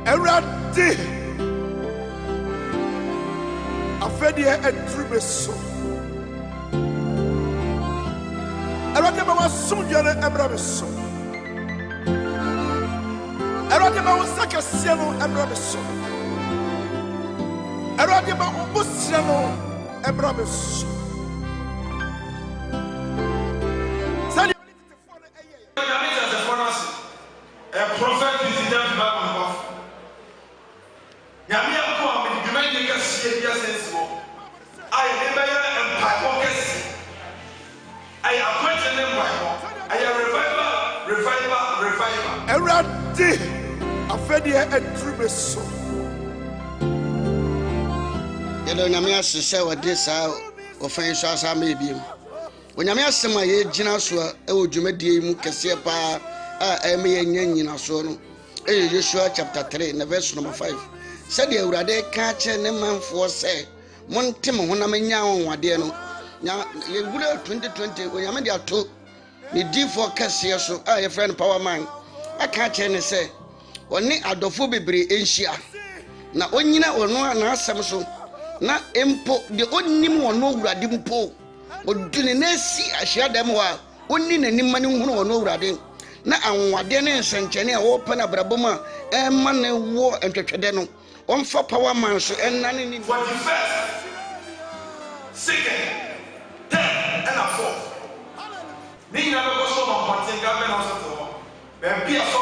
Eradi afedia edrube so Eradi ma wasunja ne emra so Eradi ma wasaka siano emra so Eradi ma obusiano emra so a prophet is done back on off. Yamia come and demand you can see a sensible. I never empire walkers. I appointed them by more. I am revival. Eradi afedia edrube so. Yellow Namia say what this out or French as I may be. When Yamia Sama ye Jinasua, O Jumedi Mukasepa. Joshua chapter 3 verse number 5 said the Urade catch and man for say Montim when I'm in Yaw Wadiano. Now, you would 2020 when I'm in your two. The D4 Cassia, so I a friend power man. I catch and say, when they are the Fubi in Shia. Now, when you know, no one has some so not impo the only one no radimpo or do the see I share them while only any money who no radin. Na anwade ne nsenkyene a wo pana braboma e ma ne wo entwetwede no onfa power man so enane ni 21st second 10 and a 4 ni na be so no contain government hospital be bia so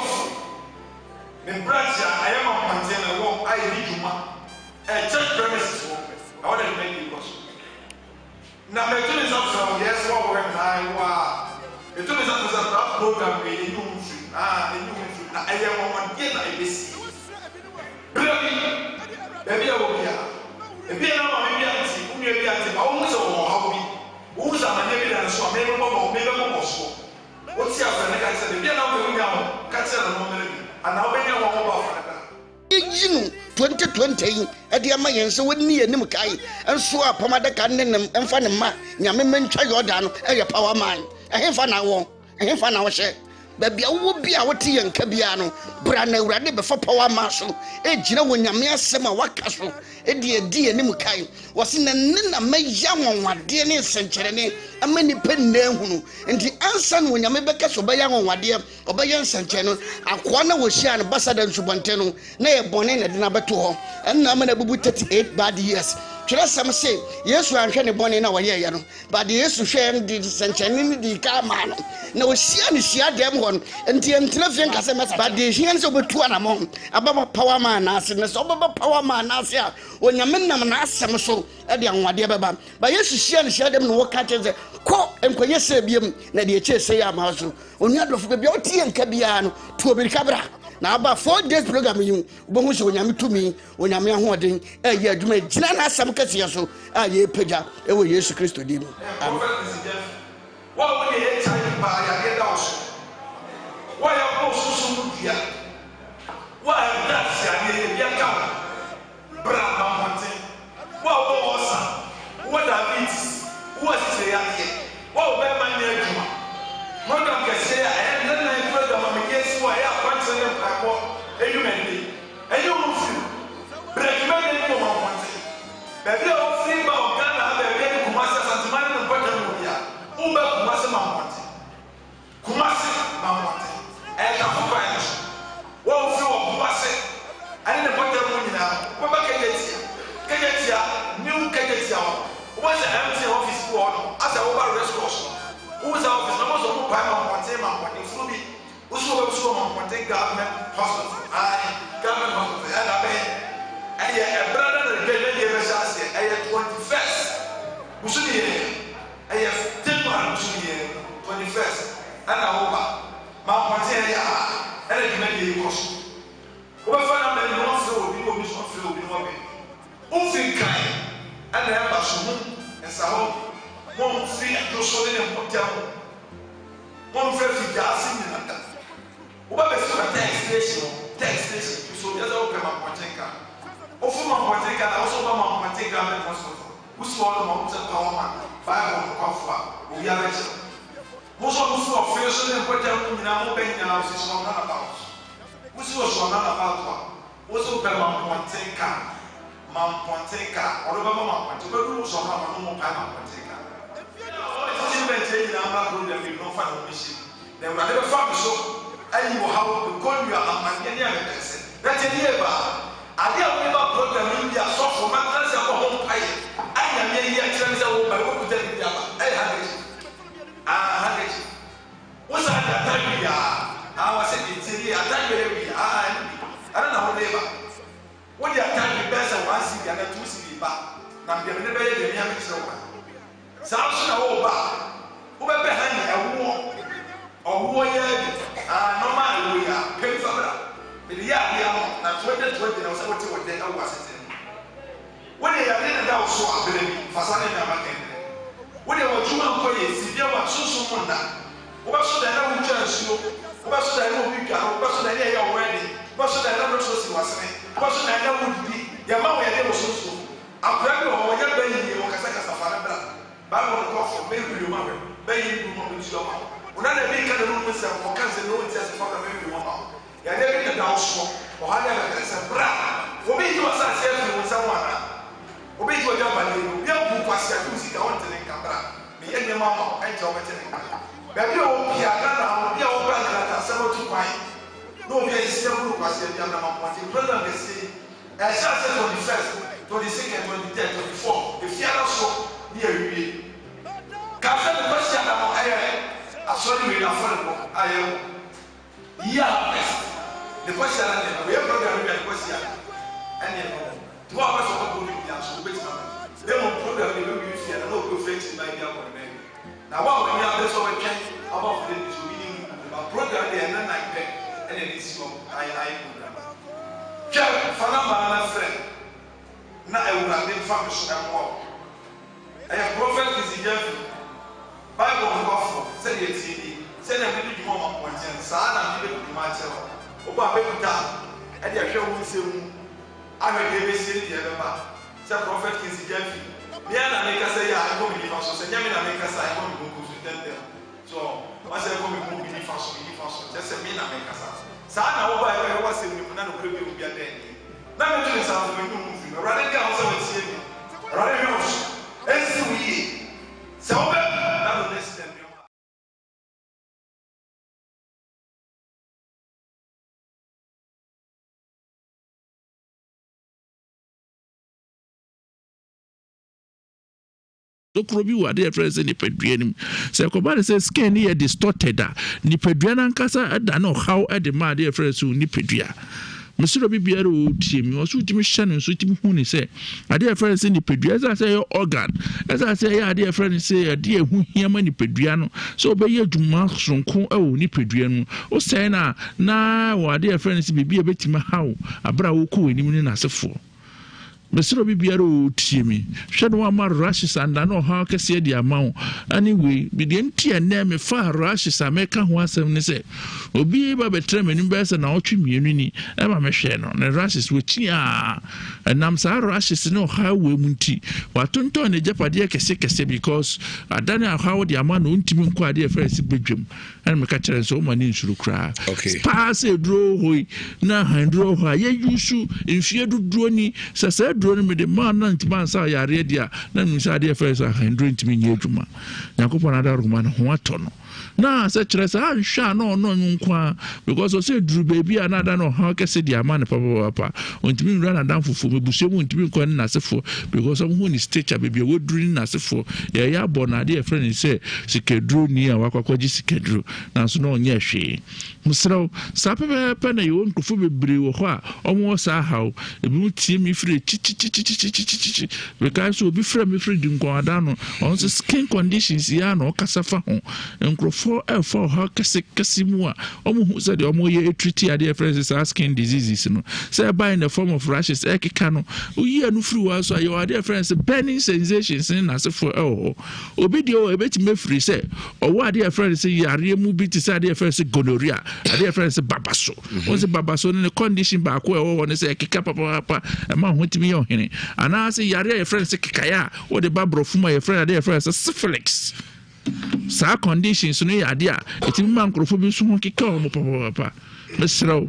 me branch I am on contain na wo ai ni juma church premises wo I want to make it possible na me tuni so yes wo wo na wa it took me that program in you I am on again I miss baby I will be a baby almost a hobby who's a man and so maybe what's your friend I said the piano will catch a moment and I'll be you 2020 at the Amayan so with me and Nimukai and so up Pomada Cannon and Fanama Yamaman Chayodan and your power man. I have an hour. I have an hour. Baby, I will be our tea and Cabiano. Brana ready before power marshal. Ejina when Yamia Sema Wakaso. Eddie Nimukai was in a Nina May Yamon, what DNA century, a many pen name. And the answer when Yamabeka Sobayan, what dear, Obayan Sanchano, Aquana was share ambassador Subanteno, nay Bonin at number 2, and Namana Bubu 38 bad years. Some say, yes, we are trying to born in our year, but yes, to share the Sanchanini di Carmano. No, she had them one, and the Antilopian Casamas, but the hands over 2 and among above power man, as in the sober power man, as here, when your men ask some so at the young Wadiaba. But yes, she and share them no catches a quote and Quayesabium, Nadia say a mouse, when you have the beauty and Cabiano to a cabra. Now about 4 days program you bonus when you to me when I'm young holding a year to make Jana some Cassiaso, a year peja, it will use Christo dim. What would you time by a get out? Why are so here? Why that's a young Brahma Mountain? What was what are these? What's the idea? What about my name? What can I say? I am not like brother, I'm against why I want to them. And you move you. Break my name for my one. Baby, I'll see about Ghana, baby, Kumasa, and man and Batamuya. Uba Kumasa Mamati. Kumasi Mamati. And a compliance. One few of Kumasi. And the Batamuya. What about Kajatia? New Kajatia. What's the empty office for? As a over resource. Who's our office? No more of Pama, who's government hospital, government hospital, and a brother that gave me a 21st. Musulie, I have 10 Musulie, 21st, and I hope Mount Montana, and I can make a cost. Whoever I'm in one field, people will be one field, Ufin kind, and I have a Sumun and Sahom, one free and Joshua and Hotel, one free dancing in that. What is your text station? So the other open my Montega. Also, my Montega, also my Montega, and who's all the mountain power man, 5 on the coffee. We are rich. Most of us are fierce and put them in our bank house. It's not about. Who's also not about also be Mampontenka, or Mamma, to go to some Mampontenka. I'm not fun mission. Then we never found so, and you have to call you a man. That's a year. I didn't know program India soft for my class of home pie. I am here trans over by what to tell you. I had it. What's that time we are? I was in the attack we are. I don't know whatever. What the attack be best and one city and two city back. Now we have never had the young children. Samson over. Who are behind a war or warrior? No matter we are paid for that. The year now 2020 was what they was it. When they are in the house, so I believe for Sunday American. When they were 2 employees, they were so that. What should I know? Church, what should I know? What should I know already? What should I know? What should I know? Would be your mother was so. I'm glad you're being your Casacasa. Bible call for baby, you mother, baby, you want to show up. When I make a room with some for cancer, no one says for the baby woman. You are never in the house or I never get some bra. For me, you are such a with someone. Obey your job and you will book us a music. I want to think about me and your mama and your maternity. But you will be a gun, be a brother that has several to find. No, we are still group as a young man. Brother, they say, as I said on the first, 22nd, 23rd, 24th, if you are so near you. Captain, the question about I saw you in a phone. I am. Yeah. The question we have program the question and 2 hours of the they will program the movie and no go face by the other. Now what we have this over about the meeting about program the and like that and then it's I program. Check Fanama friend. Now I will have been found and walk. I have prophet is the Bible of say it say that we do more points and Sana people to my channel. Oba bekuta e de hwe wo nsem ahwe de besi de beba say prophet Kizzy Jeff bia na me ka say ya ko mi fa so say nyame na me ka say ko mi ko so tente so wa say ko mi ko mi fa so just say me na me ka sa na wo ba e wo say mi na no kure bi bia de na me tuni sa so mi no mu fi rade ka wo say we tie mi rade mi wo esi wi say wo be na no next time. So probi wa de friends ni pedua nim se ko ba say skin ni distorted ni pedua na nkasa da na how e de ma de friends ni pedua mesiro bibia ro tie mi so timi hye no so timi hu ni say ade friends ni pedua za say organ za say ya ade friends say ade ehu hiama ni pedua no so be ye dwuma sonko e wo ni pedua no o say na wa ade friends bibia betima how abra wo ko enim ni nasefo mesiro bibiaro tiemi hwedo ama rashes anda no ha kese dia mawo anyway bi de ntia na me fa rashes ameka ho asem ne se obi ba betre menim be se na otwe mienu ni e ma me hwe no ne rashes wo tia enam sa rashes no ha we munti watonto ne japade kese because adana ha wo dia ma no ntimi nko ade first bedwem en me ka kire so ma ni nsuru kra pass edro hoi na handro ha ye yusu enfie dudro ni sasa duro me de man na ntiman sa yare dia na mi sa de first 100 ntimi nye adwuma yakopɔ na da roma no ho atono na se kire sa anhwa no nkwa because o se duru baby anada no ha kese dia man papa ontimi nra na dan fufu mebusu mu ontimi nko na sefo because am hu ni stature baby wo duru ni na sefo ya bo na de friend say sikedru ni a wakwakwagi sikedru na so no nye hwe musraw sa pepe na yo nkufu bebre wo ho a omo sa haw ebi mu tie mi free chi because obi free mi free dinko ada no on skin conditions ya no kasafa ho nkrofo for ha kese mu a omo hu say de omo ye treat ade friends skin diseases no say by in the form of rashes ekeka no uyi anu free wa so your ade friends burning sensations in as for obi de o ebeti me free say owo ade friends yare mu bi ti say ade friends gonorrhea ade friends babaso on say babaso no condition ba ko e wo ne say ekeka papa e ma ho timi ye ohene ana say yare friends kekaya o de babrofu ma ye friend ade friends syphilis sa conditions no ya dia etimi man krofo bi so ho keka o mo papa mesraw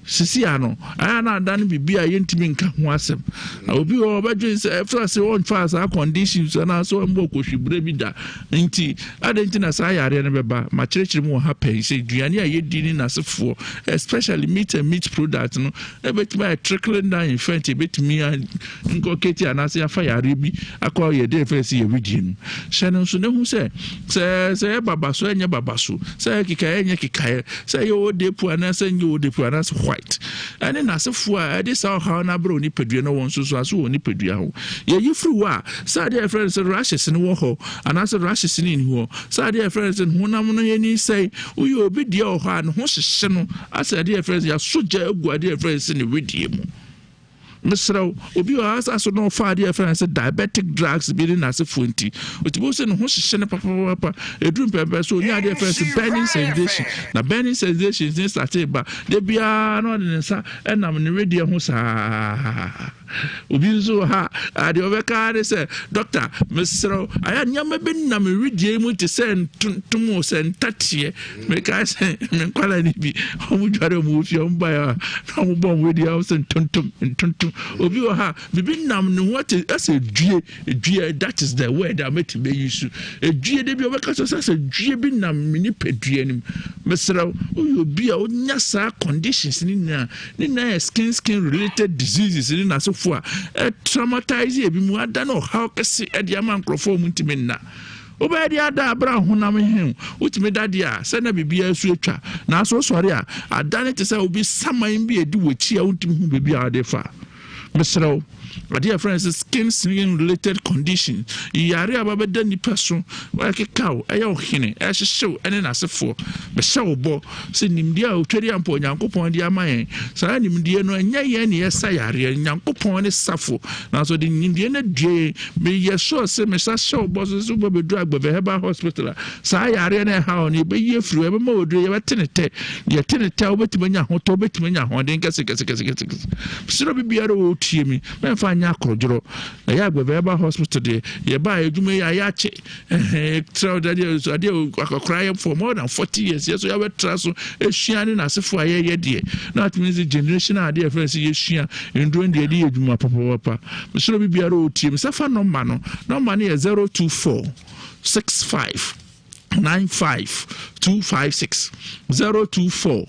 sisia no aya na adan bibia yentimi nka ho asem obi o badwe se efrase on fa sa conditions na so mbo kohwibure bi da nti adenti na sa yare ne beba ma kirekire mu ha pay se duane a yedi ni nasefo especially meat and meat products no ebetimi trickling down infant ebetimi nko keti anase afa yare bi akọ ye dey first ye widi no hye so ne hu se babaso enye babaso se kikaye enye kikaye se yo depu anase enye o depu anase white ane nasefo a ade sa ha na bro ni pedua no won so aso won ni pedua ho ye yifru wa sa dey friends rashes ni wo ho anase rashes ni ho sa dey friends honam no ye ni say uyi obi die o ho an ho hyehye no asa dey friends ya soja egu dey friends ni wedie mu Mr. Obi was also no far dear friends diabetic drugs being as a funty. With most in Hoshin Papa, a dream pepper, so near their friends burning sensation. Now burning sensation is that they be not in the and I'm in the radio hosa. Ubi so ha, the overcar said, Doctor, Mr. I had never been a redeem to send to most and touch ye. Make I say, quality be how would you move your by a bomb with the house and tuntum. Obi ha bibi nam no what as a due that is the word I made to be used a due de bi obeka so say due bi nam mini pedue nim mesra obi a onya sa conditions ni na skin related diseases ni na so fo a traumatize e bi mu ada no how kese e dia man crofo mu ntimi na obedi ada abra honam hen utimi dade a se na bibia su atwa na so sori a adane te say obi saman bi edi wochi a utimi hu bibia ade fa Mr. Dear friends, skin related condition. Yari ababeda ni person like a cow, a young hine, as a show, and an asset Michelle Bo, send him dear, Teddy and Pony, Uncle Pony, Amay, San him dear no, and Yay, Sayari, and Uncle Pony Sappho. Now, so the Indiana J, be ye sure, say, Mr. Show bosses who will be dragged by the Heba Hospital. Sayari and how ni be ye through ever more, do you have a tenant? The tenant tell Betmania, Hoto Betmania, Honding, Sir Bibiaro, Timmy, fanya krojoro na ya gbebe hospital de ye ba edume ya che through that ade akokra for more than 40 years yes so ya betra so ehua ni na sefo aye de na that means the generation ade friends ye hua ndro de de eduma papa misoro bibia ro tie me safa number no is 024 65 95 256 024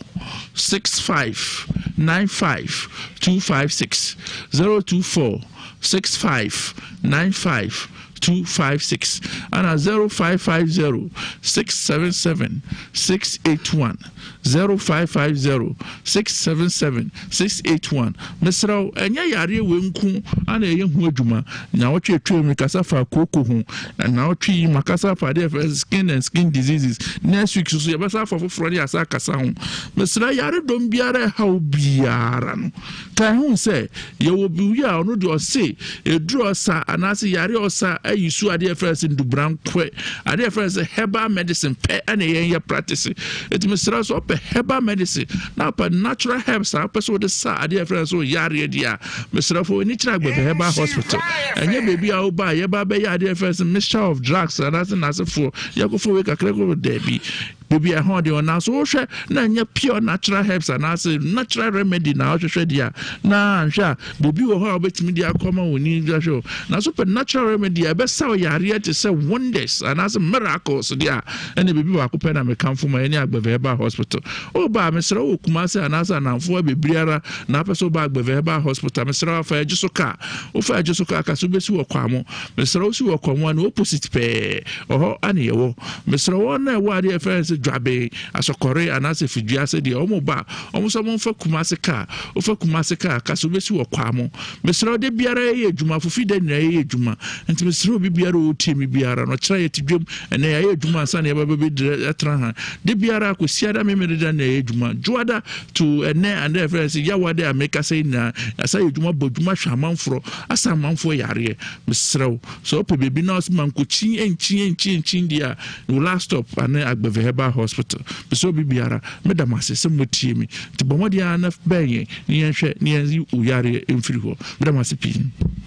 65 95 256 024 65 95 256 and 0550 677 681 0550 677 681 Mr. Enya yare wenku ana ye hu adwuma na wotwe twem kasafa koko hu na wotwe makasa fa de skin and skin diseases next week so ye basa fa foforo ya asa kasa hu Mr. yare dom biara ha obiara no ka hu se ye wo bi ya no de o se eduro sa anase yare osa ayisu ade friends ndubran kwe ade friends herbal medicine pe ana ye practice it Mr. so pe herbal medicine now per natural herbs are person the sa ade friends so yare dia Mr. for ni tira gbe herbal hospital enye baby a oba ye ba be ade friends mixture of drugs and as for ye go for we kakra go there bi baby a hold on now so hwe na nya pure natural herbs and as natural remedy na hwe dia na hwa baby wo ho obetimi dia akoma woni hwe na so per natural remedy e be sa yare to say wonders and as miracles dia and baby wa ko pe na me kamfo ma any agbeve herbal hospital o ba Mr. o kuma se anasa na mfo bebriara na peso ba agbeve herbal hospital Mr. fa ejusoka o fa ejusoka ka so besi wo kwamo Mr. o si wo kwamo na opposite pe oho ane yewo Mr. won na wa de friends dwabe asokore anase fidua se de omo ba omo so mo fa kuma se ka o fa kuma se ka ka so besi wo kwamo Mr. o de biara ye adwuma fofi de na ye adwuma enti Mr. o biara o timi biara no kira ye tidwem na ye adwuma ansa na ye ba be tra ha de biara ko siada memere da na ye adwuma joada to ene and the friends yawa de ameka say na asa adwuma bodwuma hwamanfro asa manfo yare Mr. so pe bebi na osman ko chin dia no last stop ane agbeve herbal hospital so biara medamase se motie mi ti bomodi ana benye ni yenhwe ni yanzi uyare emfiri ho medamase pi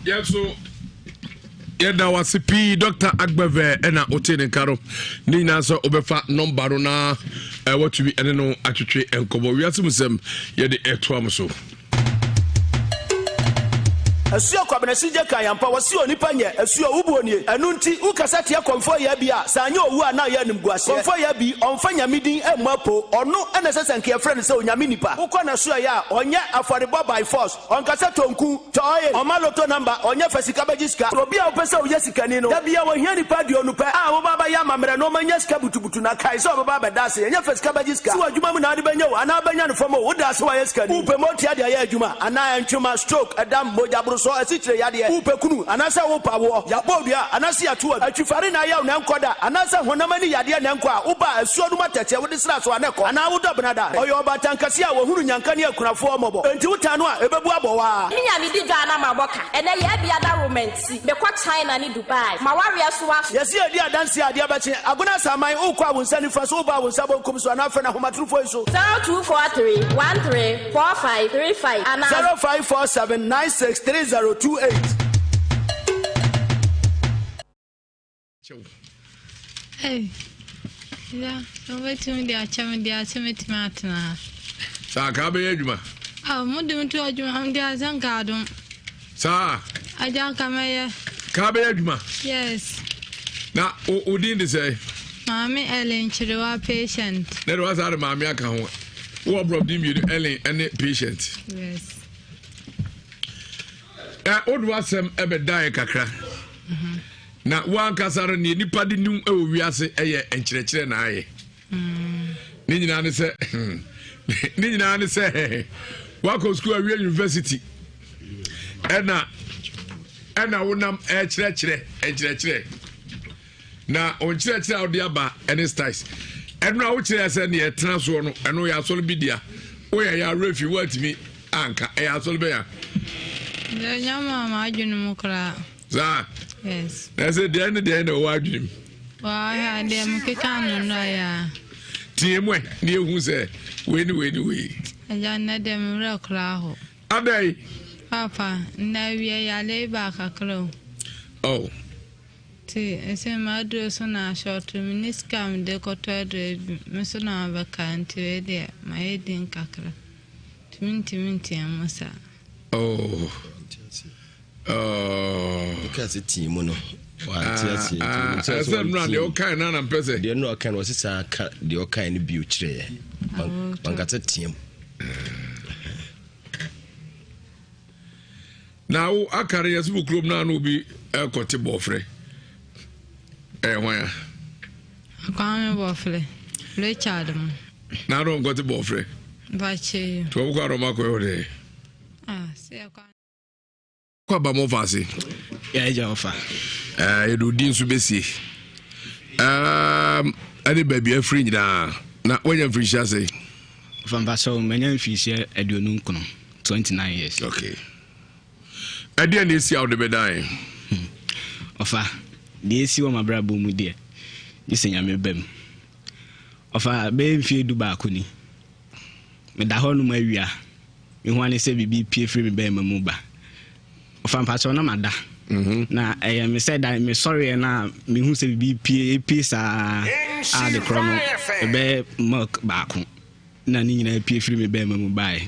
yeah so Yeda wasipi Dr. Agbeve ena otene karo ni na so obefa number na what to be ene no atwetwe enkobo wiase musem yede eto amso Asuo kwabenasije kayampa wasi onipa nye asuo ubuonie enu nti ukasate akomfo ya bia sanye owu ana ya nimguase komfo ya bi onfanya midin emapo ono enesese nke friend se onyame nipa ukona suo ya onye affordable by force onkasa tonku toye omaloto number onye fasika bagiska obia opese oyesika ni no da bia wo hia nipa di onupa a wo baba ya mamre no manya sika butubutu na kai so baba bedase enye fasika bagiska so adwuma mu na ade benya wo ana benya no fomo wo da so wa yesika ni upe moti ade ya adwuma ana entwuma stroke adam moja so asitre yade upe kunu anasa wo pawo ya bodua anasa ya tuwa atwifare na ya na nkoda anasa honamani yade na nkwa uba asuo no matete wo disra so aneko ana wo dobnada oyo obatankase a wo hunu nyanka ne akunafo omobo enti wutano a ebebu abowa minya mi di dwa na maboka ene ya bia da romancy me kwa China ni Dubai mawari aso aso yesi edi adanse ade abache aguna saman ukwa wo nsani fa so uba wo nsabo nkom so ana fe na homatrufo so 0243134535 ana 0547963028 Hey, yeah, I'm waiting for the matna. Sakabe adwuma. Ah, mo dem to adwuma am dia zankadum. Sa. Ajan kamaya. Kabe adwuma. Yes. Na odin de say. Mami Ellen Chirewa patient. Na do asa mami aka ho. Wo problem you Ellen any patient. Yes. Odu asem ebedai kakra. Na wan kasara ni nipa de num e wiase eye enkyerɛkyerɛ na aye. Ni nyina ne se wako school awie university. Ena wonam enkyerɛkyerɛ. Na onkyerɛkyerɛ odi aba any styles. Eno wo kyerɛ se ne etena so no eno ya asole bidia. Wo ya refi watimi anka e asole be ya. Nyama ma adwunu mu kra. Za. Yes. I said, the end of the end of what dream. Why, I am Kikan, no, ya. Timwe, near who said, way. I don't know them real crowd. Are they? Papa, now we are lay back a crow. Oh. See, I say my dress on a short 2 minutes come, the cotter, Miss Nova can't there, my head in Kakra. 20 minutes, Massa. Oh. Because it's team, no. I said, run the kind of person. The no kind was the kind beauty. Got a team. Now, I carry a book club now will be a cotty boffrey. Where? I can't boffrey. Richard. Now don't go to boffrey. But you. 12 hours of Marco day. Ah, see, I can't. Kwaba mo fase Ya ofa edu din su besi ani baby afri nyina na wanya free shase from Vaso manya free share aduonu nkono 29 years. Okay, adia na esi awde bedai ofa de esi wo mabra bo mu de yisenya mebam ofa be mfie du ba akoni me da ho no ma awia me ho ane se bibi pie free me ba mamu ba ofa mpacho na mada na me said that me sorry na me hu se bibi pie sa a de krono be milk ba ko na ni nyina pie free me ba mamu ba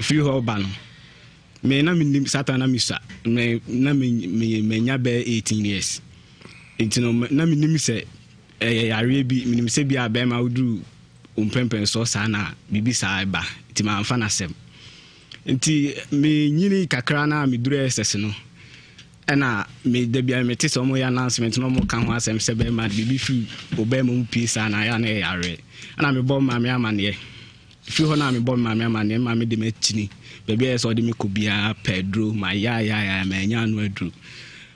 free ho ba no me na me satan na misa me na me nya be 18 years intino na me nim se yare bi me nim se bi a be ma udu umpempen so sa na bibi sa ba ti ma amfa na sem nti me nyini kakra na me duru SS no ena me da bia me te so mo ya announcement no mo kan ho asem se be ma bibi fi oba ma pi sa na ya na yare ana me bom ma me amane fi ho na me bom ma me amane ma me de machini baby so de me ko bia Pedro ma ya ma nya no adru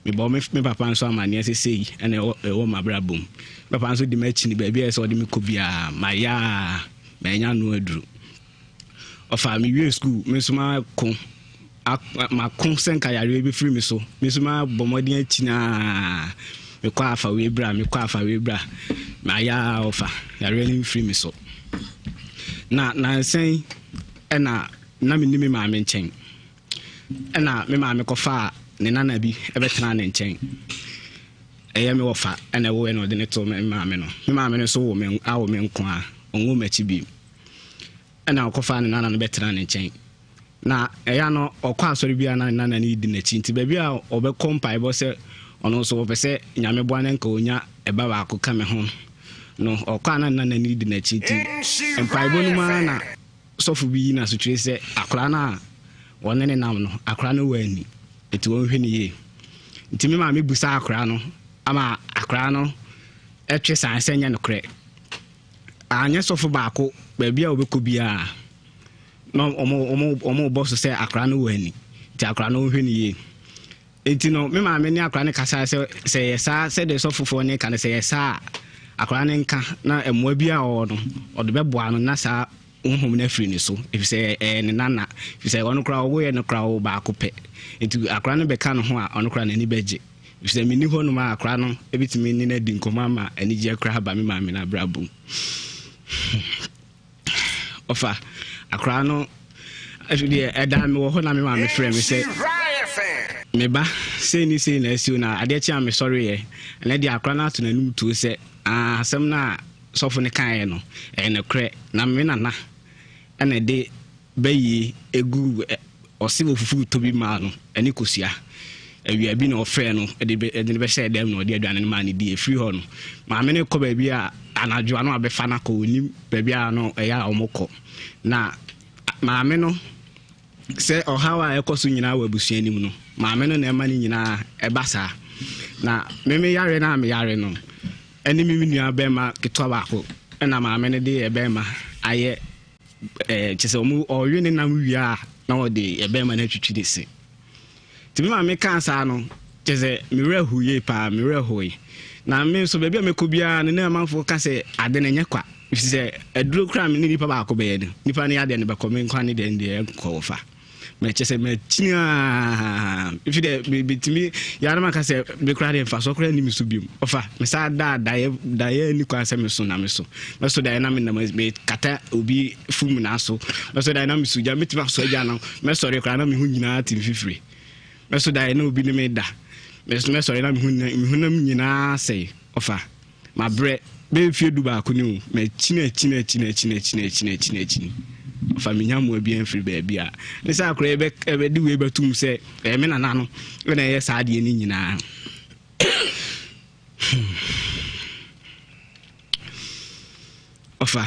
me bom me papa nso amane se sei ena e wo ma bra bom papa nso de machini baby so de me ko bia ma ya ma nya no adru ofa me we school me so ma kon ma kon senka yare be free me so ma bomodin achina me kwa afa we bra ma ya ofa yare ni free me so na sen ena na me nimi ma me nchen ena me ma me kofa ne nana bi ɛbɛtena ne nkyɛn ɛyɛ me wɔfa ɛna ɛwɔ ɛna ɔde ne to me maame no so wɔ me awo me nko a ɔnwo m'akyi bi ɛna ɔkɔfa ne nana no bɛtena ne nkyɛn na ɛya no ɔkɔ asɔre bi na nana ne di n'akyi nti baabi a ɔbɛkɔ mpaebɔ sɛ ɔno nso wɔpɛ sɛ nyame boa ne nka onya ɛba baako ka me ho no ɔkɔ na nana ne di n'akyi nti mpaebɔ no ma na sɔfo bi yi na so twere sɛ akora na wɔne ne nam no akora no wɔ ani eti wɔn hwɛ ne yie nti me maame busa akora no ama akora no ɛtwe san sɛ nyɛ no korɛ anyɛ sɔfo baako baabi a wɔbɛkɔ biara no ɔmo bɔ so sɛ akora no wɔ ani nti akora no hwɛ ne yie enti no me maame ne akora ne kasa sɛ yɛ saa sɛ de sɔfofoɔ ne ka ne sɛ yɛ saa akora ne nka na ɛmoa bi a ɔwɔ no ɔde bɛboa no na saa honhom na firi ne so efisɛ ne nana efisɛ ɔno kora ɔwɔ no kora ɔwɔ baako pɛ enti akora no bɛka no ho a ɔno kora n'ani bɛgye efisɛ meni hɔ no ma akora no ebitumi ne na di nkɔmɔ ama ani gye kora ba me maame na brabo ɔfa akora no afidie ɛda me wɔ hɔ na me maame frɛ me sɛ meba sei na asiu na adeɛ kyi a me sɔre yɛ ɛna de akora no ato n'anum tuo sɛ asɛm na sɔfo ne kaeɛ no ɛyɛ nokorɛ na me nana ɛna de bɛyi egu ɔse wɔ fufu to bi maa no ɛne kosua awia bi na ɔfrɛ no ɛde ne bɛhyɛ dɛm na ɔde aduane no maa ne di efiri hɔ no maame ne kɔ baabi a anadwo ano abɛfa na kɔ onim baabi a no ɛyɛ a ɔmo kɔ na maame no sɛ ɔhaw a ɛkɔ so nyinaa wɔ abusua nim no maame no na ɛma ne nyinaa ɛba saa na meme yare na me yare no ɛne me nua bɛma ketewa baako ɛna maame no de ɛbɛma ayɛ kyesɛ ɔmo ɔwe ne nam wia na ɔde ɛbɛma no atwitwi de se ti me maame ka saa no kyesɛ merɛ huye pa merɛ hoye na me so baabi a mekɔ bia ne na manfo ka sɛ ade ne nyɛ kwa sɛ aduro kra me ne nipa baako bɛyɛ no nipa ne yade ne bɛkɔ me nkwa ne de kɔfa mɛkyesɛ mɛkyina if de bitimi yare maka sɛ be kra de mfa so kra ni miso biom ofa me sa daye ni kwa sɛ me so na me so daye na me na me kata obi fum na so daye na me so ja metima so ja na me sɔre kra na me hu nyina tim fifiri me daye na obi ne me da me sɔre na me hu na me nyina sɛ ofa ma bre be fie du ba ko ni me china ofa me nyamu abi anfiri ba bia ne sa akora ebe di we betum sɛ me nana no na yɛ saa de ni nyina ofa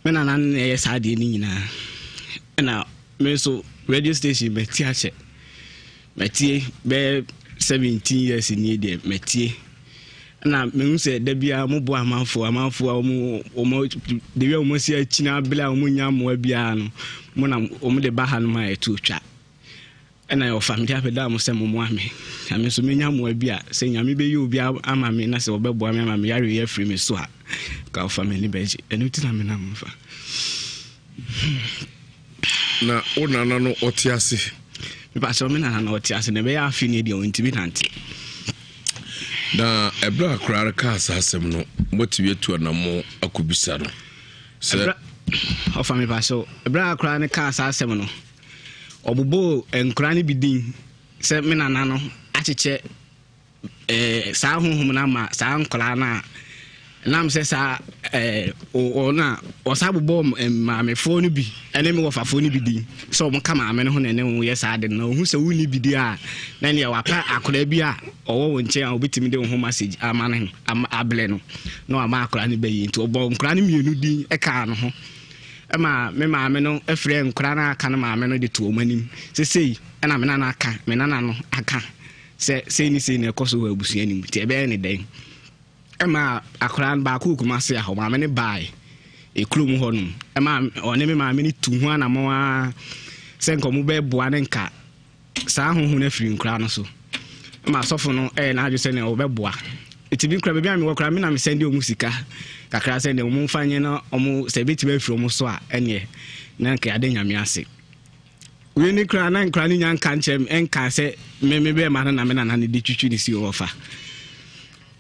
me nana no yɛ saa de ni nyina na me so radio station metie be 17 years ni de metie na me hu se da bia mo bo amanfo omo de wi omo si akina bla omo nya mo bia no mo na omo de baha no ma etu twa na yo family apeda mo se mo ame ame so me nya mo bia se nya me be yi obi ama me na se obebo ame ama me yare ye free me so a ka family beji enu ti na me na mo fa na onana no otiase me pa so me na otiase ne be ya afi ne de o ntibi nante na ebra akra ka asasem no motiwe tu na mo akobisa no se ofa me pa so ebra akra ne ka asasem no obobo enkra ne bidin se me nana no acheche saa honhom na ma saa nkra na nam se saa ona osabobo ma me fo no bi ene me wofa fo no bidin so mo kama ame no ho ne wo ye saa de na hu se wuni bidi a na ne wapa akora bi a owo wo nche a obetimi de ho message amane able no no ama akora ne bayi nti obo nkra ne mienu din eka no ho ema me maame no efre nkra na aka no maame no de to omanim sesei na me nana aka me nana no aka se ni na ekoso wa abusu anim ti ebe ne den ema akora ba ku kuma se a ho maame ne bai ekrum ho no ema one me maame ne tu ho ana mo a se nkomu be boa ne nka saa hohu na firi nkra no so ema sofo no na adwo se ne obeboa etibi nkra be bia me wokra me na me sende omu sika kakra se ne omu fanye na omu se beti be firi omu so a ene na nka ade nyame ase we ni kra na nkra ni nyanka nchem enka se me be ma na me na ne di twitwi ni si ofa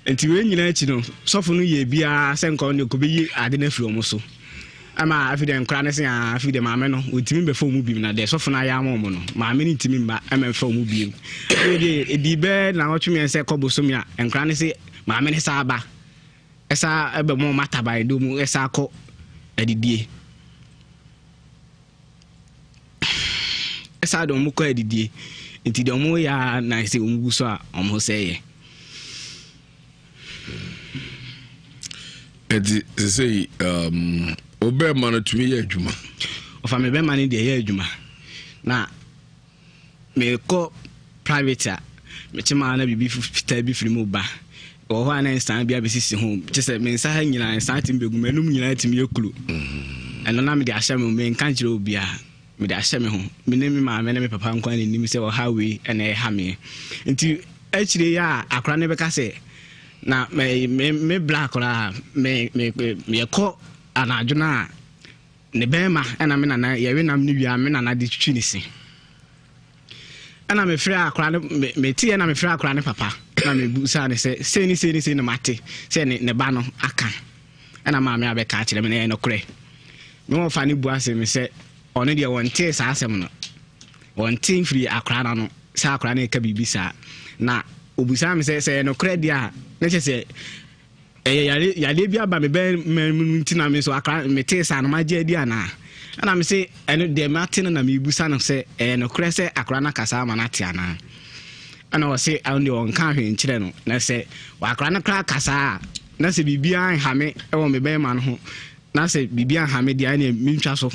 enti we nyina achi no sofo no ye bia se nka ne ko be yi ade na firi omu so ama afide nkra ne se afide maame no otimi be fo mu bi na de sofo na ya mo no maame ni timi ma ama fo mu bi edi be na otweme se kobosom ya nkra ne se maame ne sa aba esa ebe mo matabai do mu esa ko adidie esa do mu ko adidie nti do mu ya na se omgu so a omo seye edi say obe ma no tumi ye adwuma ofa me be ma ne de ye adwuma na me ko private a me chima na bibi fita bi firi mu ba o ho ana instant bia be sisi ho chese me nsa ha nyina instant tim begu manum nyina tim yekulu eno na me de ahya me nka kire obia me de ahya me ho me ne me ma me ne me papa nkwa ne nim se o ha we ena e ha me nti akire ya akra ne be ka se na me black la me ko anadwona ne bema ena me na ye we nam ne wia me na de twitwi ni se ana me frɛ akra ne me tie na me frɛ akra ne papa na me busa ne se ni na mate se ne ba no aka ana ma me abeka kyerɛ me na no kure me won fa ne buase me se ono de wonte sa asɛm no wonte free akra na no sa akra ne ka bibi sa na obusa me se no kure dia ne se yale bia ba me be ntina me so akra me te sa no magye dia na ana me se eno de mate na me busa no se no kure se akra na kasa ma na te ana ana wose awndi on ka hwe nkyere no na se wa akra na kra kasa na se bibia hame e wo me be ma no ho na se bibia hame dia na mintwa so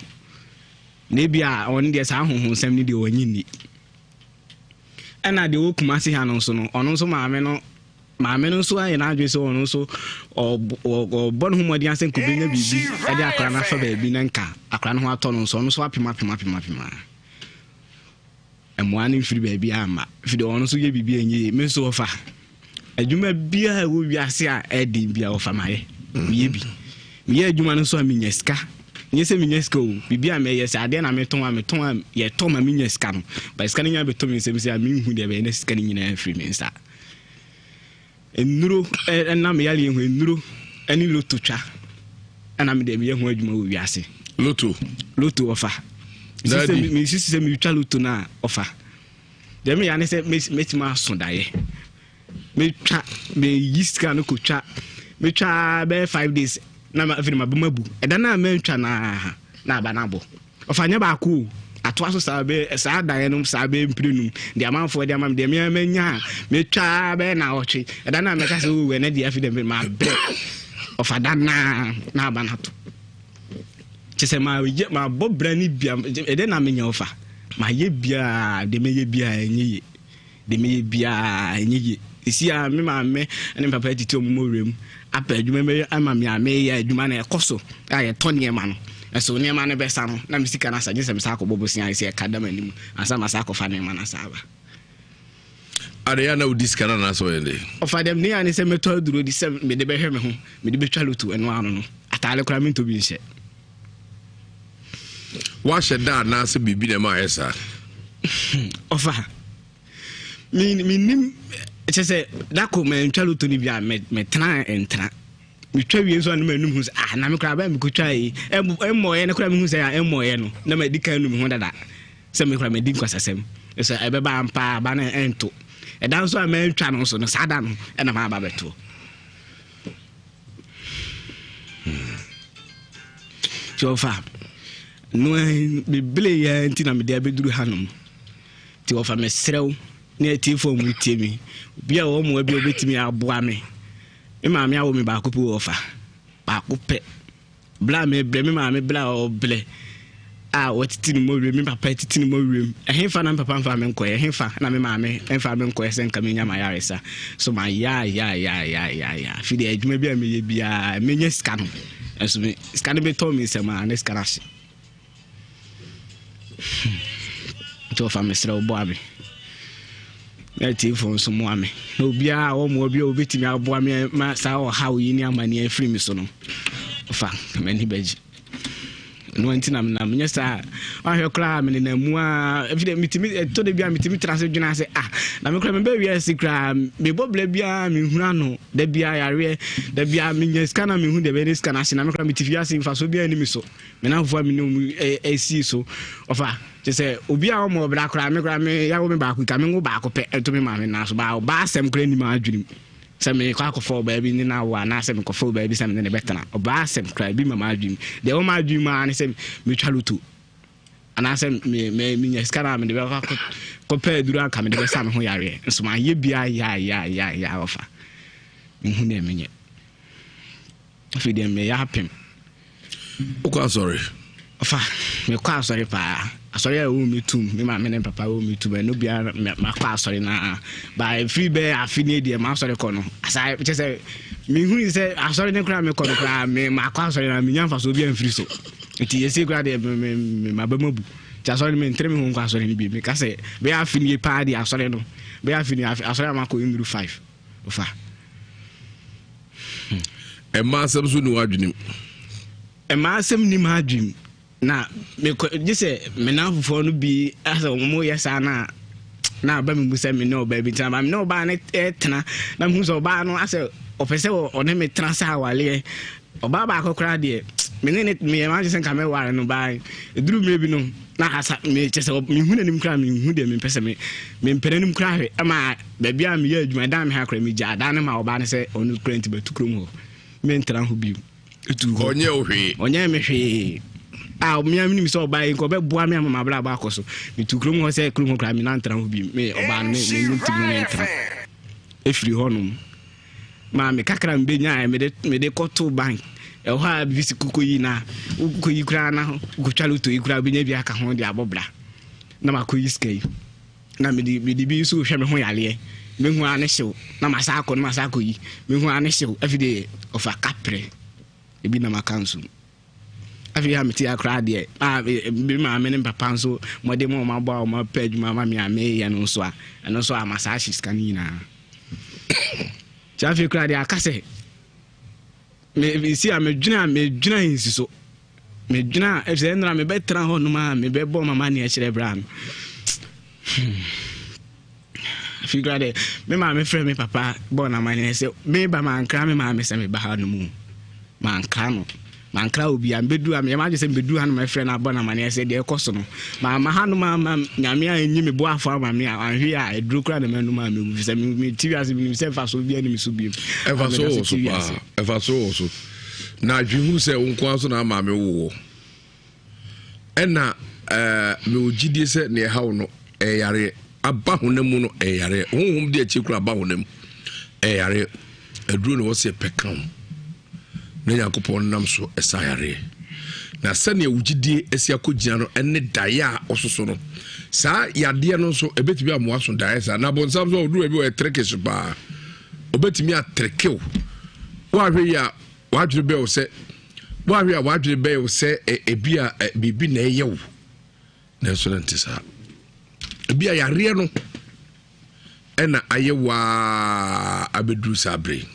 na bia on de sa honhon sam ni de wanyini ana de okuma se ha no so no ono so maame no so aye na adwe so ono so o bon hu modi ansen ko benya bibi e de akra na fa ba bi na nka akra no ho ato no so ono so apima emwani firi ba bi ama firi ono so ye bibi enye me so ofa adwuma bia wo wiase a edi bia ofa maye ye bi me ye adwuma no so aminyeska nye se minyeska o bibi a me ye se ade na meton ye to ma minyeska no ba ska nya beto mi se ami hu de be na ska nyina firi me nsa enuro na me yale hu enuro ani loto twa ana me de me ye hu adwuma wo wiase loto ofa se mi twa loto na ofa de me ya ne se metima so daye me twa me yiska no ko twa me twa be 5 days na ma firi ma bumabu eda na me twa na ba na bo ofa nya ba ko ato aso sa be sa daye no sa be mprenum de amanfo de amam de me nya me twa be na ochi eda na me ka se we na de afi de ma bre ofa da na ba na to chese ma bobra ni bia ede na menya ofa ma ye bia de me ye bia enye de me ye bia enye isi a me ma me ene papa titi omumo rem apa adwuma me ama me ame ya adwuma na ekoso aye tone ma no eso ne ma ne besa no na misika na saje se mesa akobobo sia ise kadam anim asa masa akofa ne ma na saba are ya na udiskana na so yende ofa dem ne ani se meto duro di se me de be hwe me ho me de be twa lotu eno ano no atale kora me to bi nse wa sheda na se bibi na ma esa ofa mi nim chese dako me ntwa lotu ni bia me tena entra mi twa wie so anu manum hu na me kora ba me ko twa yi emmo ye ne kora me hu se ya emmo ye no na ma dika anu me hu dada se me kora me din kwasasem so ebe ba ampa ba na ento e dan so a me ntwa no so no sada no e na ma ba beto chofa no bibele ya ntina me de abeduru hanom ti ofa me serew na etifo mu tiemi bia wo mu abi obetimi aboa me ma me awo me ba ko pe ofa ba ko pe bla me bre me ma me bla o ble a wotiti ni mo we me papa titi ni mo we ehemfa na papa mfa me nko ehemfa na me ma me emfa me nko esen ka me nya ma yaresa so ma ya fi de adwuma bia me ye bia me nya ska no enso me ska ne be to me se ma ne ska na se to fa me sra obo abi na tifo so mo ame na obia wo mo obia obetimi abo ame ma sa o hawo yi ni amani afiri mi so no fa mani baji no antina na menye sa ahwe kra me na mu a evide mitimi to de bia mitimi trase dwuna se na me kra me ba wi sikra me bobla bia me huna no da bia yare da bia menye scanner me hu de be scanner na me kra mitifi ase mfa so bia ni mi so me na fo me no esi so ofa je say obi a mo bra kra me ya wo me ba ku ka me ngo ba ko pe to me ma me na so ba asem kra ni ma adwunim se me kwa ko fo ba bi ni na wa na se me ko fo ba bi se me ne betana ba asem kra bi ma adwunim de o ma adwunim ma ne se me twalutu ana se me nya skara me de ba ko pe duru aka me de sa me ho yare nso ma ye bia ya ofa hu ne me nye afi de me ya pem o sorry ofa me kwa sorry pa sorry I will meet me my men papa will meet me no bia my class sorry na by free be afini de ma sorry kono asai just say me hu say sorry ne kra me kono kra me ma class sorry na me nyamfa so bia free so iti yesi kra de me ma ba mabu ja sorry me entre me hu kwa sorry ni bi me ka say be afini pa de sorry no be afini sorry ma ko indru 5 ofa e ma asem so no adwenim e ma asem ni ma adwim na me just me na fofo no bi asa mo yesa na ba me busa me no ba bi tan ba me no ba na etena na me hu so ba no asa opese o ne me transa wale o ba ba akokra de me ne me ma just nka me ware no ba eduru me bi no na asa me chese me hu na nim kra me hu de me pese me mpere nim kra hwe ama ba bia me ya adwuma da me ha kra me ja da ne ma o ba ne se onu kra nti ba tukrom ho me ntra ho bi etu ho onye me hwe me am ni so ba ko be boa me am ma bla ba ko so me tukrom ho se krom kra me na ntra ho bi me oba me ntim me ntra efiri honum ma me kakra mbe nya me de koto bank e ho a bisi kukoyi na kukoyi kra na go twalo to ikra bi nya bi aka ho de abobla na ma ko yiskei na me di bi so hwe me ho yale me hu ane hyew na ma sa ko yi me hu ane hyew everyday of a capre e bi na ma kansu afi ha meti akra de bi ma me ne papa so mode mo ma bua o ma page ma me ame ya no so a massage scan na chafi kra de akase me si a me dwuna hinsi so me dwuna e se ndra me betra ho no ma me be bo mama ne a kire bra no afi kra de me ma me frɛ me papa bo na ma ne se me ba ma nkra me ma me se me ba ha no mu ma nkra no mankra obi ambedu am yama je mbedu han my friend abona mane se de ekoso no ma hanu ma nyame anyi me bo afo ma me anhwe a eduru kra na manu ma me se me tv as me se fa so bi ani me so bi efa so na dwuhu se wonko aso na ma me wo ena me ogidie se ne hawo no yare aba honam no yare honhom de achikura aba honam yare eduru no wo se pekam na yakopon nam so esayare na sane wugidie esi akogina no ene daya ososo no sa yade no so ebetimi amoa so daya sa na bonsam so odu ebi o trekes ba obetimi atrekew wa hwe ya wa dwere be o se wa hwe ya wa dwere be o se ebi a bibi na eyew na so ntisa ebi a yare no ena ayewa abedru sabre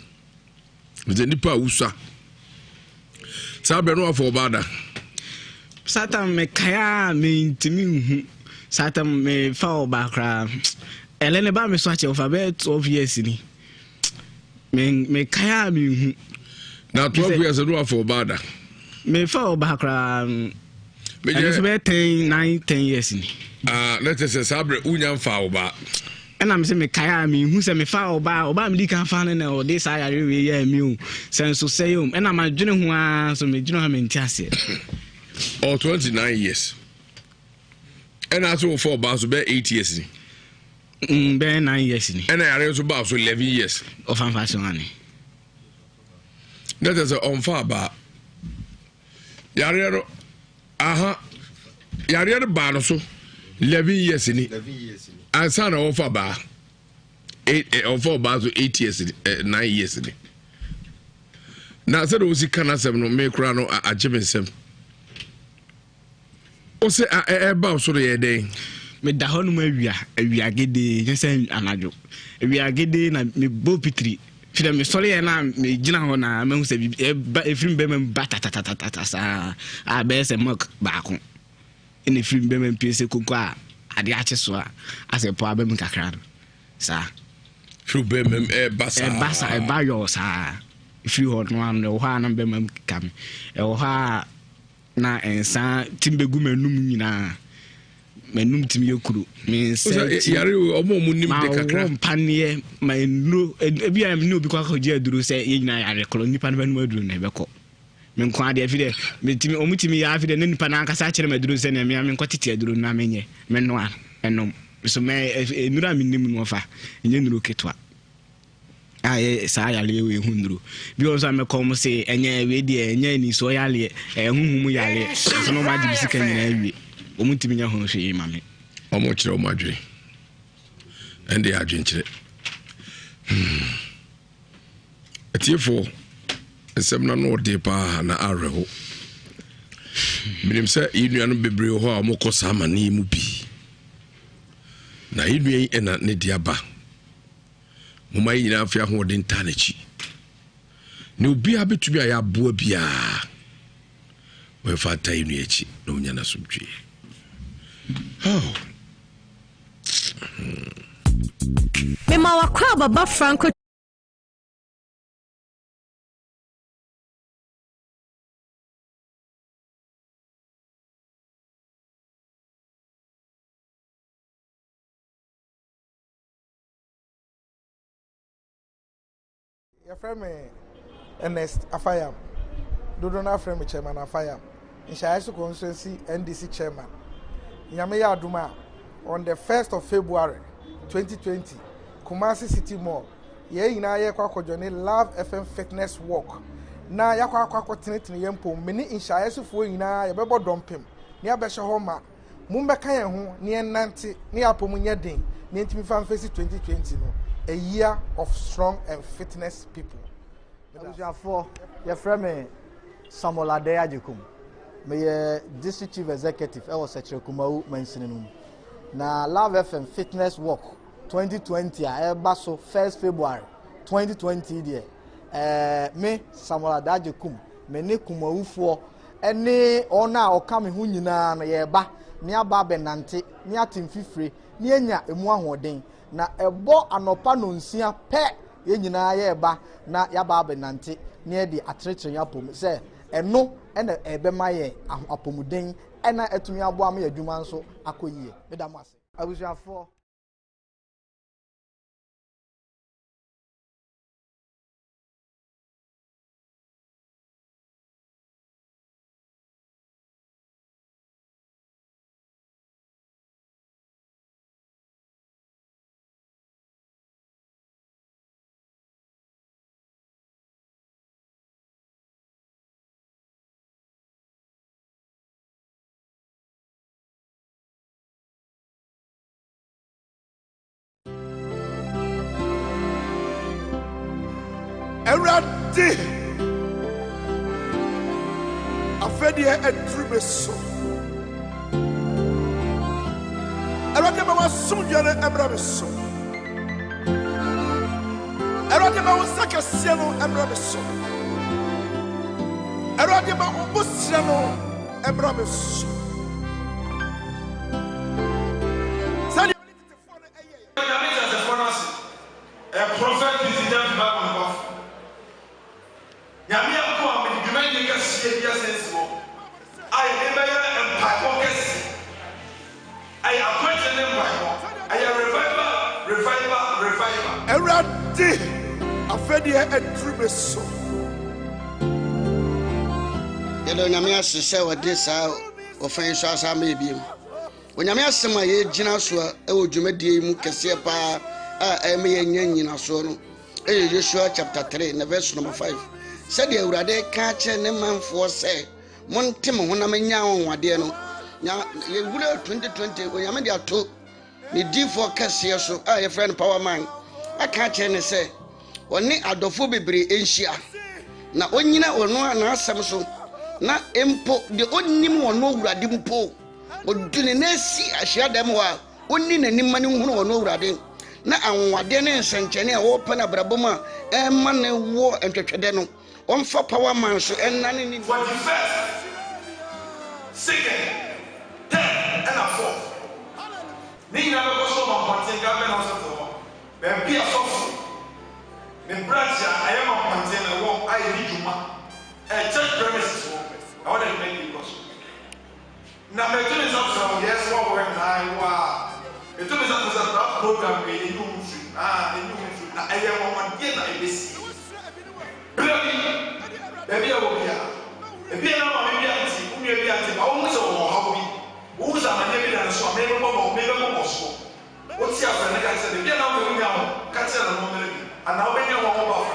de nipa usa sabe no afọ bada satan me kaya me ntimi hu satan me fa obakra elene ba me so ache ofa be 12 years ni me kaya me hu na 12 years no afọ bada me fa obakra me just be 10 years ni let us say sabre unya fa oba and I'm saying me kaya me hu se me fa oba me di kan fa na o de sa yare we ya mi o senso say o and I'm adwene ho a so me dwene ha me ntiase or 29 years and also for about 8 years ni be 9 years ni and I also about 11 years of fashion ani that is on far ba yare aha yare ba no so 11 years ni answer na offer ba 8 offer ba so 8 years 9 years ni na se do si kana sem no me kura no agebe sem o se ba so ye den me da ho no awia gede yesen anajo awia gede na me bo pitri fida me sɔre na me gina hɔ na me hu sɛ bi efiri be me batatatata sa a be sɛ mock baako ene efiri be me pese koko a ade ache so a asɛ po abem kakra sa firi be me basa ba yo sa efiri hɔ no an hɔ a na be me kam hɔ a na ensa timbegu manum nyina manum timi yekuru me se yare omo nim de kakra panie my no ebi am no bi kwa kɔgye aduro sɛ ye nyina yare kolo nipa no manum aduro na ebekɔ me nko ade afide me timi omutimi ya afide ne nipa na akasa kyerɛ maduro sɛ na me nkɔtete aduro na menye me no a enom so me nura me nim no fa enye nuro ketwa aye sa yale we hundro bi o so me kom se enye we de enye ni so yale huhum yale so no ma di bisika nyina awie omutimi nya ho hwe mame omo kyerɛ o madwe ende adwen kyerɛ atiefo esem na no de pa na areho minim sɛ inua no bebre ho a omo kosa amane mu bi na inua yi ena ne dia ba moma yi nyina afia ho de ntanachi ne obi abetumi aya boa bia we fata inua echi na onya na subtwe Mema wakwa baba Franco Your friend Ernest Afayam. Dodona friend Chairman Afayam. In Shayasu Constituency NDC Chairman. Nyame Aduma on the 1st of February 2020, Kumasi City Mall. Ye ina ye kwa kojone Love FM Fitness Walk. Na ya kwa tinetini yempo mini in Shayasu fo ina ye bebo dompem. Ni abesha homa. Mumbeka ye ho ni enanti ni apo munye den. Ni ntimi fan face 2020 no. A year of strong and fitness people. Your friend Samuel Adeya Jekum. My district chief executive, I was Secretary Kumau mentioning. Na Love FM Fitness Walk 2020, I baso 1st February 2020 there. Me Samuel Adeya Jekum, me ne Kumau for any ona or coming who you na yeba, near Babenante, near Tim Fifre, near Nya Hoden. Na ebo anopa no nsia pe ye nyina ye ba na yaba benante ne de atretre yapom se eno ena ebema ye apomuden ena etumi abo am ye adwuma nso akoyie medam ase abusuafo Eradi afedie edrubeso Eradi ma wasunjere emrabeso Eradi ma wasakasia no emrabeso Eradi ma obusia no emrabeso Sani a prophet visited Bible. Yamia ko am di men ka sie dia sensible. I never empire kes. I appointed them by I revival. Eradi afedie edrubeso Yelo nyame asese wode saa ofan so asama ebiem. Onyame asema ye gina so e wodwumadie mu kese pa a eme ye nyanyina so no. Joshua chapter 3 na verse number 5. Said the Urade catch and manfo say, Montem Honamanya on Wade no. Now, you will 2020 when you made your two. The D4 Cassia so, a friend power man. I catch and say, One Adolfo Bibri Asia. Now, when you know, no one has some so. Na empo the only one no radimpo. O do ne see a share them while only any money who no radin. na anwade ne nsenkyene a wo pana brabom a emma ne wo entwetwede no onfa power man so enane ni 21st, 2nd, 10th, and 4th. Ni na be so ma ponten ga be na so to. Be bia so fu. Me branch a I am on ponten na wo ai ni juma. Church premises wo. I want to make it possible. Na me tuni so so yes wo we na wa. Me tuni so so that program be you free. You free. Na I am on dia na e besi. Baby, I will be here. If you know my baby, I'm going to be at the almost all hobby. Who's a man, maybe that's what maybe more possible. What's your friend? I said, if you know me, I'm catching a moment, and I'll be your one about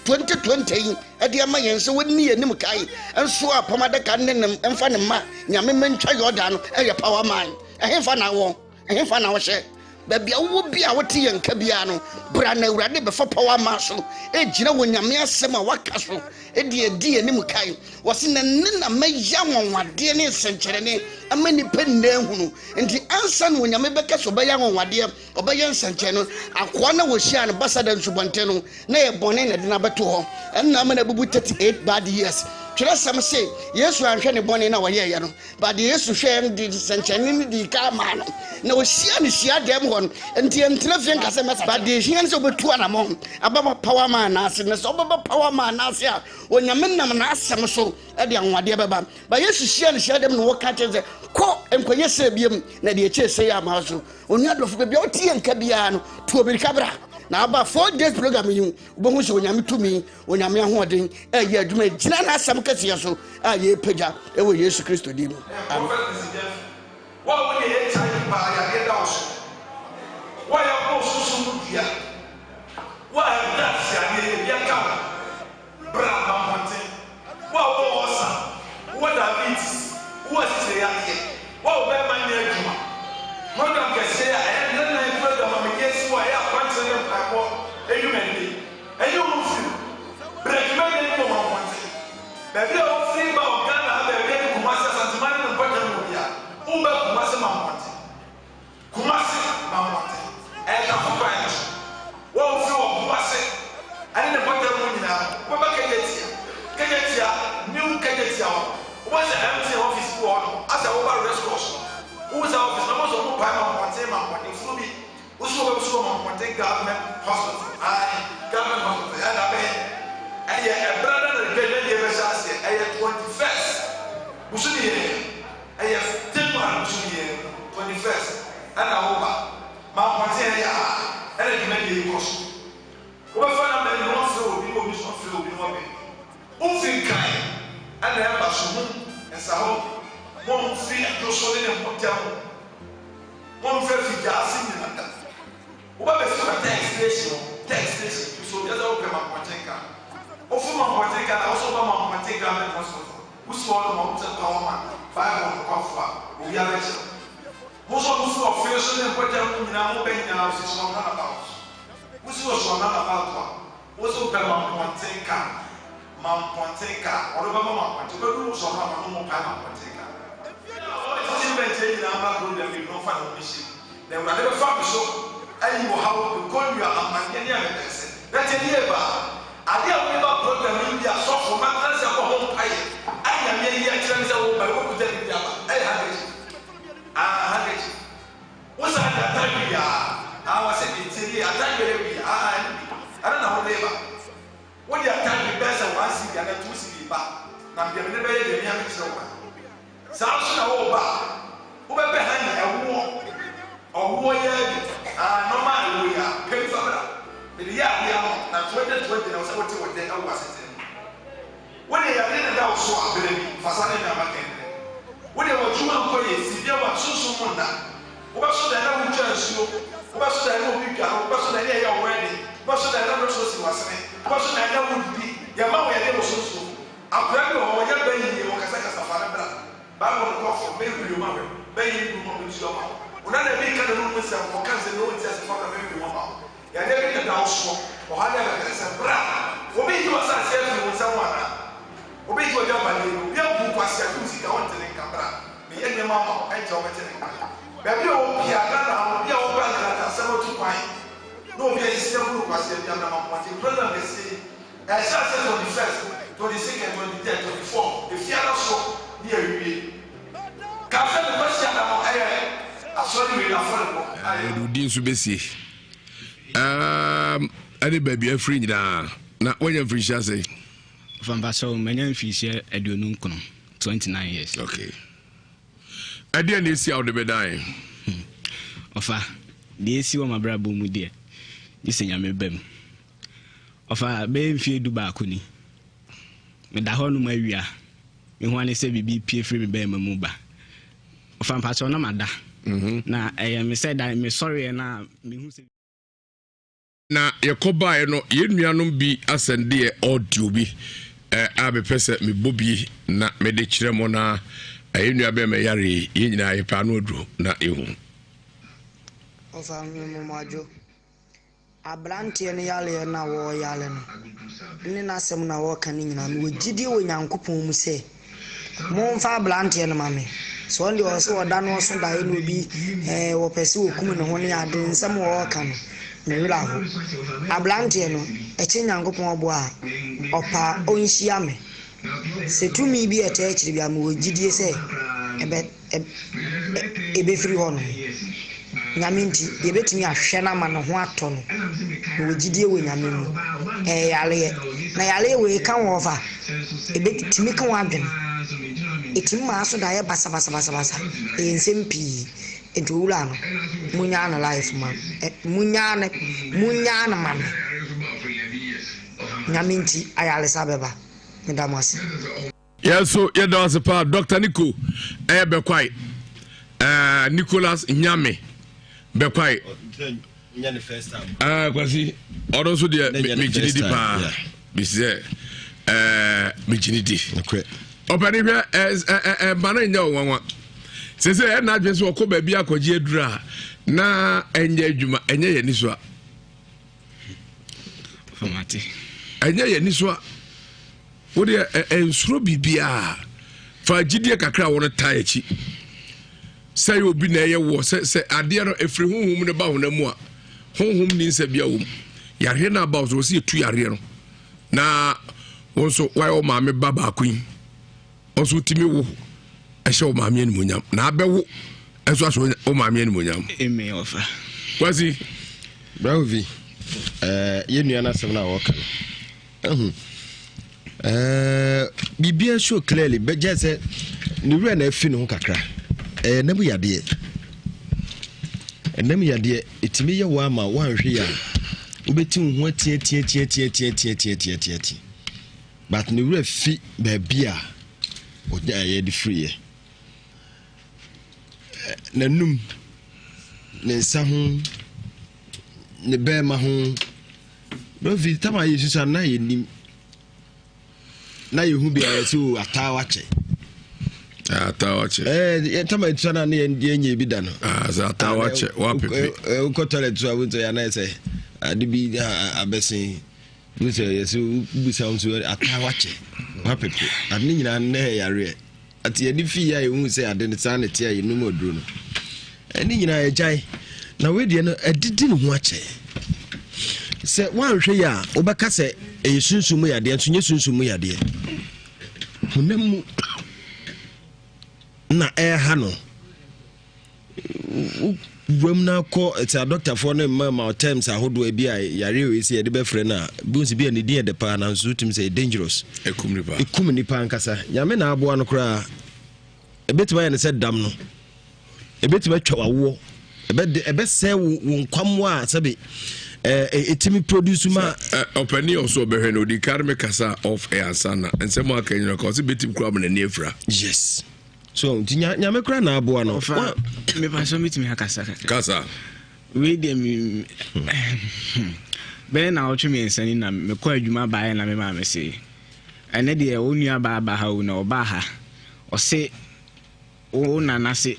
2020 adiama yense woni anim kai enso apamada kan ne emfa ne ma nyame mentwa Jordan eye power man ehemfa na wo hye baby awo bia wote yenka bia no bra na awurade be fa power man so ejina wo nyame asem a waka so edi anim kai wose na na meya wonwade ne senkyere ne amani penne hunu nti ansa no nyame beka so beya wonwade obeya nsenkyere no akwa na wo hia ne basada nsubonte no na ye bone na de na beto ho enna amana bubu 38 bad years twere sam say yesu anhwe ne bone na woye ye no but yesu hwe ndi senkyere ne di ka ma no na wo hia ne hia dem ho nti entina fie nkase mesa but de hia ne so betu anamo ababa power man na ase ne so baba power man na ase a onyame nam na asem so e de anwade baba ba yesu hia ne hia dem no wo ka teze ko enkonye se biem na de eche se ya ma so onu adofo be bia otie nka bia no to obirika bra na aba 4 days program yi bohu se onyame tumi onyame ahoden e ye adwuma gina na asem kase so a ye pagya e wo Yesu Kristo di mu amen wa wo ye time ba ya get down wa ya ko susu dia wa that ya ye bia ka bra ma monte wa wo osa wa diabetes wa se ya ye wa be man ye adwuma program ke se ya e na program ma ye si wa ya kwante ne akọ eyumende eyumufu break me ne ko ma monte be bi o free ba o Ghana be be ko ma sa santimani ne bota no bia o be ko ma se ma monte kumasi ma monte e ka ko ba ya wo free o kumasi ani ne bota no nyina wo ba kejetia new kejetia wo se empty office wo no asa wo ba restaurant wo se office no mo so mo pa ma monte fu bi wo so ma monte government hospital government hospital ya na be aye e brother na get dey be say aye 21st busu ni aye temple busu ni 21st ana wo ba ma monte ya ana di me dey cost wo ba fa na me no obi so obi no be Ufin kai ana ya ba so mu ensaho mo fi adoso ne mpotam mo fa fi jasi ni nada wo ba be fi text station so ya da o pe ma pontenka o fu ma pontenka na o so ba ma pontenka me ko so wo so o mo ta power man ba mo ko fa o ya be mo so mo so fi so ne mpotam ni na mo be nyina o so na ba wo so na ba to wo so pe ma pontenka Mamponteka, or over Mamponteka, so I'm no Panaponteka. If you maintain the Amazon, there will be no final mission. Then, whatever farm so, and you will have to call you a Mania. That's a year bar. I didn't remember program in India, so for my friends of home pie. I am here, trans over by what could be I had it. What's that time we are? I was in the attack. I don't know whatever. When you attack the best and one city and two city back, now the never the young children. Samson over behind a war or war, no matter we are, pay for that. The year we are not 2020 was what they was it. When they are in the house, so I believe for Sunday, when they were two employees, they were soon that. What should I know? What should I know? What should I hear already? What should I know? What should I know would be your mother and so. I'm glad you are your baby, or Casacasa, Bible call for baby, you mother, baby, you want to go. When I make a room with some for cancer, no one says for the baby woman. You are never in the house or I never said, Bra, for me, you are such with someone. Obey your job, and you will pass your music. I want to think about me and your mama. I told me. Baby, you are not asɛm to kwan na obi a yɛsi ɛkuru kwasi ɛbi anam apɔnten program ɛsi ɛhyɛ asɛ 21st 22nd 23rd 24 efiara so ne awie kafe ne bɛsi anam ɛyɛ asɔre wei na afɔre bɔ ɛdudi nso bɛsie ɛne baabi afiri nyinaa na wɔnyɛ mfirihyia sɛ fampa so manya mfirihyia aduonu nkono 29 years. Okay. Adeɛ na esi a wode bɛdan ɔfa deɛ esi wɔ mabrabɔ mu deɛ gye nyame bam ɔfa bɛyɛ mfie du baako ni meda hɔ nom awia mehu ane sɛ biribi pie firi me bɛɛ ma mu ba ɔfa mpa so na mada na ɛyɛ me sɛ da me sɔreɛ na mehu sɛ na yɛkɔbaeɛ no yɛnnuanom bi asɛndeɛ audio bi a bɛpɛ sɛ mebɔ bi na mede kyerɛ mo na yɛnnua bɛ mɛyare yɛn nyinaa yɛpɛ ano aduro na ɛhu ɔfa mmommadwo abranteɛ no yaleɛ na wɔyale no ne n'asɛm na wɔka no nyinaa no wɔgyidie wɔ nyankopɔn mu sɛ momfa abranteɛ no ma me sɛ ɔn deɛ ɔsɛ wɔda no ɔso daeɛ no obi wɔpɛ sɛ wɔkum ne ho ne ade nsɛm wɔɔka no ne werɛ aho abranteɛ no ɛkyɛ nyankopɔn ɔboa a ɔpa ɔnhyia me sɛ tumi bi ɛtɛ akyiri bi a mewɔ gyidie sɛ ɛbɛfiri hɔ no nyame nti deɛ ɛbɛtumi ahwɛ no ama ne ho atɔ no mewɔ gyidie wɔ nyame mu yaleɛ na yaleɛ wei ka wɔ fa ɛbɛtumi ka wɔ adwene ɛtumi maa so da yɛ basabasabasa ɛyɛ nsɛm pii nti owura no munya no life ma munya no ma me nyame nti ayalesa bɛba medam ase yɛso yɛda ase paa Dr. Nico ɛyɛ bɛkwae Nicholas Nyame bɛkwae kwasi ɔno nso deɛ megyini di paa bisi sɛ megyini di ɔpɛne hwɛ ma no nyɛ wo nwanwa sese ɛna adwen sɛ ɔkɔ baabi akɔgye aduru a na ɛnyɛ adwuma ɛnyɛ yɛ ni so a famate ɛnyɛ yɛ ni so a wode nsuro bibia fa gyidie kakra wo no taa akyi sɛ yɛ obi na ɛyɛ wɔ sɛ adeɛ no ɛfiri honhom no ba honam mu a honhom ni nsa bia wom yareɛ no aba wo so wɔ sɛ yɛtu yareɛ no na wo nso woayɛ wo maame ba baako yi wo nso wotumi wo ɛhyɛ wo maame animonyam na abɛwo ɛnso ahyɛ wo maame animonyam ɛmɛ ɔfa kwasi bravo vi yɛnnua no asɛm no a wɔka no biribia show clearly bɛgye sɛ ne wura na afi ne ho kakra ɛnam yadeɛ ɛtumi yɛ wo ama woanhwe a wobɛti wo ho atiatiatiatiatiatiatiatiati but ne wura fi baabi a yɛde firiɛ n'anum ne nsa ho ne bɛɛma ho bɛfi tam a yɛsu sa na yɛnim na yɛhu biara sɛ ataa wakyɛ tam a yɛtu sa na ne yɛnyɛ bi da no ataa wakyɛ wapepe wokɔ toilet so a wotɔ yɛ anayɛ sɛ ade bi abɛsen wosɛ yɛsɛ wobusa wo so ataa wakyɛ wapepe ade ne nyinaa nnɛ yareɛ ati yɛde fii a yɛhu sɛ ade ne saa ne te a yɛnum aduro no ɛne nyinaa yɛgyae na wedeɛ no ɛdidi ne ho akyɛ sɛ woanhwɛ yɛ a wobɛka sɛ ɛyɛ sunsum mu yadeɛ nso nyɛ sunsum mu yadeɛ honam mu na ɛha no wam na kɔ sɛ adɔktafoɔ no ma terms ahodoɔ bi a yare ɛsi yɛde bɛfrɛ no a bonsi bi a ne din yɛde paa nanso wotumi sɛ dangerous ɛkum nipa ankasa nyame na aboa no koraa ɛbɛtumi ayɛ ne sɛ dam no ɛbɛtumi atwa wawoɔ ɛbɛsɛe wo nkwammoa a sɛbe ɛtumi produce ma ɔpani ɔso ɔbɛhwɛ no odi kar me kasa off air sana nsɛm aka nyina ka ɔsɛ bɛtumi kora mo n'ani afira yes so nti nyame kora na aboa no me pa so metumi akasa kasa we de me bɛn na ɔtwe me nsani na mekɔ adwuma bae na me ma me se ɛne de onua ba ha o na ɔba ha ɔse o nana se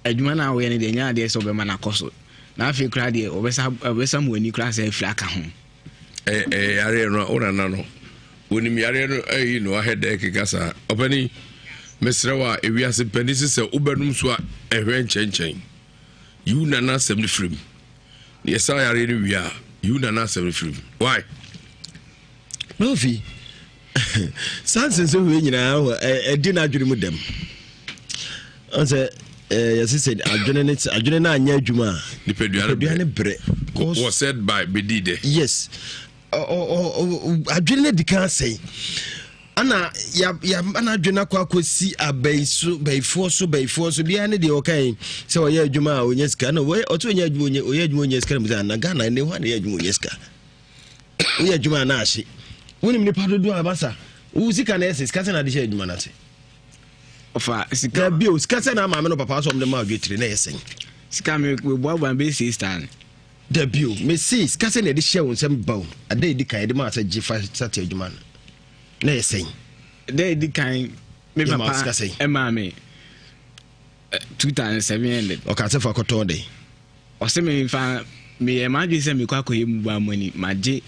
adwuma na wo yɛ ne de nya de sɛ ɔbɛma na kɔso na afi kra de obesa mu ani kra sɛ afira ka ho yare no o nana no onim yare no ayi no ahɛda kekasa ɔpani mesrewa ewiase pani sɛ wobɛnum so a ɛhwɛ nkyɛnkyɛn yiwu nana asɛm no firim Yes, I already we are. You na na 7 free. Why? No fee. Sansen so we nyina e di na adwene mu dem. On say yes said adwene na anya adwuma. Nipaduane bre. Was said by Bedide. Yes. Adwene di kan say. Ana ya ana adwene akosi abaiso baifo so bia ne de okai se oye adwuma onye ska na we oto onye adwuma onye ska mu na Ghana ne ho na ye adwuma onye ska. Oye adwuma na ahye. Wonim ni padodo abasa. Wo sika na ese ska se na de hye adwuma na te. Ofa sika bio sika se na maame no papa so de ma adwetire na yesen. Sika me boa be sister. Da bio me see sika se na de hye wonsem bawo. Ade di kan de ma asa G5 sat adwuma na. Na yesen. They di kan me papa e ma me 2700. Okay, se for koto de. O se me fa me e ma se me kwa koye mu ba money ma je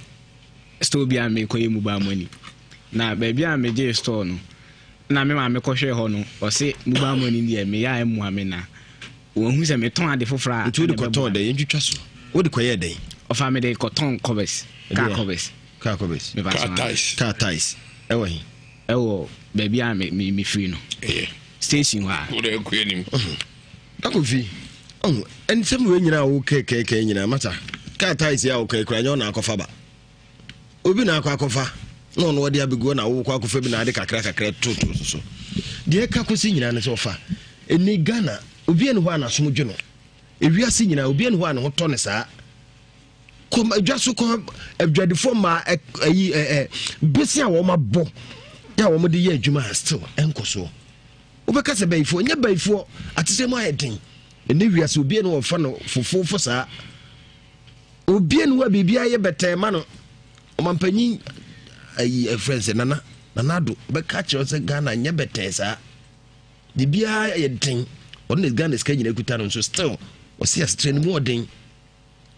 store bia me koye mu ba money. Na ba bia me je store no. Na me ma me kohwe ho no. O se mu ba money dia me ya emu ame na. Wo hu se me ton ade fofora. Ntu de koto de ntwitwa so. Wo de koye de. O fa me de koton covers. Car covers. Me ba car ties. Ewo baby a me free no. Station wa. Wo de koye nim. Akofi. En sem we nyina wo keke nyina mata. Car ties ya wo kekura nyo na akofa ba. Obi na akofa. No no wode abegu na wo akofa bi na ade kakra toto so. De ka kosi nyina ne se ofa. Eni Ghana obi ene ho anasom dwe no. Ewiase nyina obi ene ho an ho to ne saa. Kom adwaso ko adwadefo ma besi a wo mabɔ ya wo de ye adwuma still enkoso wobɛka se baifo nya baifo atese mu ayedin ene wiase obi ene wo fa no fofofo saa obi ene wa bibia ye betema no omampanyi friends nana do bɛka kyerɛ se Ghana nya betɛ saa bibia ye din on ne Ghana ska nyina kuta no so still o se strain mu odin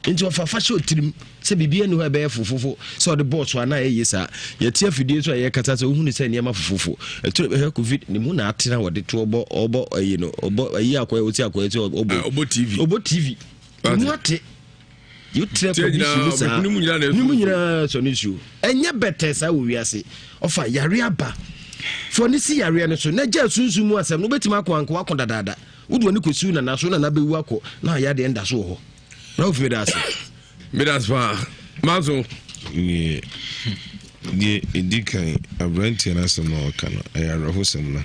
nti ofafa show tirim se bibia ne ho ebe fofofo so the boss wa na yesa ye tia fidie so ye kata se ohunu se ne ma fofofo eto covid ne mu na atena wo de to obo ayi no obo ayi akoy oti akoy ti obo TV mu ate you trek obi ni mu nyina so ni su enye better sa wo wiase ofa yare aba for ni si yare no so na ja sunsun mu asem no betima akwanko akon dadada wudu ni kosu na so na bewu akọ na ya de nda so ho. No fedas. Medas fa. Mazo. Ye edikan abranti na asem na okano. Ayaro hosem na.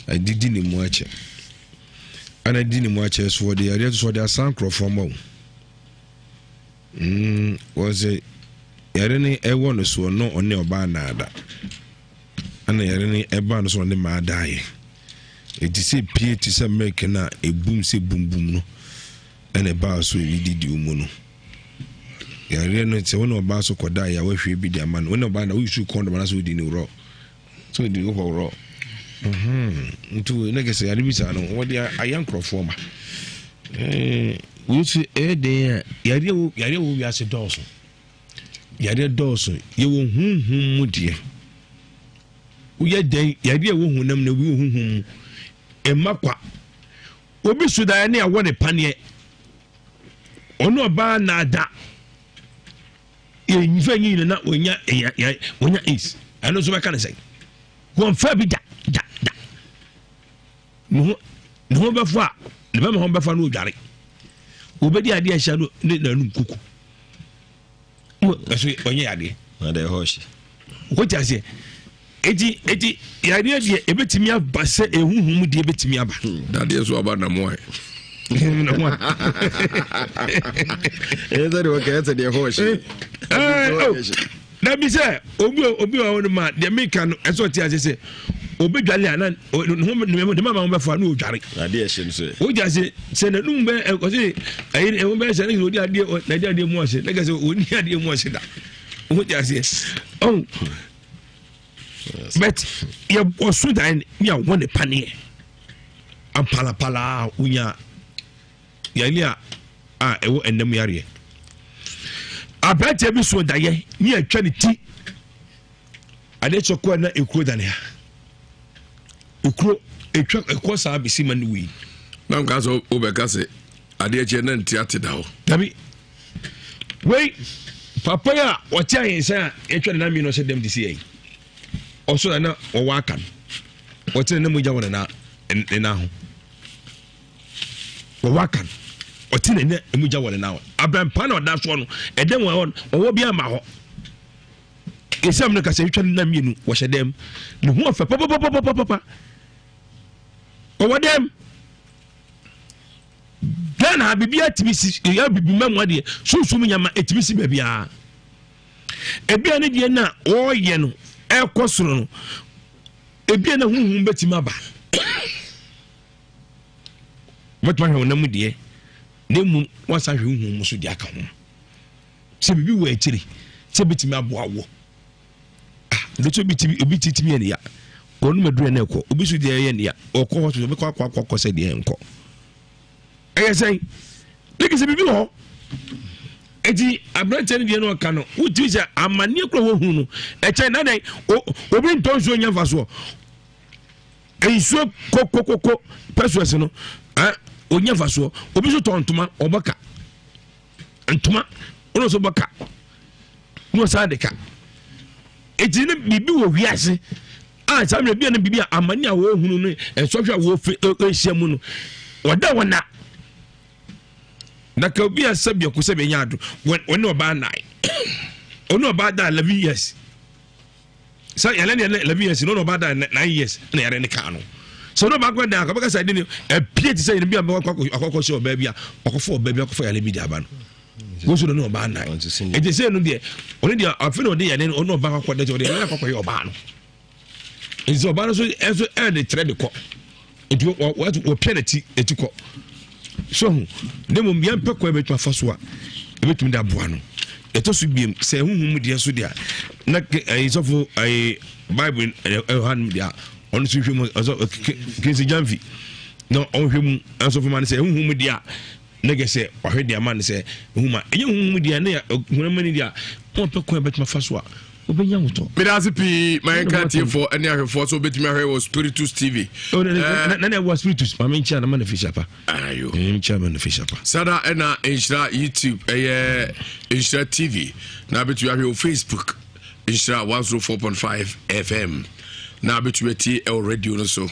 Adidi ni mu ache. Ana didi ni mu ache so de yare so de asan crofom mo. Was it yare ni ewo no so no one oba na ada. Ana yare ni eba no so ne ma dae. It is a pie to some make na e boom se boom boom no. And a bar so we did you mono. Yare no te one oba so koda ya we hwe bi dia man. One oba na we should come the so di ni raw. So di go raw. Ntu nege se yare bi sa no wo dia ayan crofoma. We see de yare wo wi ase dɔɔso. Yare dɔɔso ye wo hunhun mu die. Wo ye den yare wo hunam na wi hunhun. E makwa. Obi suda ne awo ne panie. Ono ba na da. E nfa nyi na onya is. Ano so meka ne say. Won fa bi da. No ba fa. Ne ba me ho ba fa no odware. Obedi ade ahia no ne nanu kuku. Eso onye ade. Na de hoshi. Ko tiase. Eti yade de ebetimi aba se ehuhum de ebetimi aba. Dade so aba na mo ai. Eza de wakati de hoshi. Na bi se obi wa wonu ma de meka no eso tiase se obedwale ana no mama mo fa no odware. Ade ehye no so. O jase se na num be ko se ayi e mo be se na odi ade na ade mu ase. Na ga se oni ade mu ase da. O jase. Oh. But ya osu dan ya won panie ampala unya ya ni a ewo enam yare abate bi so da ye ni atwa ne ti ade choko na ekuro da ne ha ekuro etwa ekosa abisi man wi na nka so obeka se ade eche na nti ate da ho dabi wei papa ya wɔte ayensa a etwa na mi no sɛ dem de sie ɔso na ɔwɔ aka wɔte na mogya wɔ na ho wɔwɔ aka ɔte na mogya wɔ na ho abampa na ɔda so no ɛdɛm wɔ ɔwɔ bi ama hɔ esam no ka sɛ etwa na mienu wɔhyɛ dem ne ho afa papa ɔwɔ dem Ghana bibia tibisi ya bibima mu ade susum nyama etibisi babia ebia ne die na oyɛ no ekosoro no ebia na huhum betima ba matwa hwe na mu die na mu wasa hwe huhum so de aka ho se bibi wo akiri se betima aboa wo do to bitimi obi titimi ene ya onu madura na ekɔ obi so de ye ne ya okɔ ho so be kɔ se de enko say, look at the people. Eti abrante ni no ka no wuti se amani kro wo hu no e che na dai obi ntonso nya faso enso kokokoko pesos no onya faso obi so tontoma obaka ntoma ono so baka no sa de ka eti ne bibi wo wiase samre bia ne bibi amani a wo hu no enso hwa wo ehia mu no wada wona na ka obi asabia ko se benya ado woni oba nai ono oba da 11 years sa yale ne 11 years no oba da 9 years na yare ne ka no so no ba kwa da ka baka sa de ne plate say ne bia akoko se oba bia akofo oba bia akofo yale media ba no wo so no oba nai e de say no de oni de afi no de yale ono oba akoko de de yale akoko ye oba no enzo oba no so enzo e de trade ko enti wo penalty etiko so demo mbia mpekwa betwa faso a ebetumi da boa no etoso biem se huhum de so dia na isofo bible han dia on so hwemu kinsi jamfi no on hwemu asofo man se huhum dia na gese wahwe dia man se huma enye huhum dia na hunamani dia on pekwa betwa faso a obenya moto medase pi my country for any ahwefo so betumi ahwe was Spiritus TV na was Spiritus ma mencha na man fisha pa ayo mencha man fisha pa sada na Inshira YouTube Inshira TV na betumi ahwe Facebook Inshira 104.5 FM na betumi ti radio no so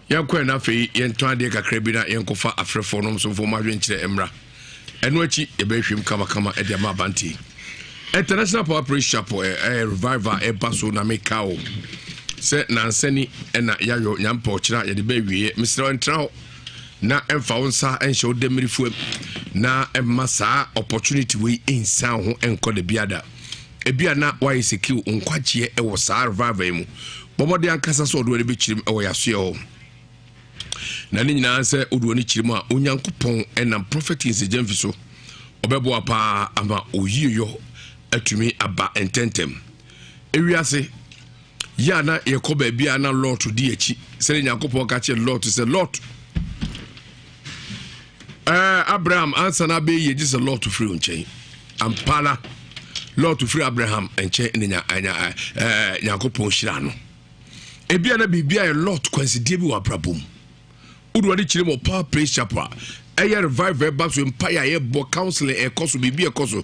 yankwa na fe yentwa de kakra bi na yenkofa afrefo no so fo ma hwe nkyere emra eno achi ebehwem kama e de ma banti International Power Pressure revival baso na mekao se na nsani na yayo nyampa okira ye de ba wie Mr. Entrao na emfa wonsa enhye odemirifu na emasa opportunity we insa ho enko de biada ebia na why secure nkwagie e wo sa revival mu bomode ankasa so odo de bechirim e wo yaso ho na ni nyina se odo ni chirim a onyankopon enam prophet insigem fiso obebo apa ama oyiyo atumi aba ententem ewiase ya na yekoba bia na lot di echi sele nyankopon ka che lot se lot Abraham answer na be ye just a lot to free unchen ampala lot to free Abraham enche nya nyankopon hira no ebia na bibia a lot consider bi wa brabom udu de chire mo power praise chapel eye revive back to empire ye bo counseling e koso bibia koso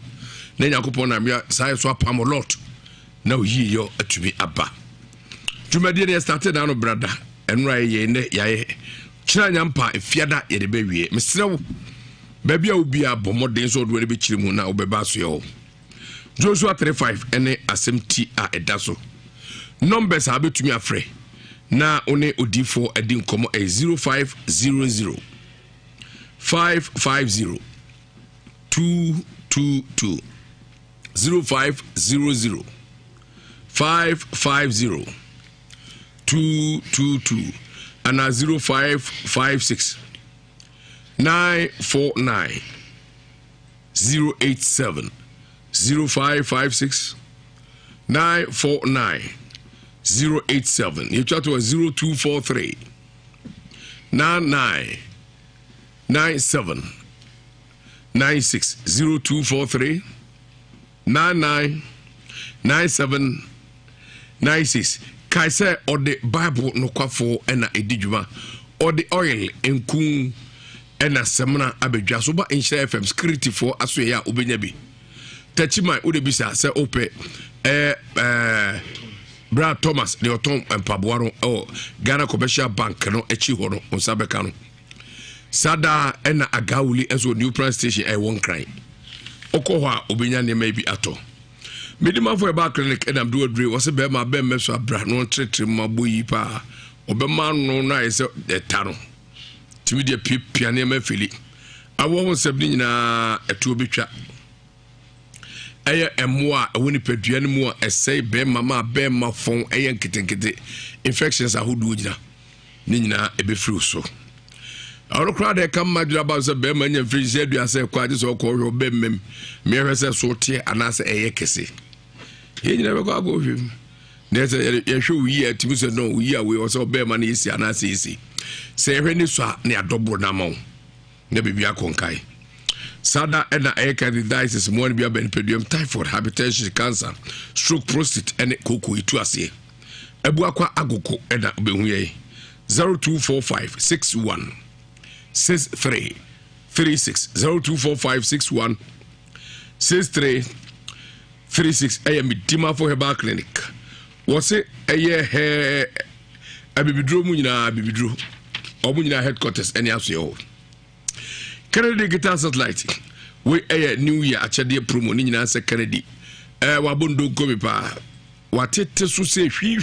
na yakopon na mia sai so apam lot na oyi yo atumi aba dwumadi ne started na no brada enra ye ne yaye kira nyampa efiada ye de bewie mesrewo ba bia obi abomoden so do ne be kirimu na obeba so yo Joshua 35 ene asem ti a edaso numbers abetumi afre na one odifo edi nkomo 0500 550 222 0500 550 222 and 0556 949 087 0556 949 087 you chat to 0243 99 97 96 0243 99 97 96 kaise or the Bible no kwafo ena edijuma or the oil enku ena semna abedwa so ba Inshira FM security for aso ya obenya bi Tachima would be say ope Brad Thomas the Otom and Pabuaro or Ghana Commercial Bank no echi hono on Sabekano Sada ena agawuli enso new prime station e won cry Okoha obinya ne maybe ato Midima for a back clinic and I'm doing dream was a bear my ben meso abra no tretre maboyi pa obema no na is the tano timi de piano me fili awo ho sebni nyina etu obetwa eye emoa woni padua ne mu esei be mama be mafon eye nketenkete infections ahodu nyina ni nyina ebefiri so awro kra de kam madura ba so be manya freeze adua se kwa je so ko hwe be mem me hwe se so tie anase eye kese ye nyina be ko ago hwe ne se ye hwe wi atimi se no wi awe o so be ma na isi anase isi se hwe ni so na adobro na mawo na bibia konkai Sada ena candidiasis one bia benpedium typhoid hypertension cancer stroke prostate ene koko itu ase ebu akwa agoko ena obehu ye 024561 6336 024561 6336 ayam Dima for Herbal Clinic wose eye he abibidro mu nyina bibidro omu nyina headquarters ene aso ye Kennedy Guitar Satellite we new year achade promo ni nyina se Kennedy wabondo gomi pa watete so se hwi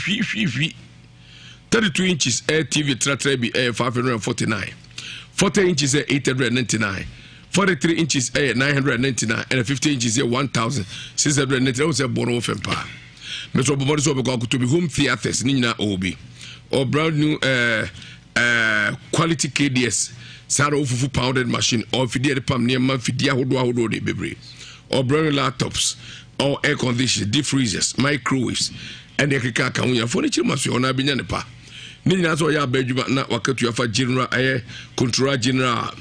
32 inches TV tratra bi 549 40 inches 899 43 inches 999 and 50 inches 1699 se bono fempa meso bomori so be ko to be home theaters ni nyina obi or brand new quality KDS Saro fufu pounded machine or fidie pam near man fidia hodo de bebre or brand laptops or air conditioners, deep freezers, microwaves and the kaka kan ya furniture maso ona binya ne pa ni nyina so ya badwuma na wakatu afa general controller general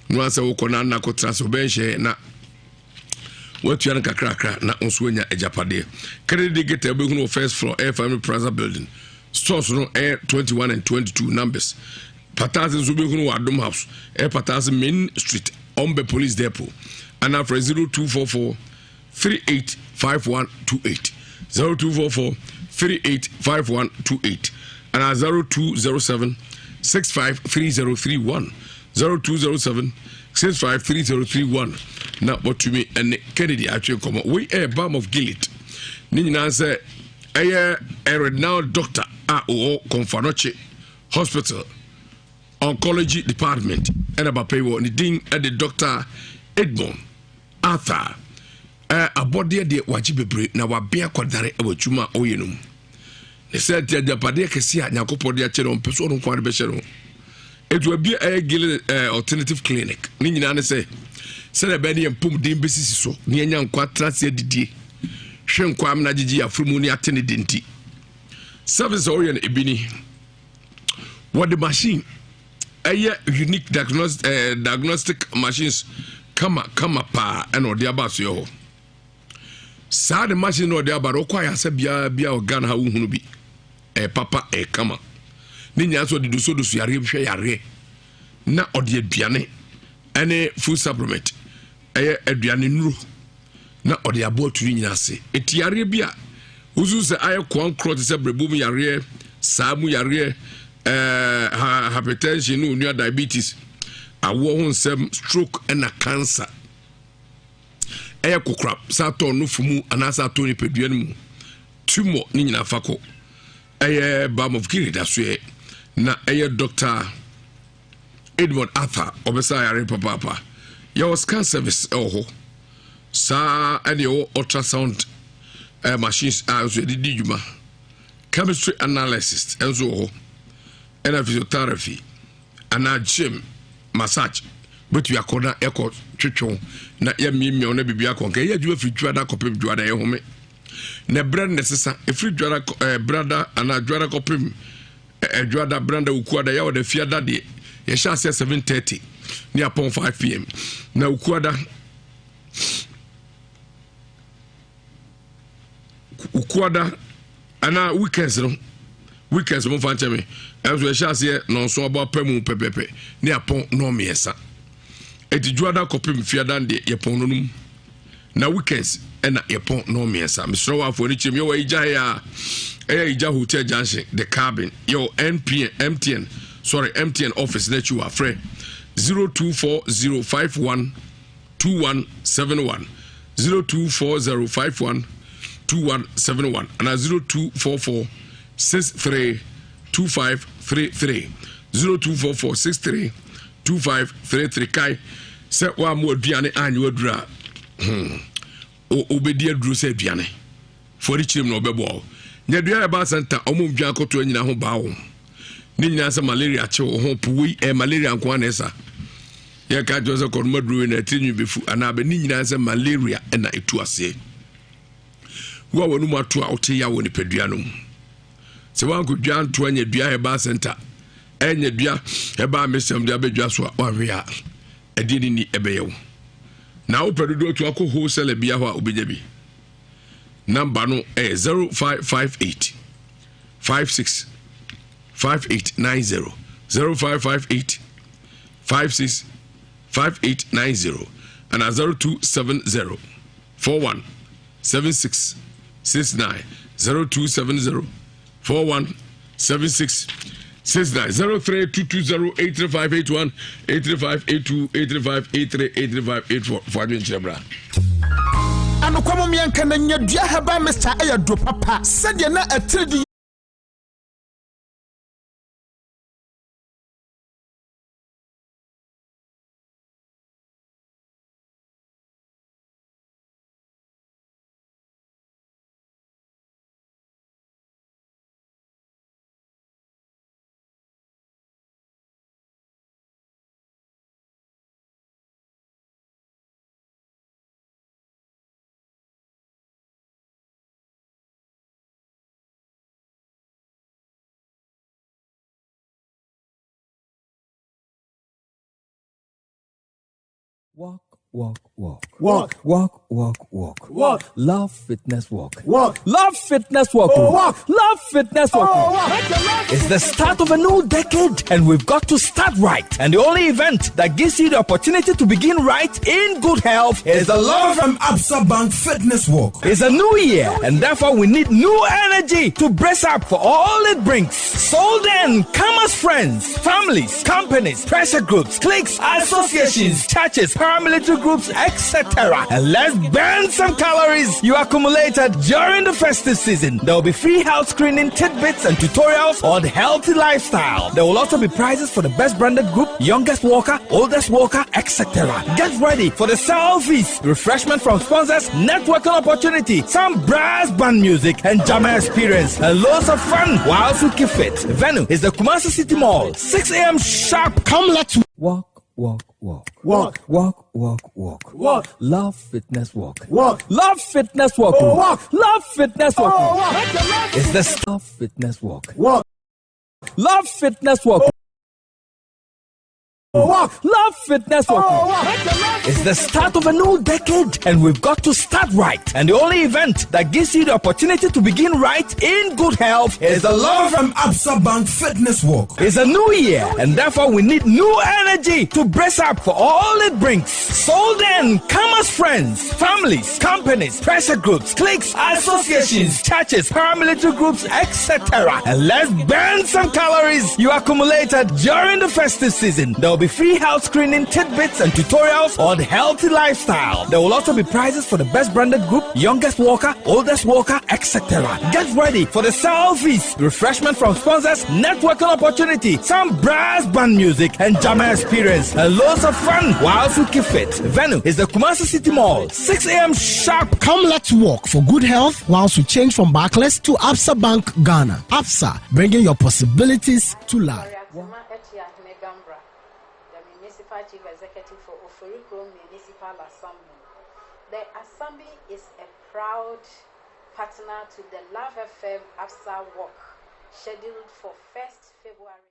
no asa wo kona na ko transfer benche na watu yana kakra na onso nya ejapade credit get be hunu first floor air family plaza building stores no air 21 and 22 numbers Patazin Zubihunu Adom House, Patazin Main Street, Ombe Police Depot, and after 0244 385128, 0244 385128, and 0207 653031, 0207 653031. Now, what to me and Kennedy actually come. We a Balm of Gilead. Nina say, a renowned doctor at Confanoche Hospital. Oncology department and about pay one ding at the Dr. Edmond Arthur a body de wajibebre na wabia kwadare ewachuma oyenum ne said the pade kesia nyakopo de akere on peso no kwade be hyero etu abi gile alternative clinic ni nyina ne say the be ne mpum din besisi so ne nya nkwa trase didie hwe nkwa amna gigi afrumu ni atene denti service oyen ebini what the machine unique diagnostic machines kama pa and odi abaso yo sa the machine no odi abaro kwa ya se bia organ ha uhunu bi papa kama ni nya so de so yare hwe yare na odi aduane ene food supplement aduane nuru na odi aboturu nyina se eti yare bia uzu se kwankro se brebu yare samu yare hypertension no diabetes awo ho nsem stroke and cancer kokra sato no fumu anasa to ni pedua mu tumor ni nyina fako Balm of Gilead aso na Dr. Edmond Arthur obesa yare papa your scan service sa and your ultrasound machines also di juma chemistry analysis enzo and physiotherapy and gym massage but you are corner echo twetwon na ya mimi ona bibia konka ya djua free djua da kopem djua da ye home na brand necessary free djua da brother and djua da kopem djua da brand ukua da ya wo da fia da de ye sha 7:30 ni upon 5 pm na ukua da ana weekends mo fanche me enso sha se no so aba pamu pepepe ni apon no miesa eti juada kopim fiada de ye pon no na weekends ɛna yɛpɔn no miɛnsa mesrɛ wɔ afɔ ne kyerɛm yɛwɔ igya yɛ a ɛyɛ igya hotel junction the cabin yɛwɔ MTN office na akyi wɔ afrɛ 0240512171 0240512171 and 0244632533 0244632533 kai sɛ wa mo aduane anyi wadura obedi aduru sɛ aduane fori kyerem na ɔbɛbɔ nya dua ba center ɔmo dwan koto anyina ho baawo ni nyina sɛ malaria kyew ho puwi malaria nko anesa ya ka jo sɛ kɔnma duru na tinyu befu ana ba ni nyina sɛ malaria na etu ase wo wonu mato a wote ya wo ni padua no sɛ wanko dwan to anya dua ba center enya dua ba mesem dua bedua so wa hwe a ɛdeɛ ni ɛbɛyɛwo na wo pɛdodo to akɔ wholesale bia hɔ a obɛnya bi number no 0558 56 5890 0558 56 5890 and 0270 41 76 69 0270 41 76 0322083581 83582 83583 83584 for admin chebra ano kwamo mianka na nyadua haba Mr. Ayado papa sadia na atredi Walk, walk, walk. Walk. Walk, walk, walk. Walk. Love Fitness Walk. Walk. Love Fitness Walk. Oh, walk. Love Fitness Walk. Oh, walk. It's the start of a new decade and we've got to start right. And the only event that gives you the opportunity to begin right in good health is the Love from Absa Bank Fitness Walk. It's a new year and therefore we need new energy to brace up for all it brings. So then, come as friends, families, companies, pressure groups, cliques, associations, churches, paramilitary groups, etc. And let's burn some calories you accumulated during the festive season. There will be free health screening, tidbits, and tutorials on healthy lifestyle. There will also be prizes for the best branded group, youngest walker, oldest walker, etc. Get ready for the selfies, refreshment from sponsors, networking opportunity, some brass band music, and Jama experience, and loads of fun whilst you keep fit. Venue is the Kumasi City Mall, 6 a.m. sharp. Come, let's walk. Walk, walk, walk, walk, walk, walk, walk. Love Fitness Walk. Walk. Love Fitness Walk. Oh, walk. Love Fitness Walk. Oh, walk. It's the Love Fitness Walk. Walk. Love Fitness Walk. Walk. Love Fitness Walk. Oh, it's the start of a new decade and we've got to start right. And the only event that gives you the opportunity to begin right in good health is the Love from Absa Bank Fitness Walk. It's a new year and therefore we need new energy to brace up for all it brings. So then, come as friends, families, companies, pressure groups, cliques, associations, churches, paramilitary groups, etc. And let's burn some calories you accumulated during the festive season. There will be free health screening, tidbits, and tutorials on healthy lifestyle. There will also be prizes for the best branded group, youngest walker, oldest walker, etc. Get ready for the selfies, refreshment from sponsors, networking opportunity, some brass band music, and Jama experience, and loads of fun whilst you keep fit. Venue is the Kumasi City Mall, 6 a.m. sharp. Come, let's walk for good health whilst we change from Barclays to Absa Bank Ghana. Absa, bringing your possibilities to life. Chief Executive for Oforiko Municipal Assembly. The Assembly is a proud partner to the Love FM Absa Walk, scheduled for 1st February.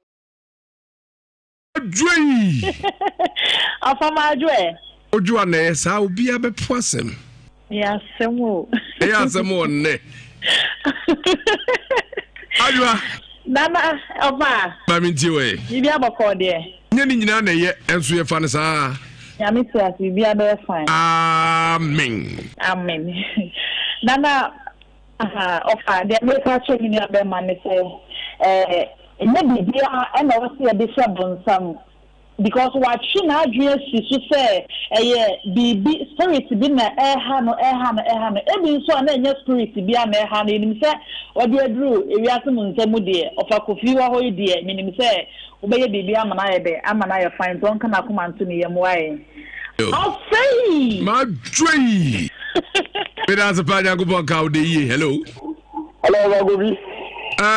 Ojo ane sa obi abepo asem. Ya semo. Ya semo ne. Adwa. Nana oba. Mami ntiwe. Ibi abako de. Nye ni nyina na ye enso ye fa ne saa. Nyame to as we be a fine. Amen. Amen. Nana, of the American checking in a man say, maybe they are and also a different some. Because what she now dreams to say, be spirit be na ehano. Every so and then spirit be an ehano. In say, what do you do? If you have to muntemude of a coffee or dear, meaning say, obey baby, I'm an fine, don't come to me, I'll say, my dream. But as a panya go on cow day, hello. Hello, Gobi.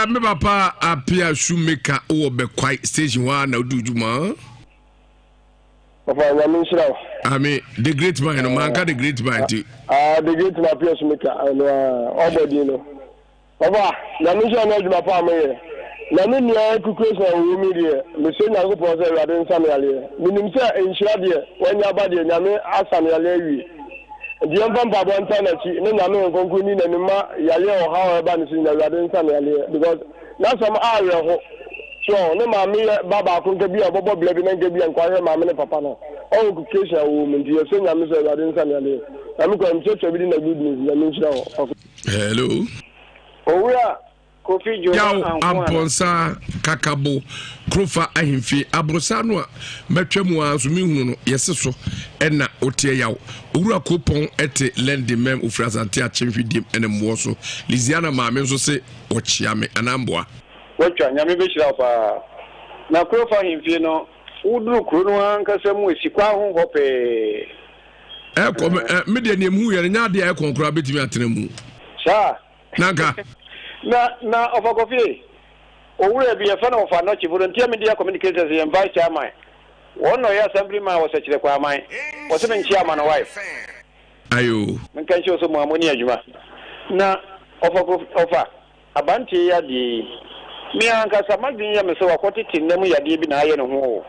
Me papa appear shoemaker or be quite station 1 now do you ma? I mean, the great man, manka the great man too. The great man appears to make Obodino. Oba, Namisha knows my family. Namina Kukus media, Monsieur Nagopo, Radin Samuel. Minimsa in Shadia, when your body, Name Asanalee. The Umpan Babantanati, Nano Concuni, and Ma Yale or however in the Radin Samuel, because that's some area. So, no, mammy, Baba could be a Bobo Blabin and give you inquire, Mamma Papa. Oh, Kusha woman, dear son, I'm Mr. Radin Samuel. I'm going to church within the good news. Hello. Oh, we are Kofi Joe Amponsa Kakabo, Krofa Ahimfi, Abrosano, Metramua, Zumino, yes, so, and Otea, Ura coupon et lendi mem of Frasantia Chimfidim and a Moso, Lisiana Mamenzo say, Ochiame, and Amboa. What you are, now, Krofa Infino, Udu Kuruan Casamu, Sikwa, Hope. Median Yamu, and Nadia Concrabit Matremu. Sir, Naga. Now, of a coffee. Oh, we'll be a fan of our not volunteer media communicators and vice chairman. One of your assemblyman was such a requirement. Was even chairman wife. Ayo. Man can show some more money, Juma. Now, offer a banty at the Mianca Samagina, so a quarter in them, we are deep in iron hole.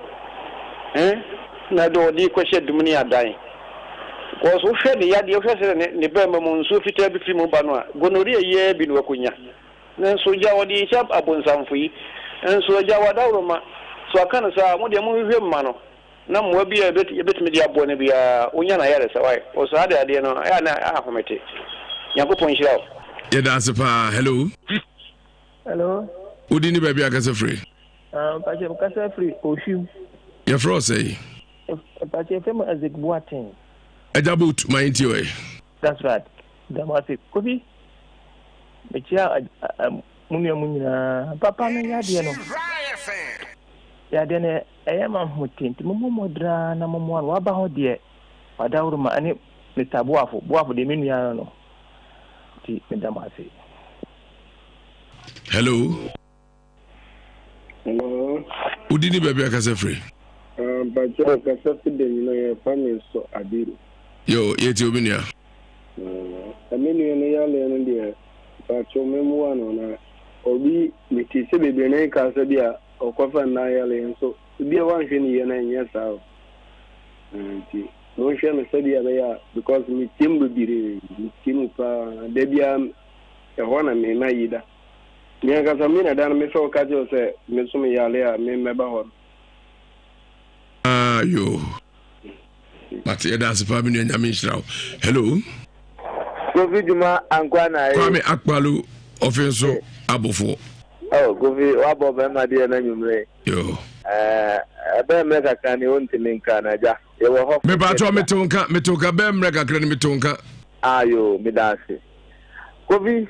Now, do the question to money are dying. Was who said the idea of the Bermon Sufita between Mubana, Gonoria ye bin Wakunya. Then so Jawadi sharp upon some free, and so Jawadama. So I can't say, what you move him, Mano. Nam will be a bit media bonabia, Unyana Yaris, or so other idea, no, and I have met it. Yanko point out. Yeah, that's a pa. Hello. Hello. Who didn't baby a casa free? Casa free, Oshim. Your frost say. But you feel as a boating. A double to my interior. That's right. The Marty Kobe. But yeah, Munia, Papa, Yadiano. Yadene, I am a mutin, Mumodra, Namon, Waba, dear. Wadauruma, and Mr. Boafo, the Miniano. Madame Marcy. Hello. Hello. Who didn't baby a casa free? But you're a casa free, you know, your family so I did. Yo, yet you been here. I mean, you're in India, but your memoir on Obi, which is a baby name, Casabia, or Coffin Nial, and so be a 1 years out. No shame study because me team will be team Debian, a one and me Naida. Miacasamina than me so casual say, Missumi Yalea, me Mebahon. Ah, you. But that's a family and Yamishrao. Hello. Goviduma and Guana. Kwame Akbalu, offenso Abofo. Oh, Govi, Wabo, my dear name. Yo. I better make a canny on to Minkanaja. You were hoping. Me bato metonka bem reka kreni metonka. Ayo, midasi. Govi,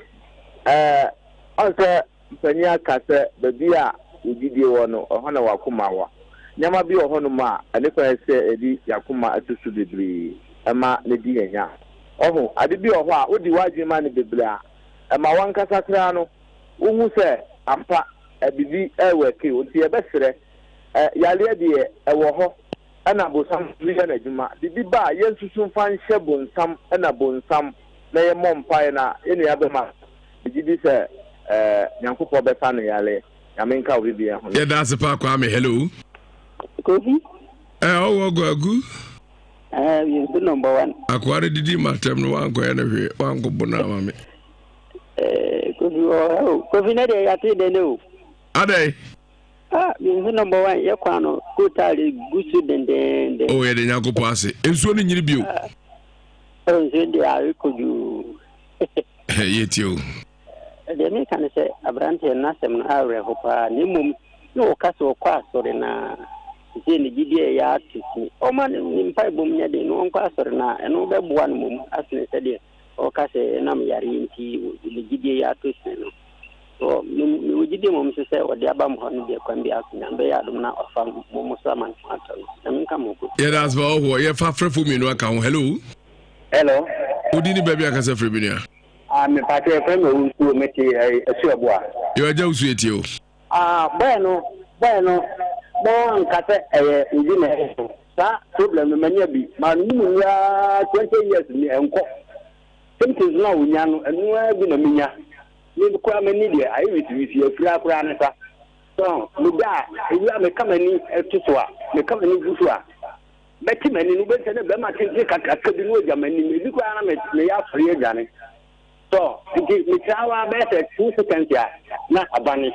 also, Penya Kasa, the dear, you did you one or Hana Wakumawa. Nyama bi ohonuma anekwa ese edi yakuma atusu bebre ama ne di enya oho ade bi oho a odi wadwema ne bebre a ama wankasa kra no uhu se ampa ebibi eweke oti ebesere yale de ewo ho ana bonsam liga na djuma bibi ba yensusu fan hye bonsam ana bonsam na ye mompa na enu ya bema bibi se nyankopɔ bɛfa no yale yamenka wo bibia ho ye da se pa kwa me hello Kofi. Oh, go. Yes, the number one. Akwari didi matem no wanko ya na hwe wanko bona mame. Kofi na de ya te de no. Ade. Minsu number 1, Yakwano, Kutali, Gusu, and Oh, yeah, the Yanko Passe. And so in your view. Oh, they are could you. Yet you. The American say, Abrante and Nassam, Area, Hopa, Nimum, no castle, Quasor, and Jenny Gidia Yard to see. Oh, man, in Pibum, Yadin, no Quasor, and no one mum, as they said, or Casse, Nam Yarin, the Gidia Yard to see. So, we did the moment to say, what the Abam Honda can be asking, and they are not of Momosaman. Yeah, that's all. You're far from me. No account. Hello. Hello. Who didn't baby? I can say Fribinia. I'm a party friend who met a sure. You are just with you. Bueno, bon, Cata, a engineer. That problem, many be. My 20 years in the uncle. Something now, young, and you have been a minia. You call me media. I wish you a crap ranasa. So, Muda, you are a company to Tuswa, the company Busua. Betty many who went to the Bema to could do with them and you requirement may have free Johnny. So, it's our better 2 seconds, not a banish.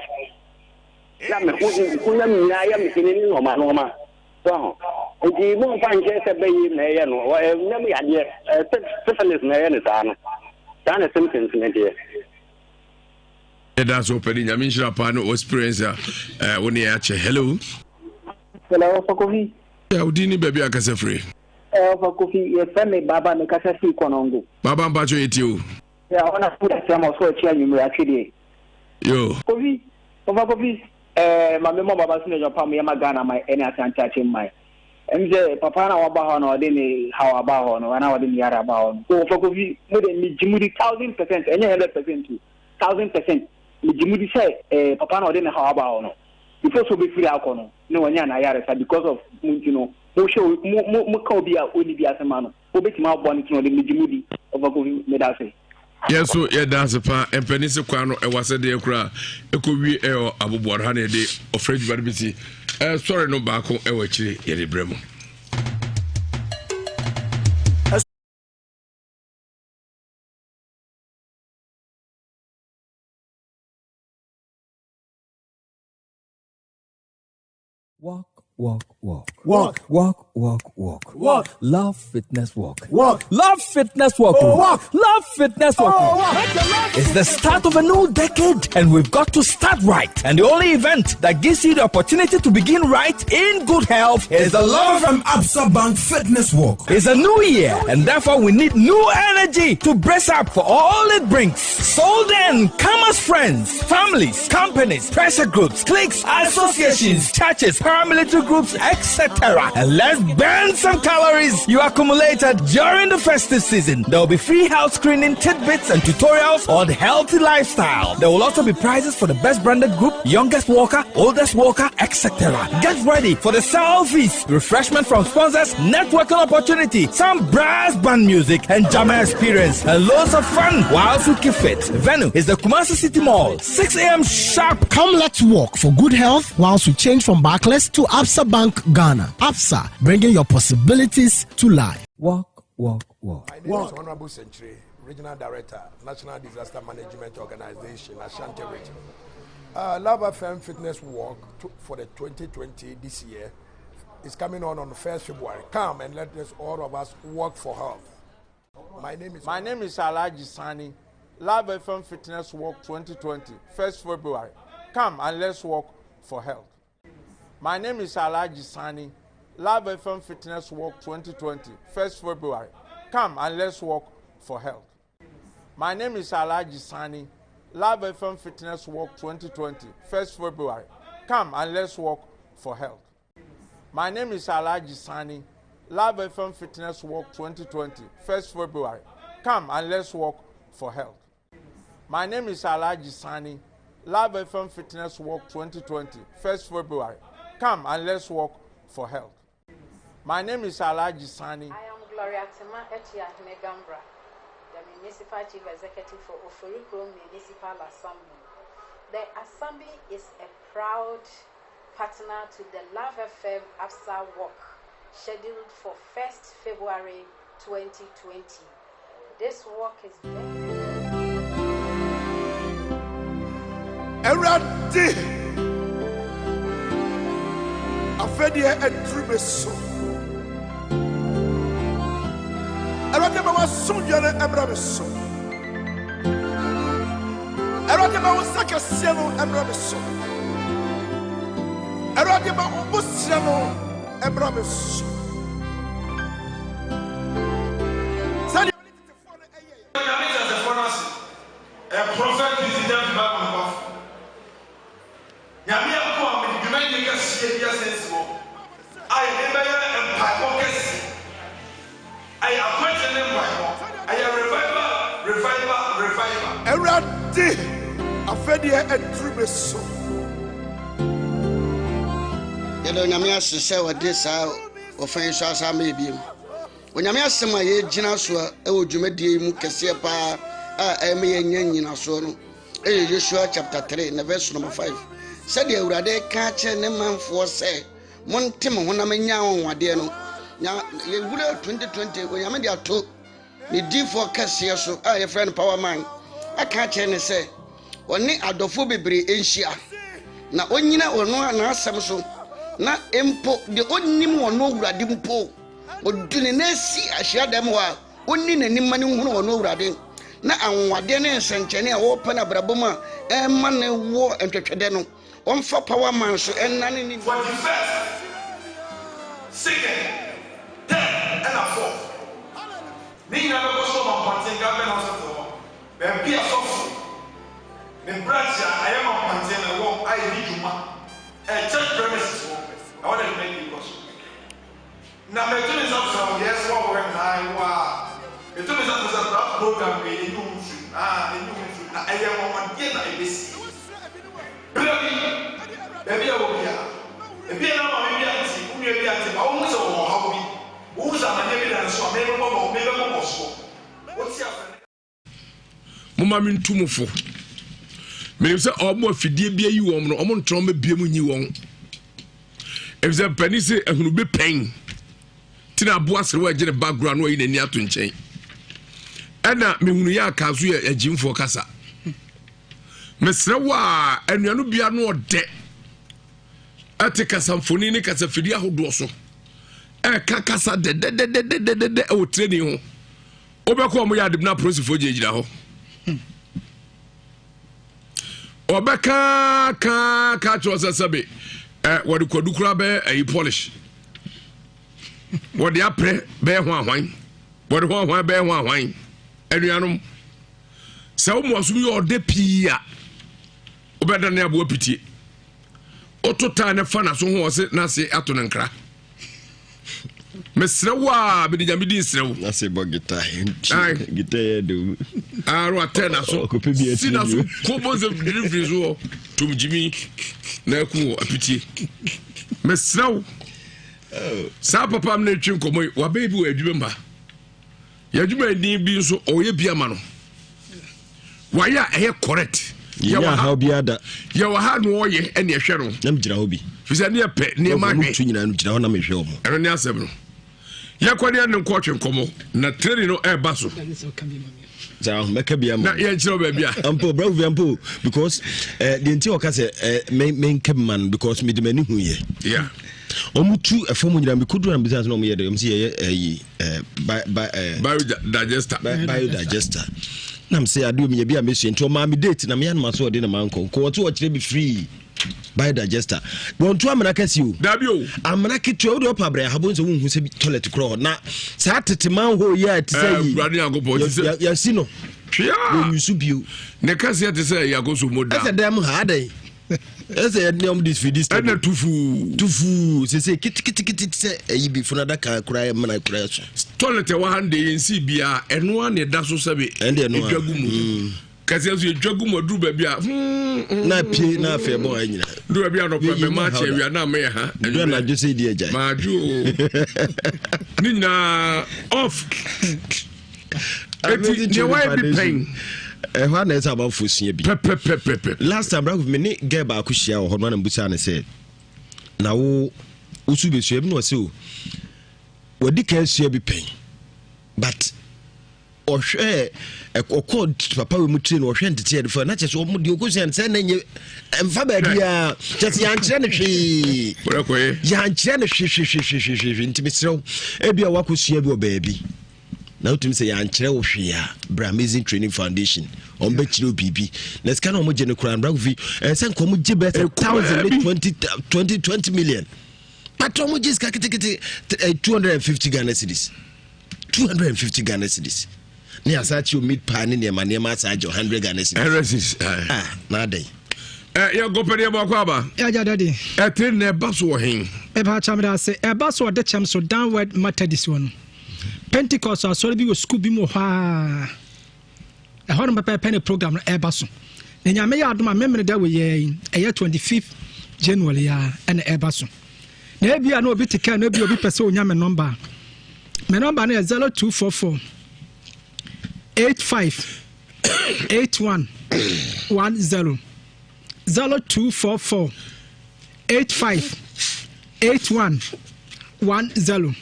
I am in Noma. So, if you won't find just a baby, Mayan, or never yet, Stephanus Mayan. Done a sentence, my dear. That's opening. I mean, Shapano experience. When you actually hello. Hello, for coffee. Yeah, Udini baby, I can say free. For coffee, your family, Baba, and Casasi Konongo. Baba, I'm back to you. Yeah, I want to put a film of so chair you actually. Yo. Coffee, over coffee. My memo Baba Sinaja Pammy Magana, my any attempt touching my. MJ, Papa, or Bahon, or didn't how about or an hour in Yara about. So for coffee, more than me, 1,000%, any 100%, 1,000%. Jimmy say, Papa, or didn't how about. Before so be free alcohol, no one yana because of Musho Mukobia, Olivia Samano, who bet him out one to the Mijimudi of a good medase. Yes, so yeah, that's a part and Penisaquano, and was a dear cry. It could be a Abu Borhane day of French Barbisi. Sorry, no back on Ewachi, Yeri Bremo. Walk, walk, walk. Walk. Walk, walk, walk. Walk. Love Fitness Walk. Walk. Love Fitness Walk. Walk. Love Fitness Walk. It's the start of a new decade and we've got to start right. And the only event that gives you the opportunity to begin right in good health is the Love from Absa Bank Fitness Walk. It's a new year and therefore we need new energy to brace up for all it brings. So then, come as friends, families, companies, pressure groups, cliques, associations, churches, paramilitary groups, etc. And let's burn some calories you accumulated during the festive season. There will be free health screening, tidbits, and tutorials on healthy lifestyle. There will also be prizes for the best branded group, youngest walker, oldest walker, etc. Get ready for the selfies, refreshment from sponsors, networking opportunity, some brass band music, and jammer experience, and loads of fun whilst we keep fit. Venue is the Kumasi City Mall, 6 a.m. sharp. Come, let's walk for good health whilst we change from Barclays to Absa Bank Ghana. Absa, bringing your possibilities to life. Walk, walk, walk. My name is Honorable Century, Regional Director, National Disaster Management Organization, Ashanti Region. Love FM Fitness Walk for the 2020 this year is coming on the 1st February. Come and let us, all of us, work for health. My name is Alaji Sani. Love FM Fitness Walk 2020, 1st February. Come and let's walk for health. My name is Alaji Sani. Love FM Fitness Walk 2020, 1st February. Come and let's walk for health. My name is Alaji Sani. Love FM Fitness Walk 2020, 1st February. Come and let's walk for health. My name is Alaji Sani. Love FM Fitness Walk 2020, 1st February. Come and let's walk for health. My name is Alaji Sani. Love FM Fitness Walk 2020, 1st February. Come and let's walk for health. My name is Alaji Sani. I am Gloria Tima Etia Megambra, the Municipal Chief Executive for Ofuriko Municipal Assembly. The Assembly is a proud partner to the Love FM Absa Walk, scheduled for 1st February 2020. This walk is very afɛdeɛ aduru me so Awurade ma w'asomdwoe no mmra me so Awurade ma wo nsa kɛseɛ no mmra me so Awurade ma wo bosia no mmra me so a prophet visited the Bible. Yamia come and demand you can see a sensible. I never empire. I appoint an empire. I am revival. Eradi, Afedia and Trubeso. Yellow Yamia said what this out of French as I may be. When Yamia Sama Jinasua, Ewo Jumedi Mukasia. Joshua chapter 3 verse number 5 said the Urade catch a man for say Montim when I'm in Yawan now 2020 when I'm in two the D4 Cassia so I a friend power man I catch any say one adophobi Asia now onina or no an Samson na empo the only one no radimpo or do the nesi I share them while only any money who no radin. Na anwade ne nsenkyene a wo pana braboma e ma ne wo entwetwede no on fa power man so enane ni for the first second third and a fourth ni na be so ma pante ga be na so to be bia so me branch I am on pante na wo I ni juma church premises wo I want to make it possible na me to me so yes wo wo na wa it is a program in you. I am on dinner in this. Baby, I will be here. If you know my auntie, who may be at the almost or how we who's a man and so maybe what's your Mama mean too much. May say almost fiddy be you on trauma be when you won't. If the penny say a will be paying. Tina Boas were in the background way in the near to chain. Ena mehunu ya kazu ya jimfo kasa mesra wa anuanu bia no ode ate kasa mfoni ni kasa fidi ahodo so ka kasa de o training ho obekọ mo ya adibna prosifo jejira ho obeka ka chosasabe wode kodukura be polish wode apre be ho ahwan wode ho ahwan be ho ahwan Anuanum sa wo asum yo de pia obeda na abo apitie otota ne fa na so ho ose na se ato ne nkra mesre wa be de jamidi nsre wo na se bo guitar ya do aro atena so si na so ko bonze delivery so tum jimi na ku apitie mesre wo sa papa am na twen komo wa baby wo adwuma mba yadwuma ni bi so oye bia ma no waya eye correct ya wa ha bia da ya wa ha no oye ene ehwe no nam gira ho bi fisa ne pe ne ma hwe tu nyina no gira ho na me hwe o mo eno ne asem no ya kwani ne nko twen komo na training no e ba so za meka bia na ya nchiro ba bia ampo bravo bia ampo because the enti o ka se men man because me de mani hu ye yeah omutu efom nyina me kodu na business no mo ye de am se ye biodigester nam se adu me bia me so enti o ma me date na me yan ma so de na manko ko to o kire be free biodigester won to amana kasi o dabi o amana kitu o de opabra habo nso hu se toilet crawl na sa tete man ho ye ati say ya sino twa wo yusu bio ne kasi ati say ya go so moda ese dem ha dai ese ya nem this for this na tufu se kit se ayi bi funa da ka kura mana kura so toilet wa hande yensi bia eno an da so sebe edwagumu kasi aso edwagumu aduru ba bia na pie na afa bo anyina do ba bia no problem ma che wi na me ha do na jo se di eja ma jo ni na off eti ne why be pain how na esa about fosia bi last time bra me ne get ba akuhia ho no na mbusa ne say na wo usu be sua bi no say o wadi ka sua bi pen but ɔhwɛ ɔkɔ papa we mu tire no ɔhwɛ ntete yɛde fa na kyɛ sɛ ɔmo de ɔkɔsia sɛ na nyɛ mfa baabi a kyɛ sɛ yɛankyerɛ no hwee yɛankyerɛ no hwehwehwehwehwehwe nti meserɛ ebi a wakɔsua bi wɔ baabi na wotumi sɛ yɛankyerɛ wo hwee a bra Amazing Training Foundation ɔmbɛkyerɛ wo biribi na sika na ɔmogye no koraa mbra kofi sɛ nka ɔmogye bɛɛ sɛ 20 million but ɔmogye sika ketekete 250 Ghana cedis 250 Ghana cedis ne asachi o mid pa ne nneɛma asachi 100 Ghana cedis na adai ya go pere ba kwa ba ya daddy tre na ba so wo hen e ba chamra se e ba so de chem so downward methodist one Pentecost asori bi wo school bi mo ha e ho no pepe ne program no e ba so na nyame ya adoma memre da we ye 25th January ya na e ba so na e bia na obi tika na obi pese onyame number my number is 0244 85 81 10 0244 85 81 10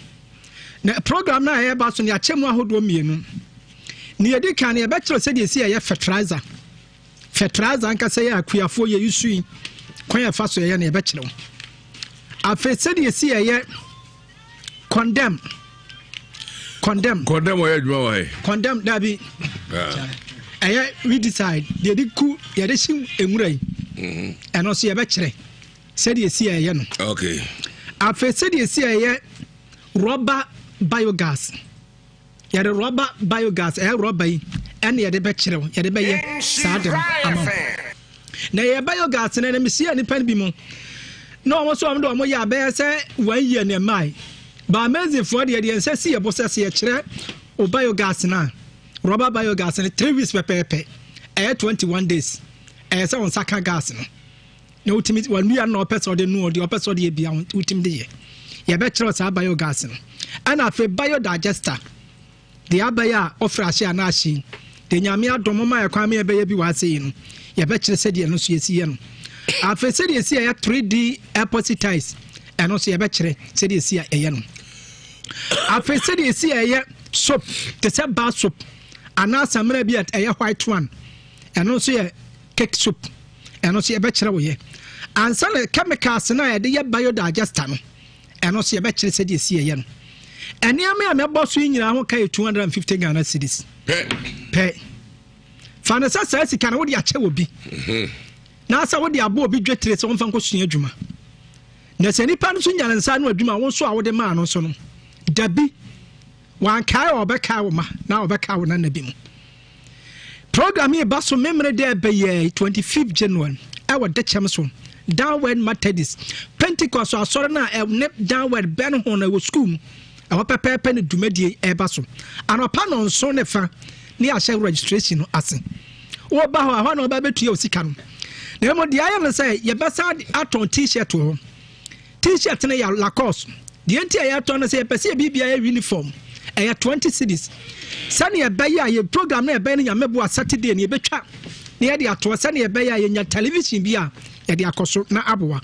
na program na ya ba so ne achemu ahodo mienu ne yedi kan ya betro se de si ya fertilizer nka se ya akuafo ye yusui kwan ya fa so ya na ya betro afa se de si ya condemn why adwuma why condemn dabi we decide they di ku ya de shim enwurai and also ya betro se de si ya no okay afa se de si ya rubber biogas yade rubber biogas rubber yi ene yade be kire yade be ye saadem ama na ye biogas na me sia ni pan bi mu na omo so amdo omo ya be se 1 year na mai ba amazing for de ense si ye bo se ye kire o biogas na rubber biogas na 3 weeks pepepe 21 days se on saka gas no na ultimi wan wi na opeso de no de opeso de bia ultimi de ye be kire sa biogas no ana fe biodigester de abaya ofra hye anashi de nyame adomo ma yakwa me be bi wase yi no ye be kire se de no so yesi ye no afe se de yesi ya 3D epoxidized eno so ye be kire se de yesi ya no afe se de yesi ya soap te se bar soap ana samra bi at white one eno so ye cake soap eno so ye be kire wo ye ansa na chemicals na ye de ye biodigester no eno so ye be kire se de yesi ya no eni ame boss yi nyina ho kai 250 Ghana cedis pe fanasa sa sika na wo de ache obi na sa wo de abo obi dwetre se won fa nkosua adwuma na se nipa no so nyana nsa no adwuma won so a wo de ma no so no dabi wan kai obeka wo ma na obeka wo na nabi mu program e ba so memre de be ye 25th January I wo de chem so downward Methodist Pentecost asore na downward ben ho na wo school awa pepepe ne dumadie eba so anopa no nso ne fa ne ahye registration no ase wo ba ho ahwa no ba betu ya osika no na mo dia ya no say ye besa aton t-shirt ho t-shirt ne ya Lacoste de enti ya aton no say ye pese bibia ya uniform 20 cedis sane ye be ya ye program na ye be ne nyamebo a Saturday ne ye betwa ne ye de ato sane ye be ya ye nya television bi a ye de akoso na aboa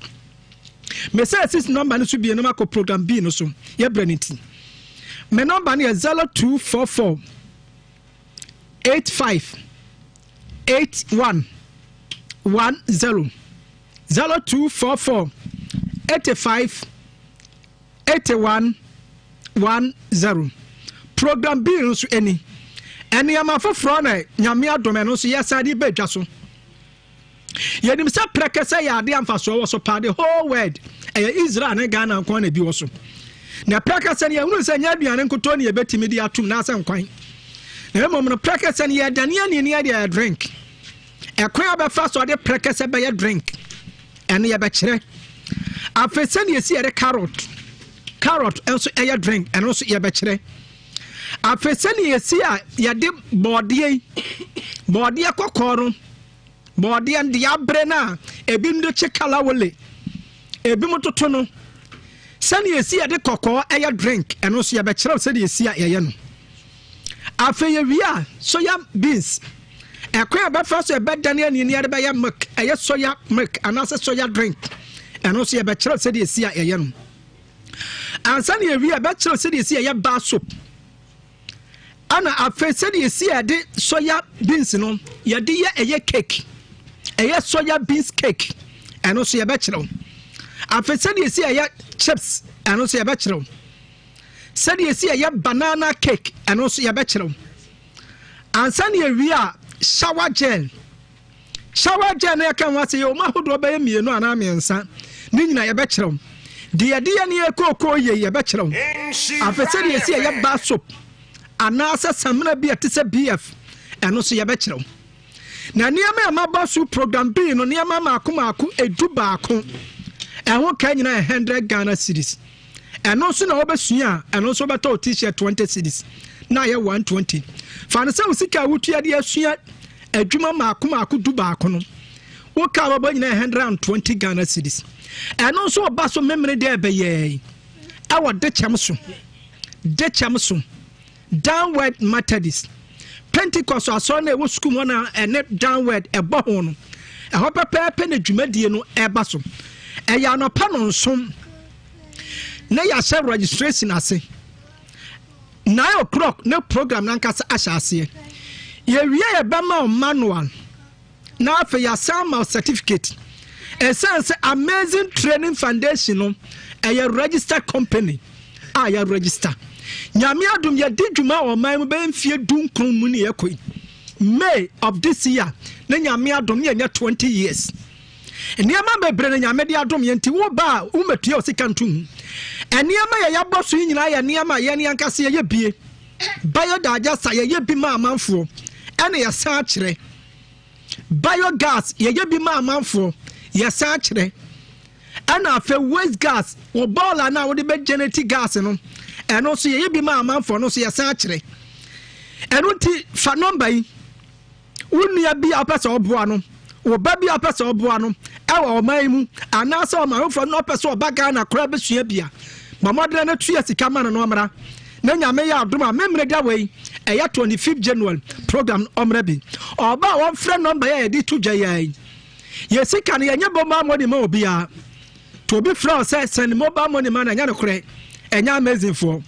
me say sis number no so bi no mako program bi no so ye braniti my number is 0244 85 81 10 0244 85 81 10 program bi no so any am afofro na nyame adome no so yesade bedwa so yenim se prekese ya ade amfaso wo so pa the whole world Israel na Ghana nko na bi wo so na prakasa ne ehunu se nya aduane nkoto ne yebetimi di atum na ase nkwan na emom no prakasa ne yadane ani ne ya drink ekwan abefa so de prakasa be ya drink ene ye be kire afese ne yesi ye carrot enso ye drink ene so ye be kire afese ne yesi a ye de bode kokoro bode ndi abre na ebi ndo chekala wole ebi mototo no sani esi ya de kokko eya drink eno so ya be kire sani esi ya ye no afeye wia soya beans ekwa be fa so e be dane ani ni ya be ya milk eye soya milk anase soya drink eno so ya be kire sani esi ya ye no ansani wia be kire sani esi ya bar soap ana afa said you see a de soya beans no ya de ye cake soya beans cake and also ya bachelor afa said you see a chips and also ya bachelor said you see a banana cake and also ya bachelor and send you via shower gel na kan wa say o ma hodo ba yemi no ana miensa ni nyina ya bachelor de ne ekoko ye ya bachelor afa said you see a bar soap anasa samna bi atise BF eno so ye be kire na niam ma basu program bi no niam ma akomaako edu baako eho ka nyina 100 Ghana cedis eno so na obesua eno so beto t-shirt 20 cedis na ye 120 fa na se usika wutua de asua adwuma ma akomaako du baako no wo ka baba nyina 120 Ghana cedis eno so obaso memre de be ye awo de chamso downward Methodist Pentecost aso na ewo school mo na ene downward ebo ho no eho pepepe na dwumadie no eba so eya no pa no nsom na ya share registration ase 9 o'clock na program na nkasa asha ase ye wie ye be ma manual na afa ya sama certificate essence Amazing Training Foundation no a registered company ya register nyame adum ya didwuma o man be mfie dunkron mu ne yakoi May of this year na nyame adum ya 20 years eniama bebre na nyame de adum ye nti wo ba umetua o sika ntum eniama ya yaboso nyina ya niama ye ne ankase ye bie biodigester ye bi ma amanfo ene ya sa kire biogas ye bi ma amanfo ye sa kire ana afa waste gas wo bola na wo de be genetic gas no eno so ye bi ma amanfo no so ye sa kire eno ti fa number yi unua bi apesa oboa no wo ba bi apesa oboa no e wo oman mu anasa o manfo no apesa obaga na kora besua bia mamodre na tuya sika ma no omra na nyame ya adoma memre da wei e ya 25th January program omra bi oba won friend number ya di tuja yai ye sika ne yenye bomba money ma obia to be flow say send mobile money man anya no kore enya amazing for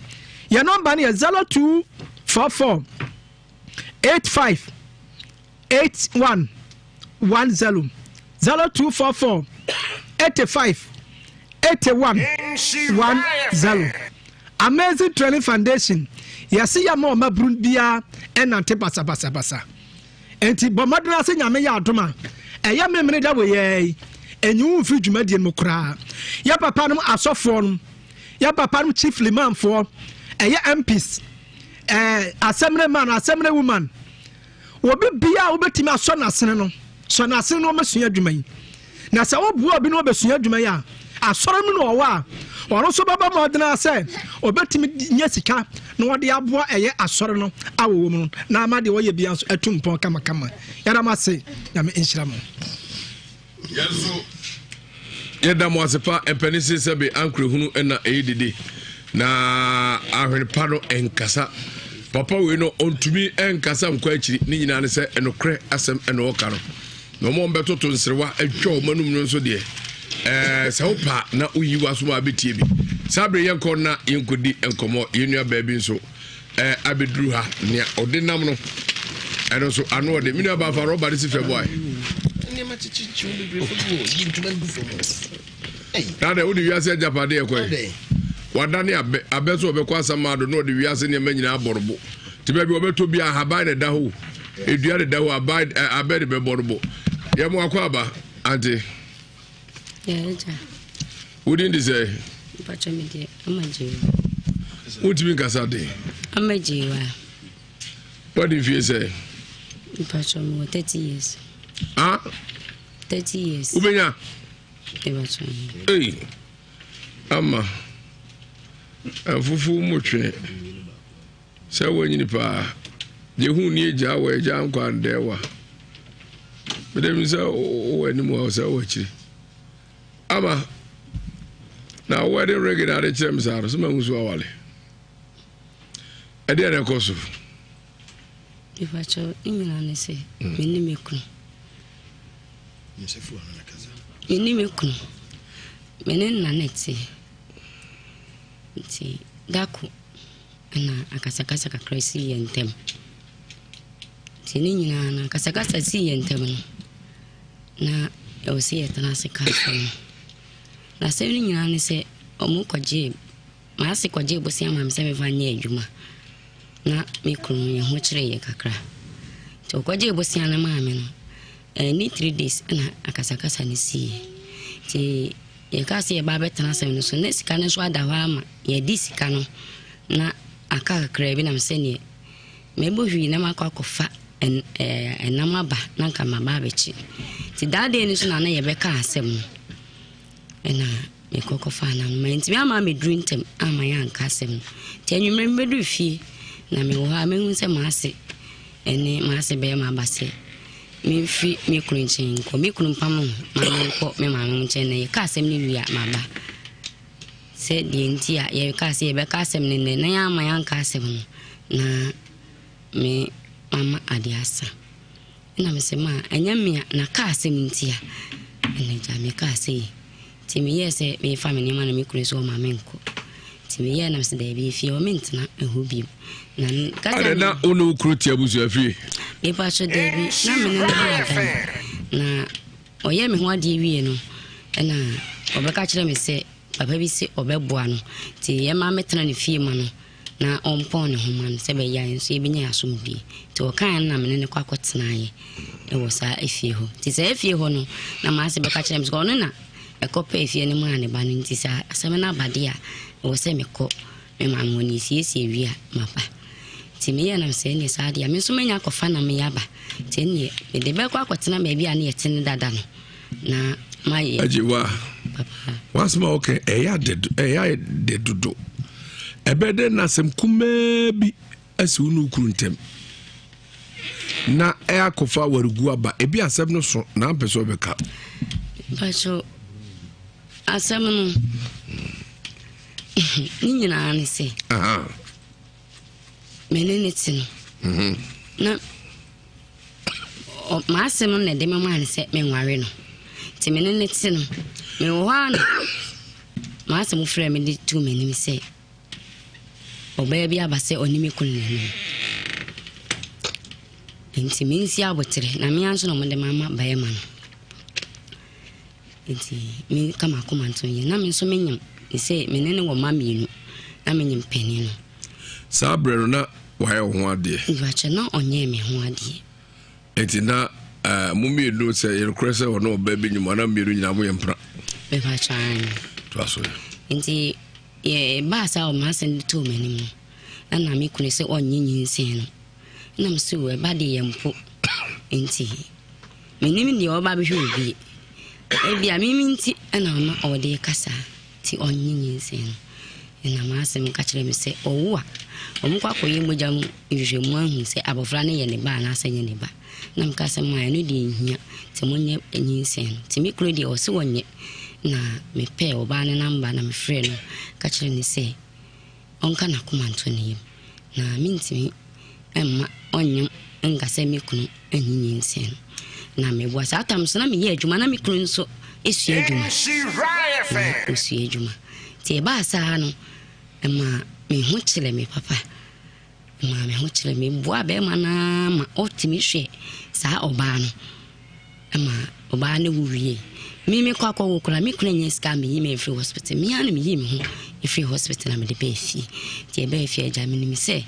your number is 0244 85 81 10 0244 85 81 10 Amazing Training Foundation yasi ya ma mabrun bia enante basa enti bomadra se nyame ya adoma eya memene da we ye enyu fi dwumadie no kra ya papa no asofo no ya papa no chief liman for eya MPs assembly man assembly woman obi bia obetimi aso nasene no so nasene no masua dwuman na se obu obi no obesua dwuman ya asoro mu no wa oro so baba modena se obetimi nya sika na wode aboa eye asoro no awo mu na amade wo ye bia so atumpon kama yara mase na me inshiramo yeso yeda mo asepa empenisi sebe ankre hunu na edidi na ahwene pano enkasa papa we no ontumi enkasa nkwa akiri ni nyina ne se enokre asem eno okaro no mo mbetoto nsrewa atwa manum no nso de saupa na uyiwa so ma betie bi sabre yenko na yenkodi enkomo yenua baabi nso abedru ha ne odenam no eno so ano de minua ba fa roba disi feboy ni ma chichichi o bebre fogo yintuma ndu fomo tade odi wiase japade ekoi wadane abe so obekwa asamado no odi wiase ne manyina aborbo tiba bi obeto bi ahaba ne daho edua de daho abe de beborbo yemo akwa aba ante ja wouldn't say Pachamidi Amaji what do you mean Casade Amaji what if you say Pacham 30 years 30 years Ubenya hey ama afufu motwe se wanyini pa je hu ni eja wa eja nkwa ndewa bedem se o ani mu se o chiri ama na wedding ring na de chem saro so mangusu awale ede na koso ifacho imina ne se meni mekunu msefu ana kaza meni mekunu meni na neti nti dako na akasakasa kakra si yentem tini nyina na akasakasa si yentem no na e o si yetana se ka na se ni nyina ne se omu kwaje ma se kwaje bosi ama me se me fa nya adwuma na me kunu ye ho kire ye kakra to kwaje bosi ana ma me no ni 3 days na akasakasa ni si ti ye ka se ye ba betana se no so ne sika ne so adawa ama ye di sika no na aka kakra bi na me se ne me bo hwi na makwa kofa enamaba na nka maba bechi ti dade ni so na ye be ka asem ena me kokofa na ma ntimi ama me drintem ama ya nka asem ti anwumre me do fie na me wo ha me hu se ma ase ene ma ase be ma base me fi me kunchin ko me kunpam ma me ko me ma me nchen ne ka asem ni wi ma ba se di nti a ye ka se ye be ka asem ne na ya ma ya nka asem na me mama adiasa ina me se ma anya me na ka asem nti a ene ja me ka se ti me ye se me fa me ni ma na me kunu so ma me nko ti me ye na se da bi fi o me ntina ehu bi na ka ada na onu kru ti abusu afi e pa so da bi na me na o ye me ho ade wi no ena obeka kire me se papa bi se obeboa no ti ye ma metena ne fie ma no na ompon ne ho man se be ya nso e binya asom bi ti o kan na me ne kwakotena ye e wo sa efie ho ti se efie ho no na ma se beka kire me so no na e kopa efie ne ma ne ba no nti sa asem na abade a wo se me ko me ma mo ni siesie wi a mapa ti me ye na se ne sa de a me so menya kofa na me yaba ti ne me de be kwakotena ba bi a ne yete ne dada no na my ajiwa papa once more okay eya de dudu ebede na sem kumebi asi unu kuruntem na eya kofa warugu aba ebi asem no so na ampeso beka bacho asem no ni nyina ani se aha menene tino na o ma asem no na de mama ani se me nware no ti menene tino me wo ana ma asem frɛ me de tu me ni se oba bi abase onimi kunne enti minsi abotre na me anso no mo de mama bae ma no enti mi kama komanto ye na me so menyam se menene wo mamienu na menyam pani no sabre na wae ho ade iwache na onye me ho ade enti na mumienu se ye krese wo no ba bi nyuma na miru nyina mo yempra be ba chan to aso enti ye ba sa o ma sen to manim no na me kunu se onye nyinsen no na me se we ba de yempo enti menim ni o ba be hwe obi e bia miminti na ma o de kasa ti onye nyinsen no na ma se me ka kire me se owo a omkwa koye mojam yehwemu ahu se abofra ne ye ne ba na asenye ne ba na mka se ma no de hia ti monye nyinsen ti me kunu de o se wonye na me pe oba ne namba na me frɛ no ka kire ni se onka na komanto ne na minti emma onyam nga se me kunu anyinyi nsen na me bua sa atam so na me ye adwuma na me kunu nso esu adwuma esu adwuma ti ba sa no emma me ho kire me papa emma me ho kire me bua be ma na ma otimi hwe sa oba no emma oba ne wuwie me kwa wokura me kuna nya ska me yime free hospital me anu me yime ho free hospital na me de be fi ti e be fi aja me ni se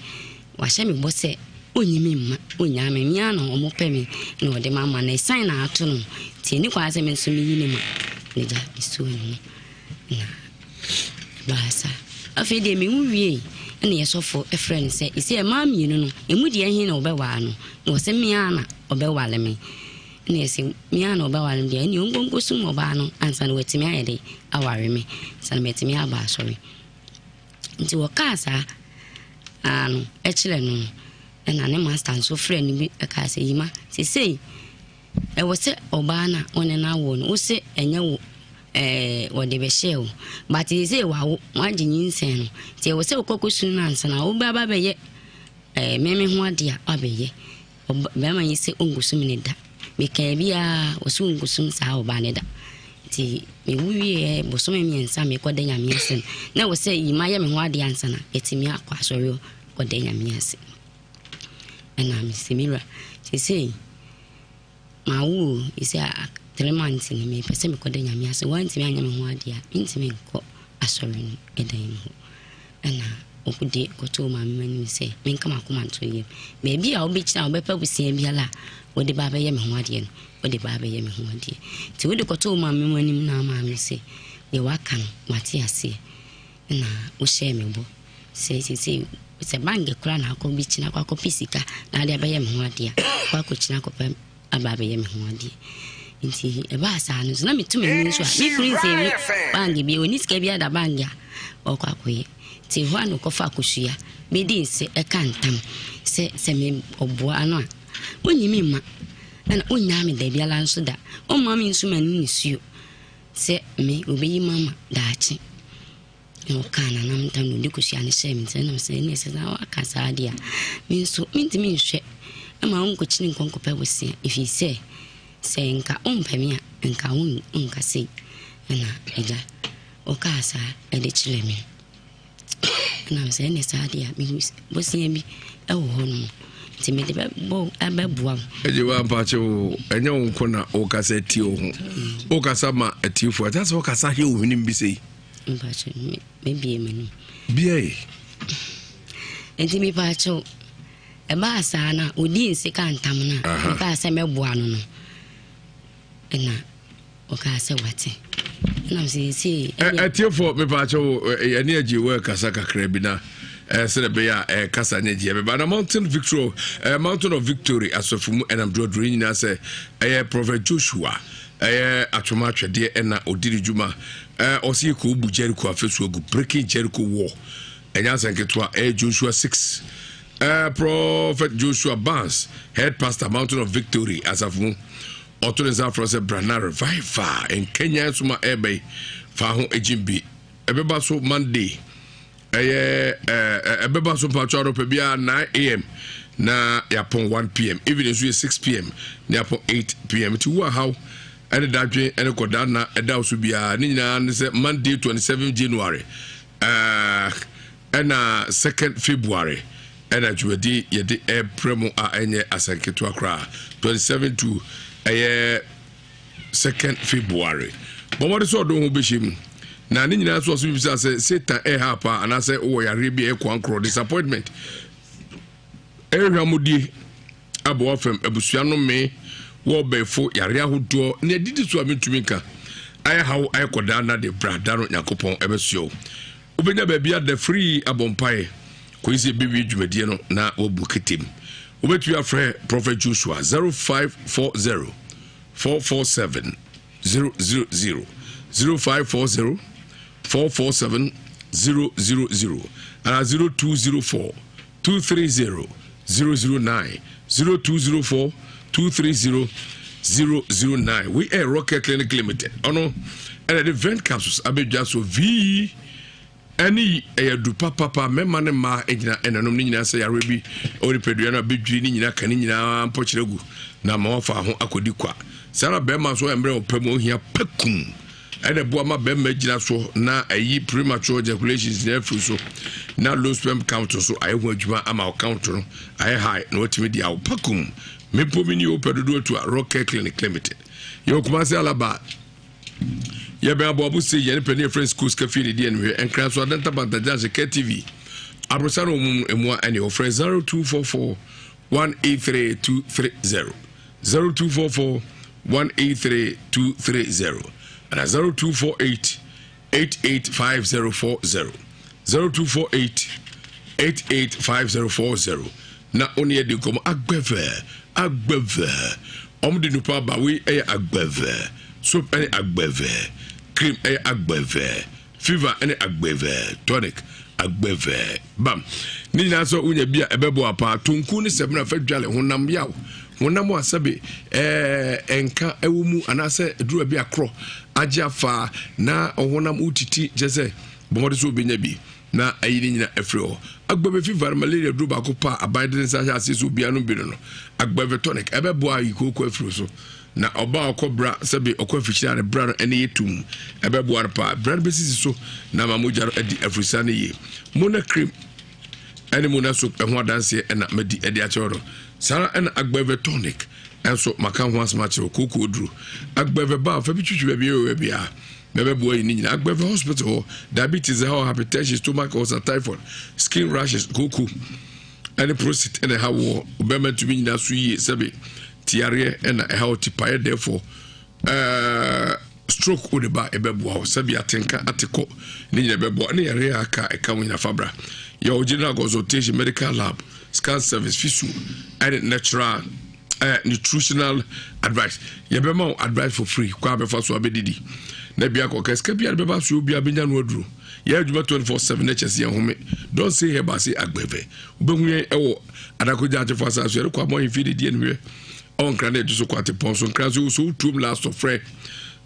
wa hye me bo se onyimi mma onya me me anu omo pe me na ode mama na sign na ato no ti ni kwa se me so me yini ma ne ja isu ni na basa afi de me wuwie ene yesofo e friend se isi e ma me no emu de hin na obewa no no se me ana obewa le me ne se mi ana oba wale de ni ongongo sum oba no ansa no wetimi ayede aware me san metimi aba sorry nti wo kasa anu echile no na ne master so friend bi kasa yima sei e wo se oba na one na wo no wo se enye wo wo de be shew but sei wa wo agyin nsen no ti wo se okokosu na ansa na wo ba be ye meme ho ade a abeye be ma yi se ongosu mi ne da meka bia osungusum sa oba ne da nti me wuwie bosome miensa me kɔda nyame ase na wo sɛ yima yɛ me ho ade ansa na etimi akɔ asɔre kɔda nyame ase ɛna me semira sɛ ma wo isi 3 months ni me pese me kɔda nyame ase wantimi anya me ho ade a ntimi nkɔ asɔre no ɛdan mu ɛna okude kɔto ma me mani sɛ menka makoma nto yɛ baabi a wobɛkyina wobɛpa busia biala wode ba bɛyɛ me ho ade no wode ba bɛyɛ me ho ade ti wode kɔto ma me mani na ma me sɛ de waka no wate ase na wo hyɛ me bo sɛ bange kura na akɔ bi kyina akɔ pisika na ade bɛyɛ me ho ade a akɔ kyina akɔ aba bɛyɛ me ho ade nti eba asa no so na metumi ni so a me free say bange bi oni sika bi ada bange a ɔkɔ akɔyɛ ti ho ano kɔfa akɔsua me di se ɛka ntam sɛ me ɔboa ano a onyimi ma na onya me da bia la nso da o ma me nso mani ni suo sɛ me obeyi mama daachi no kana na ntam no dikɔsua ne hyɛ me sɛ na sɛ ne sɛ na aka saa dia me nso mentimi nhwɛ ama onko kyini nkonko pɛ wosia ifi sɛ nka ompɛme a nka onka sei na ega o ka saa ɛde kyerɛ me na sɛ ne saa dia me wosia bi ɛwɔ hɔ no nti me de bɔ abɛboa eje wa mpache wo enye wo nko na o ka sɛ tie wo ho o ka sa ma atiefo ata sɛ o ka sa he wo hini bi sei mpache me bie me no bie enti me pache eba asa na odi nsika ntam na ka sɛ mɛboa no no na o ka sɛ wate na sɛ atiefo me pache wo ene aji wo kasa kakra bi na sɛ be ya kasa ne je be na Mountain of Victory asofumu enam drodro nyina sɛ Prophet Joshua atwoma atwede na odiri djuma osi ko bu Jericho afesu ogu breaking Jericho war enya sanketwa Joshua 6 Prophet Joshua Barnes head pastor Mountain of Victory asafumu otonza from se Brana Revival in Kenya suma ebe fa ho ejimbi ebeba so Monday ebeba so patro pe bia 9 am na yapon 1 pm even is 6 pm na yapon 8 pm ti wa how ene dadwe ene koda na eda so bia ni nyina ne se Monday 27 January ena 2nd February ena juwedi yede premo a enye asanketo akra 27 to 2nd February bomode so do ho behim na ni nyina so bisa say Satan hapa ana say wo yare bi ekwankro disappointment ehwamudi abo ofem abusua no me wo befo yare ahodo na didi so amentumi nka ay hawo ay koda na de brada no yakopon ebesuo ubenya ba bia the free abompai ko ise bibi dwumadie no na wo buketem ubetu afre Prophet Joshua 0540 447 000 0540 447 000 and 0204 230 009 0204 230 009. We are Rocket Clinic Limited. Ono and the event capsules abedja so v any do papa memane ma ejina enanom ni nyina say yarebi ori peduana bedwiri ni nyina kan nyina mpochiregu na ma wafa ho akodi kwa sara bema so emre opamo hia pakum and the boama bema gina so na ayi premature ejaculations na afru so na low sperm count so ayi ho adwuma ama count no ayi high na otimi dia pakum mepo mini opedodo to Rocket Clinic Limited yo kuma se alaba ye be abo say ye ne friends schools cafe di enwe enkran so adenta bantaja KTV abrosano emu ani o friends 0244 183230 0244 183230 and 0248 885040 0248 885040 na oni edi komo agbeve omdi nupa ba we agbeve soap any agbeve cream agbeve fever any agbeve tonic agbeve bam ni na so unya bia ebebo apa tonku ni sebna fadwale honam yaw honam asabe enka ewumu anase eduru bia kro ajafa na honam utiti jese bomode so benya bi na ayini nyina efreo agbebe fever malaria duru ba ko pa abide nsa hya se so bia no bi no agbebe tonic ebebo ayikoko efreo so na oba okobra sebe okofichira ne bra no ene yetum ebeboa pa bra besisi so na mamujaro edi afrisa ne ye mona cream ene mona soap ehwo adanse ena medi edi achoro sara ena agbeve tonic enso maka ho asmache kokoko duru agbeve ba fa bitwitwi ba bia bebeboa ni nyina agbeve hospital diabetes hypertension stomach ulcer typhoid skin rashes kokoko ene prostate ene hawo obema tumi nyina so yi sebe tiare ena how tipaye therefore stroke odeba ebeboa sebe atenka ateko ni nyina beboa ne yare aka eka nyina fabra your general consultation medical lab scan service fisu and natural nutritional advice yebema advice for free kwa be faso abedidi na bia ko keska bia be ba so bia benya no aduru ya adwuma 24/7 HS ya home don't say here ba say agbeve obehu ewo adakoja atefo asa so kwa mo infidi die nwe on krane do so kwate ponso kranzo so tum last of free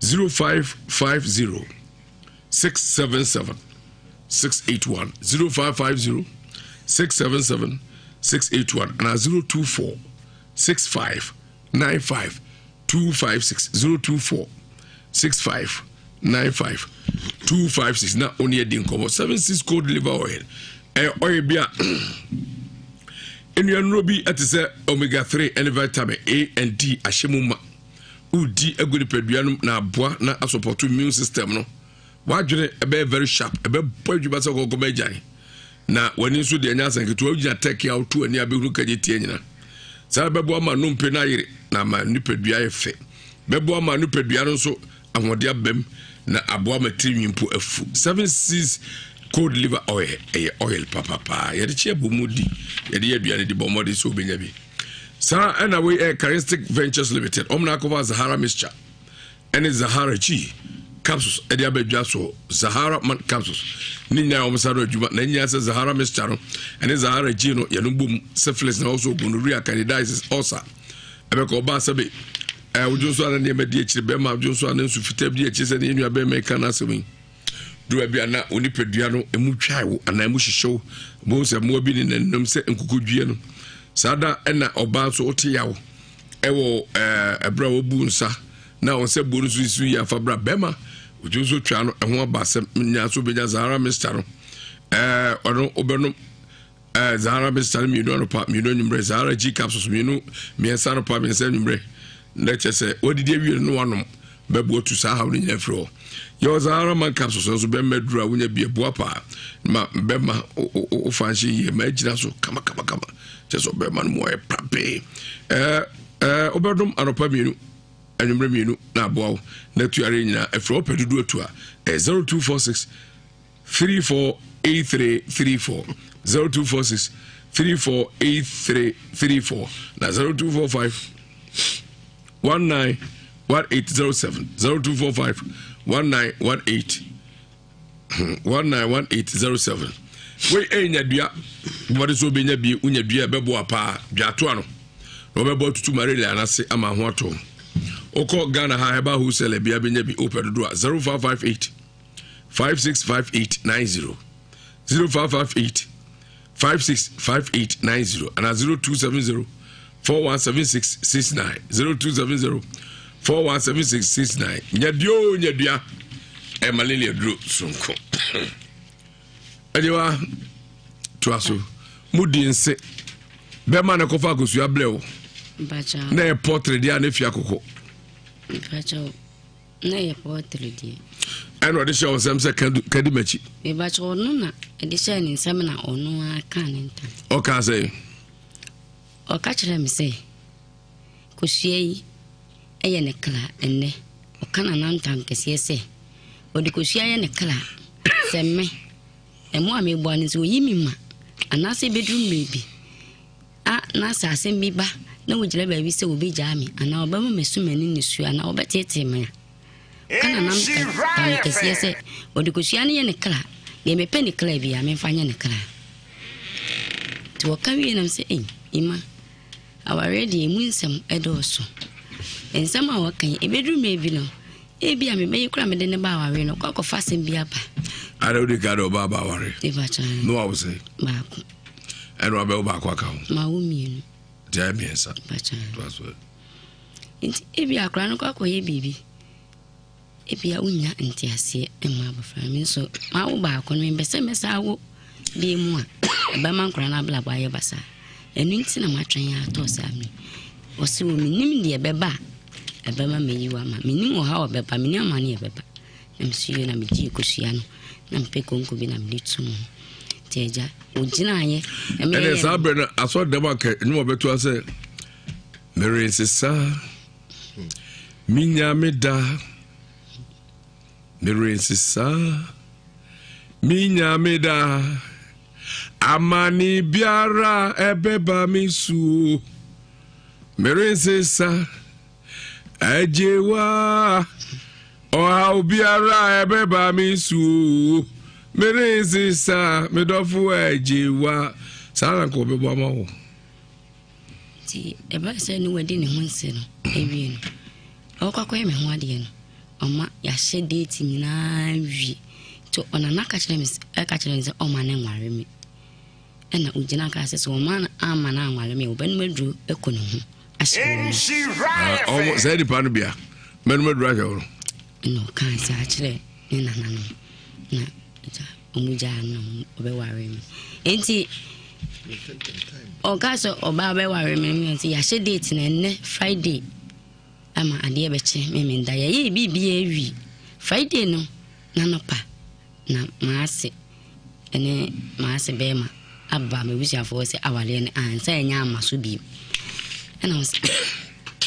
0550 677 681 0550 677 681 and 024 65 95 256 024 65 95 256 na only edin komo 76 code liver oil oil bia enu anrobi atise omega 3 and vitamin A and D ashemuma udi agudi peduanum na aboa na support immune system no wadwene ebe very sharp ebe podwuba se gogo mejan na wani so de anya sanketo agina take out to ani abehuru kaje tie nyina sa bebo ama no mpe na yire na ma nipadua efe bebo ama nipadua no so ahode abem na aboa matrinwimpo afu 76 code liver oil papa yede che bomudi yede aduane de bomodi so benya bi sa ana we Charismatic Ventures Limited omna akova Zahara mixture ene Zahara G capsules ede abadwa so Zahara man capsules ninya omsaro adwuma na nya se Zahara mixture no ene Zahara G no ye no bom syphilis na also gonorrhea candidiasis ulcer abeko ba sabe ujonso ana ne medi ekire be ma ujonso ana nsu fitab di ekire se ne nua be me kana asemi do bia na onipadua no emu twaiwo ana emu hihyew bo se mo bi ne nanum se nkukudue no sada ena oba so otiyawo ewo ebra obu nsa na on se boru su ya fabra bema ujonso twa no eho aba se nya so benya Zahara mixture no ono obeno Zahara mixture mi no pa mi no nyumre Zahara G capsules mi no mi ensa no pa mi ensa nyumre lecture say odidi awie no wanom bebo tu sa hawo nyina fro yo Zahara man capsules so be medura wonya bie boa pa ma bema o fanshi ye ma gira so kama just be man mo e prape obedum anopa mienu anwumre mienu na boa na tuare nyina afro pedudu atu a 0246 348334 0246 348334 na 0245 191807 0245 191807 we enya dua bode so benya bi unya dua bebo apa dwato ano no bebo tutu marele anase ama ho ato oko Ghana ha heba wholesale bia benya bi opedo a 0558 565890 0558 565890 and 0270 417669 0270 417669 nyadua malele dro sonko adiwa tuaso mudinse be ma na kofa kosu ablewo bacha na portrait dia na fia kokko bacha na portrait dia eno de show sem se kadi machi e bacha onu na e de share ni sem na onu aka ne ntam o ka say o ka kire mi say kosuai eye ne kala enne o kana na ntam kese se o de kosuai ne kala semme emu amegbo ani so yimi ma anase bedroom baby na sase mi ba na wojira ba bi se obi jami ana obama mesumani ne su ana obetete me kana nam ka kese se o de kosuai ne ne kala de me pe ne kala bi ame fanya ne kala to ka wi na se ima aware de emu nsem edoso ensem a wakan e bedroom baby no e bi ame be yekura me de ne ba aware no kwa kofa sem bi apa ara odi ka do baba aware e ba cha no awo se ba ko eno abe ba kwa ka ho ma wo mienu ja biensa ba cha to aso nti ebi akra no kwakoye bibi ebi a unya ntiase emma abofra me so ma wo ba akọ no me bese mesa wo bi mu a ba man kra na bla ba ye basa enu nti na matwen ya to sa mi o se wo minim de beba ebema meyiwa ma minim wo ha obeba minim ma ne ebeba em suye na miji kosua no na mpe konko bi na mlitu mu teja ojina anye ene sabre na aso de ba ke ni mo betu ase mere sisa minya meda mere sisa minya meda amani biara ebeba misu mere sisa ajewa oha biara ebeba misu mere sisa medofu ajewa sala ko bebo amawo ti eba se ni wadi ne ho nse no ewie no okwakoye me ho ade no oma ya hye date nyina wi to ona na ka kire me ka kire nse oma na nware me ena ugina ka se so oma na ama na nware me oban madru ekono ho ahye almost said pan bia men madru ahye no kan se a kire ni na na ja omuja no obeware me enti Ogaso oba be ware me nti ya hye date na enne Friday ama ade beche me nda ya ye bibia wi Friday no na nopa na maase ene maase be ma abba me busiafo se awale ne ansa enya amaso bi ena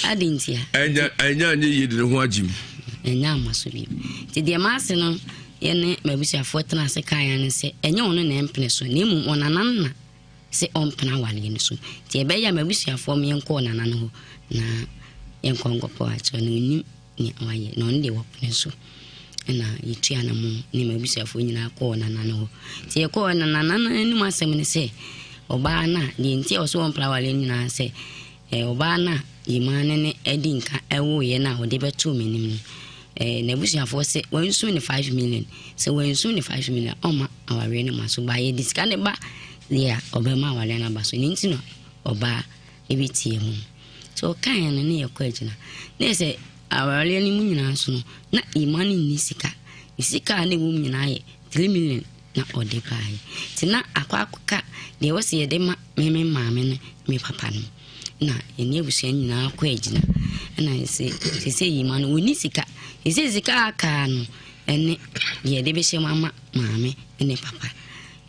ade ntia enya nye yedi ne ho agim enya amaso bi ti de maase no ye ne mabusiafo tena se kan ya ne se enya ono na empene so na emu onanan na se ompena wale ne so ti ebe ya mabusiafo me enko na nan ho na enko ngopo acho no ni waye no ndi wopne so na yitua na mu ni mabusiafo nyina ko na nan ho ti e ko na nan ni masem ne se oba na di nti o so ompena wale nyina se oba na imane ne edinka ewo ye na ode betu menim na busiafo se wansu ne 5 million se wansu ne 5 million oma aware ne maso ba ye diska ne ba lia obema wale na baso ni ntino oba ebitie mu so kan na ne yakọ agina na se awale ni mu nyina so no na imani ni sika na mu nyina ye 3 million na ode pai ti na akwa de wose ye de ma me maame ne me papa no na eni abusia nyina akọ agina na se imani woni sika sika aka no ene ye de be hye mama maame ne papa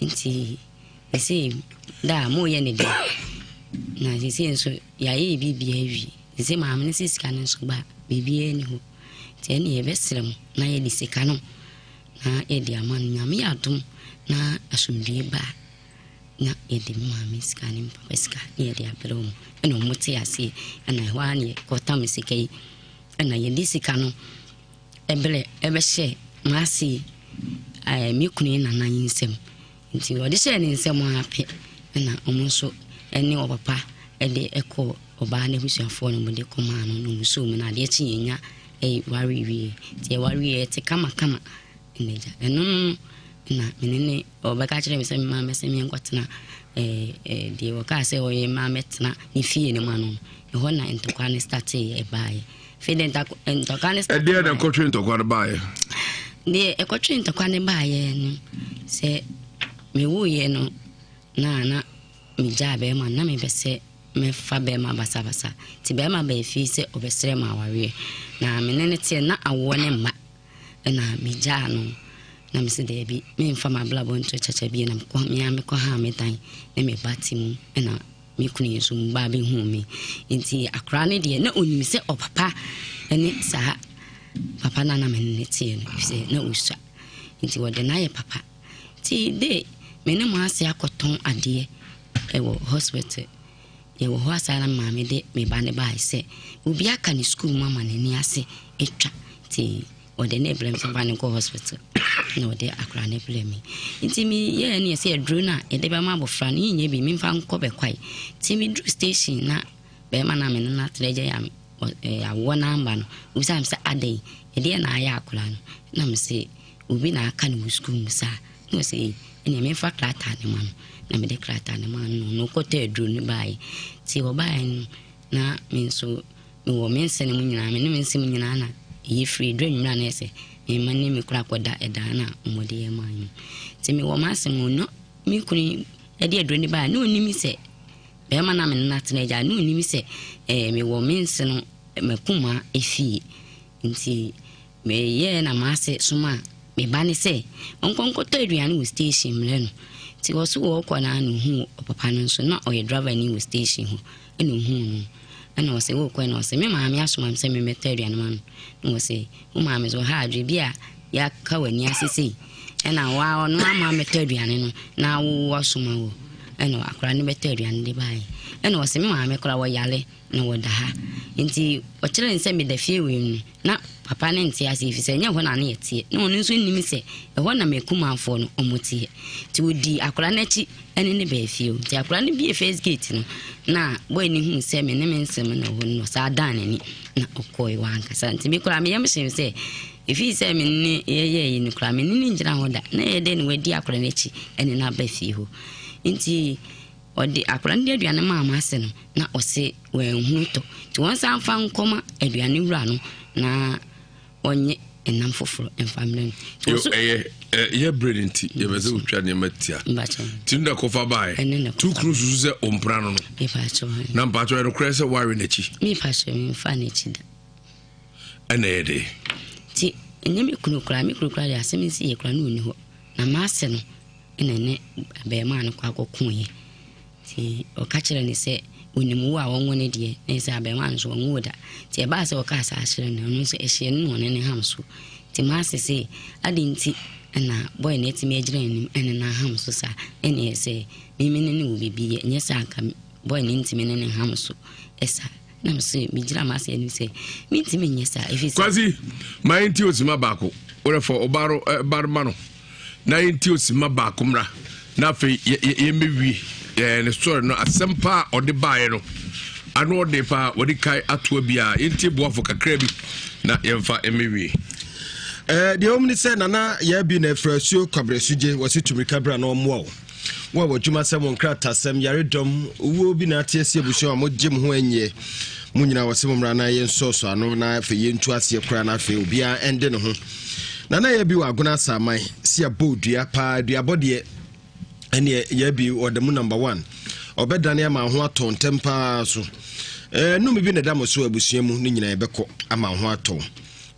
nti ese da mo ye ne de na ese so ya ye bibia wi ese maame ne sika ne so ba bibia ni ho te ne ye besrem na ye sika no na ye de aman nyame adom na asomdue ba na ye de maame sika ne papa sika ye de abrom eno mote ase na hwa ne ko tam sika yi na ye de sika no ebele ebehye maasi mi kunu na nan nsem nti odi se ne nsem ape na omonso ene opapa ede eko oba ne husuafo no mode koma no no muso mu na de chinya wari wi ti wari te kama neja eno na menene obaka kire me se ma me se me nkotena de waka se oye ma metena ni fie ne ma no ho na ntokwa ne start e bae fede ntokwa ne start de na kotwe ntokwa ne bae de ekotwe ntokwa ne bae no se me wo ye no na mi jabe ma na me bese me fa be ma basa ti be ma be fi se obesere ma ware na menene tie na awo ne ma na mi ja no na me se de bi me mfa ma bla bon to chacha bi na ko me ame ko ha me dan na me bati mu na me kunu yesu mu ba be hu me nti akra ne de na onim se opapa ene sa papa na me ne tie no se na usa nti wode na ye papa ti de me ne mo ase akoton ade ewo hospital ewo ho asara maame de me ba ne ba ise obi aka ni school mama ne ni ase etwa ti ode ne blame so ba ne go hospital na ode akra ne blame nti mi ye ne se adru na e de ba ma bofra ne nya bi mi mfa nko be kwai ti mi dru station na be ma na me na treje ya wona amba no usa am se adai e de na aya akra no na me se obi na aka ni school musa no se ene me fa klata ne man na me de klata ne man no ko te adru ne bai ti o bai na me so me wo me nsene mu nyina me ne me nsem nyina na ye free dro nyina na ese me mane me kura koda eda na omode ye man ti me wo ma asem no me kuni e de adro ni ba na oni mi se be ma na me na tena ja na oni mi se me wo me nsene me kuma efi nti me ye na ma se suma me ba ni se onkonko to aduane wo station mle no ti wo so wo kwa na no hu papa no so na o ye driver ni wo station ho eno hu no ana wose wo kwa na wose me maame asoma me se me meta aduane ma no wose wo maame so ha adwe bia ya ka wani asese ana wa ono ama meta aduane no na wo asoma wo ana akora ne meta aduane de bai ana wose me maame kora wo yale na wo da ha nti o kire nse me da fie we na papa ne nti ase fi se nya ho na ne yetie na ono nso nimi se e ho na mekuma afo no omotie ti wodi akora na chi ene ne ba fie o ti akora ne bi face gate no na boy ni hu se me ne me nsem na ho no sa dan ani na okoi wanka sa nti me kora me yam se ifi se me ne ye ni kora me ni njira ho da na ye de ne wadi akora na chi ene na ba fie ho nti odi akora ndi aduane mama ase no na ose wenhu to ti won san fa nkoma aduane wura no na onye enam foforo enfamle yo ye brilliant ye beze utwa ne matia tinda kofa bae two cruises se ompra no e fa cho na mpa cho e rekre se ware na chi mi fa cho mi fa na chi da ana ye de ti enye mi kunu kura ya se mi si ye kura no ni ho na ma ase no ene ne be ma no kwa akokun ye ti o ka kire ni se onimu wa won woni de na se abe ma nso won woda ti e ba se o ka sa asire no no se ehye no ne hamso ti ma se se adinti na boy na ti me agire nim ene na hamso sa ene se mimi ne wo bibi nye sa aka boy ne nti me ne hamso esa na mse mi gira ma se eni se mi nti me nye sa efisi kwazi ma nti osima baako orefo obaro barma no na nti osima baako mra na fe ye mewie ne story no asempa ode baaye no ano ode pa wodi kai atoa bia nti boafo kakra bi na yemfa emewie de omni se nana ya bi na frasuo kwabresuje wasi tumika bra na omo wo wadwuma se mo nkrata sem yaredom owo bi na atiesie buso a mo gem ho anye mo nyina wase mo mra na ye nsoso ano na fe ye ntu ase kra na fe obia ende ne ho nana ya bi wa aguna saman sia bodua pa dua bode ene ya bi odamu number 1 obedane ama ho aton tempa so no mi bi na damo so abusuamu ni nyina ebekọ ama ho aton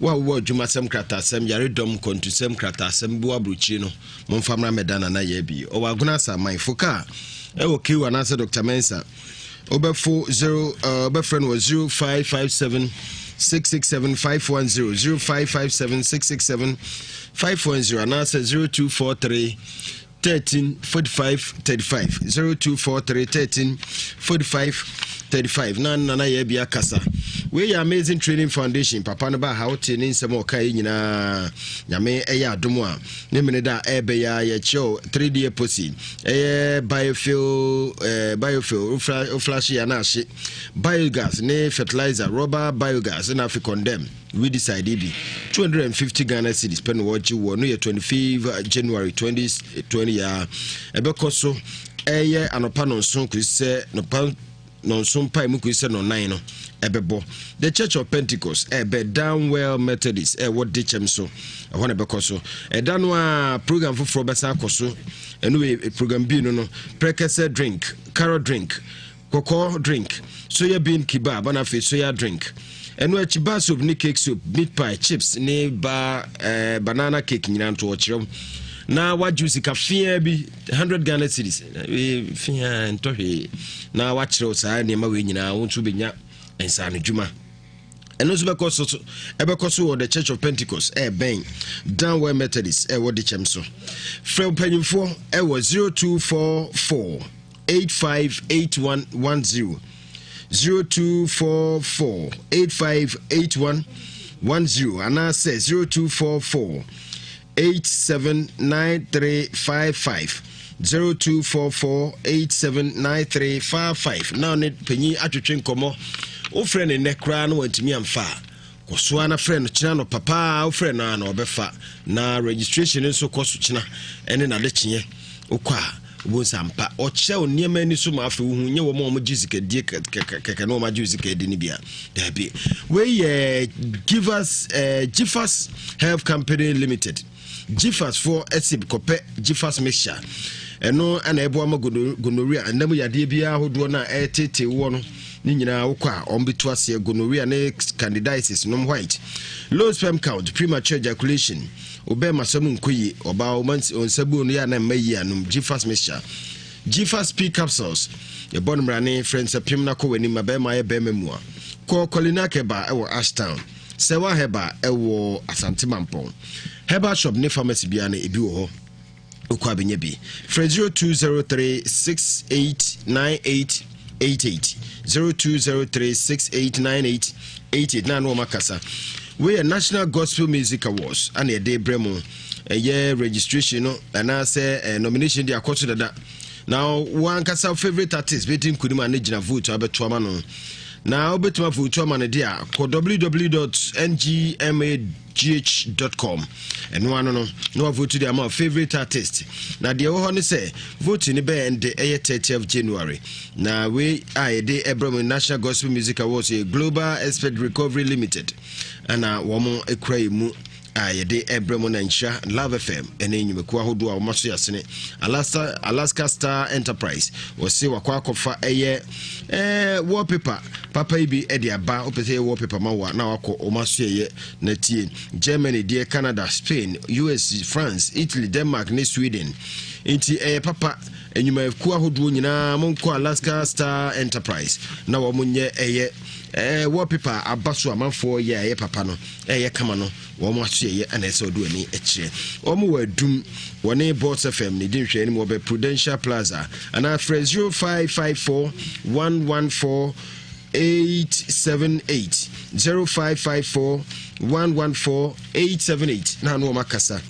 wa dwuma sem krata sem yaredom kontu sem krata sem bu abruchi no momfamra medana na ya bi o waguna saman foka e wo kiwa na se Dr. Mensa obefo 0 obefriend was 0557 667 510 0557 667 510 and answer 0243 13 45 35 0243 13 45 35 na ye bia kasa we ya Amazing Training Foundation papa no ba how training nsem o kai nyina nyame eya adomo a ne mene da ebe ya ye cho 3D posi biofuel flash ya na hye biogas ne fertilizer rubber biogas na fi condemn we decide be 250 Ghana cedis pen watch wo no ye 25 January 2020 ya ebe koso eye anopa no nson krise no pa no nson pa mu krise no 9 no ebebo the Church of Pentecost ebe Downwell Methodist what dichem so I want ebe koso edano a program for besa koso enu program bi no prekese drink carrot drink cocoa drink soya bean kebab na fe soya drink enu achiba soup ni cake soup meat pie chips ni banana cake nyina nto ochirem na wa juice kafia bi 100 Ghana cedis fia ntohwe na wa chiro saa ne ma we nyina wontu benya ensa no djuma eno so bekoso the Church of Pentecost ben Downwell Methodist what the chemso from penyimfo was 0244 858110 0244 858110 and I say 0244 879355 0244 879355 now ne penyi atwetwe nkomo o friend ne kra no wantimi amfa koso na friend kina no papa o friend na obefa na registration nso koso kina ene na de kyenye okwa wo sampa o che o niema ni so ma afa wo hu nye wo mo jisika die keke no ma jisika di ni bia da bi we Gifas Health Company Limited Gifas for esib kope Gifas mixture eno ana ebo ama gonorrhea anam yade bia hodo na etete wo no ni nyina wo kwa ombetu ase gonorrhea ne candidiasis no white low sperm count premature ejaculation obe masamu nkoyi oba onsabu no ya na mayi anum Gifas mixture Gifas P capsules e bonmrane friends apim na ko wani mabe ma ye be memua ko kolina keba ewo Ashtown sewa heba ewo Asante Mampong heba shop ne pharmacy bia na ebi wo ho okwa benye bi 0203689888 0203689888 na no makasa we are National Gospel Music Awards and a day bremo a registration no and I say nomination the akoto dada now one kasa favorite artist betting kudima na vote abetwa no now betuma vote ma na dia ko www.ngmagh.com and one no vote the amount favorite artist na dia wo ne say vote ni be end 30th January na we I dey Abraham National Gospel Music Awards a Global Expert Recovery Limited ana womo ekrai mu ayede Abraham na Nsha Love FM ene nyumeku ahodo a womaso yasene Alaska Star Enterprise wose wakwa akofa eye wallpaper papa ibi ede aba opese wallpaper mawa na wako omaso ye na tie Germany die Canada Spain US France Italy Denmark ne Sweden inti papa enyumeku ahodo nyina monko Alaska Star Enterprise na wo munye eye wallpaper abaso amanfo ye papa no kama no wo mo aso ye anese odu ani ekire wo mo wadum woni Boss FM ni din hwe ni mo be Prudential Plaza ana 0554 114 878 0554 114 878 na no makasa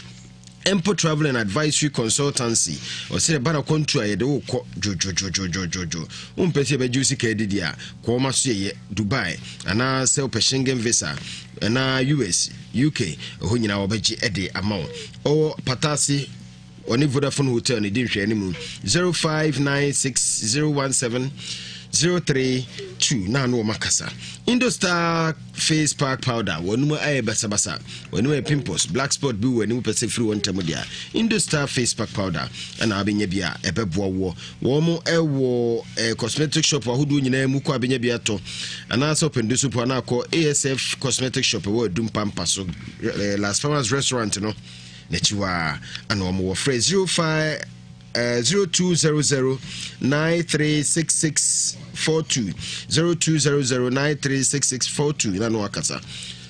Empo Travel and Advisory Consultancy or say bana kontua ye de wo kɔ jojo umpese be juicy kedidia ko ma so ye Dubai ana sell Schengen visa na US UK ho nyina wo beji ede amount o patasi oni Vodafone hotel ni din hwe ni mu 0596017032 na no makasa Indostar face pack powder wonu aye basabasa wonu pimples black spot bi wonu pese free one time dia Indostar face pack powder ana abenya bia ebebowo wo mo ewo cosmetic shop ahodo nyina mu kwa abenya bia to ana so pendu supo na ko ASF cosmetic shop wo dum pampa so Las Palmas restaurant no nechiwa ana wo phrase 0200936642 0200936642 na no akasa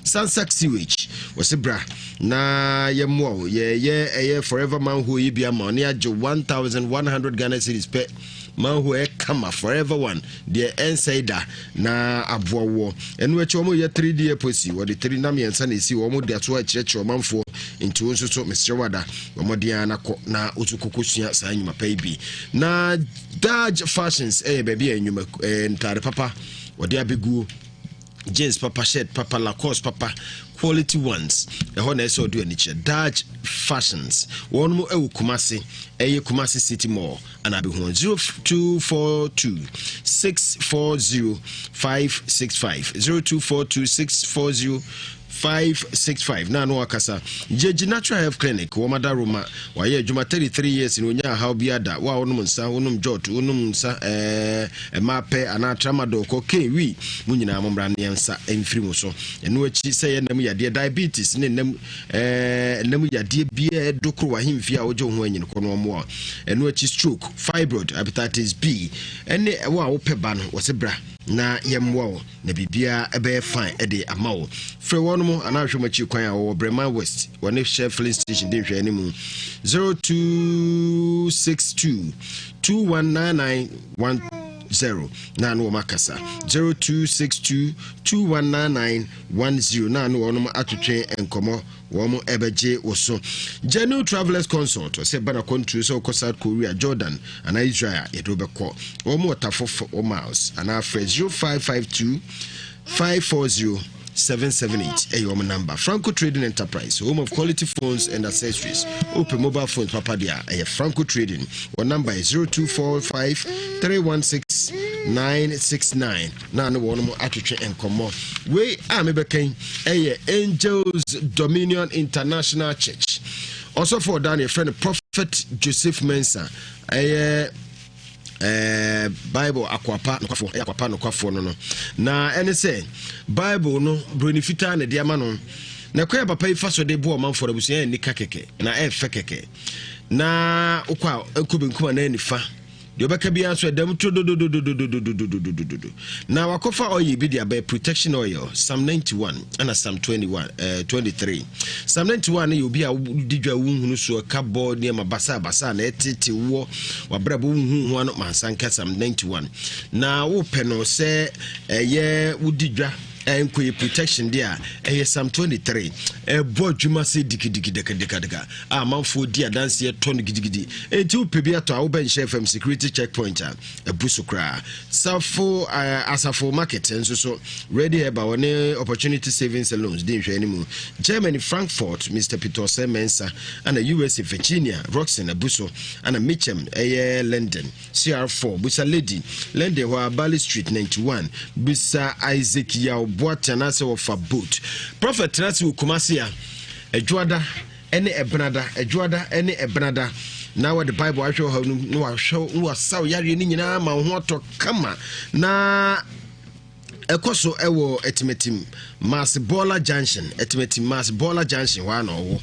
Sansak Sewage was bra na yemwo ye forever man who yi bia ma ne age 1100 Ghana cedis per man who kama forever one the insider na abowo enu echi omo ye 3D eposi wo de 3 na miensa na esi omo de ato a kirechi omanfo into nso so Mr. Wada omodia na ko na otukokosua sa nyuma pa bi na Daj Fashions baby enyuma ntare papa wode abegu jeans papa shirt papa Lacoste papa quality ones ho na eso do ani che Daj Fashions won mo Kumasi Kumasi City Mall and abi 0242 640 565 0242 640 565 na no akasa Jeji Natural Health Clinic wo madaroma wa ye adwuma 33 years in onya how biada wa wonum nsa wonum jot wonum nsa mape ana tramadol ko kenwi munyina momra ne nsa emfiri mu so eno achi se ye nam yade diabetes ne nam yade bia dokro wa himfi a ojo ho anyin ko no mo eno achi stroke fibroid hepatitis B ene wa wo peba no wo se bra na yemwo na bibia ebe fine ede amawo frɛ wɔn mo ana hwɛ machi kwan a wɔ Bremen West wɔne share filling station de hwɛ animu 0262 219910 na no makasa 0262 219910 na no wɔn atwetwe enkomo wɔn ebeje woso Genu Travelers Consult say bana country so ko South Korea Jordan and Israel yedo beko wɔn watafo for miles and our phrase 0552 540 778 your number. Franco Trading Enterprise, home of quality phones and accessories. Open mobile phones, Papa Dia. Franco Trading. Our number is 0245 316 969. Now no one more attitude and come on. We are maybe Angels Dominion International Church. Also for Daniel friend Prophet Joseph Mensah. Bible akwapa no kwafo no na ene say Bible no bronifita na dia ma no na kwa papa ifa so de bo manfo rabusia ni kakeke na efe keke na ukwa ekubenkuma na nifa de obeka bia so edam to do na wakofa oil bi dia by protection oil Psalm 91 and Psalm 23 Psalm 91 you be a didwa wunhunu so kabo ne mabasa na etete wo wabrabo wunhu ho no mansanka Psalm 91 na wo pe no se ye wudidwa enkoye protection dia Psalm 23 bo dwuma se dikidikidekadeka amanfo dia dance ton gidigidi enti wo pebia to awo ben FM security checkpoint ebusukra safo asafo market enso so ready eba one opportunity savings and loans din hwe animu Germany Frankfurt Mr. Peter Mensah and USA Virginia Roxen Abuso and Mitchem London CR4 Busa Lady London wa Bali Street 91 Busa Isaac Yao Boatana se wo fa boat Prophet Trasi Ukumasia Ejuada ene ebenada now the Bible I show no show no saw yare ni nyina ma ho to kama na ekoso ewo etimetim Masbola Junction wa na owo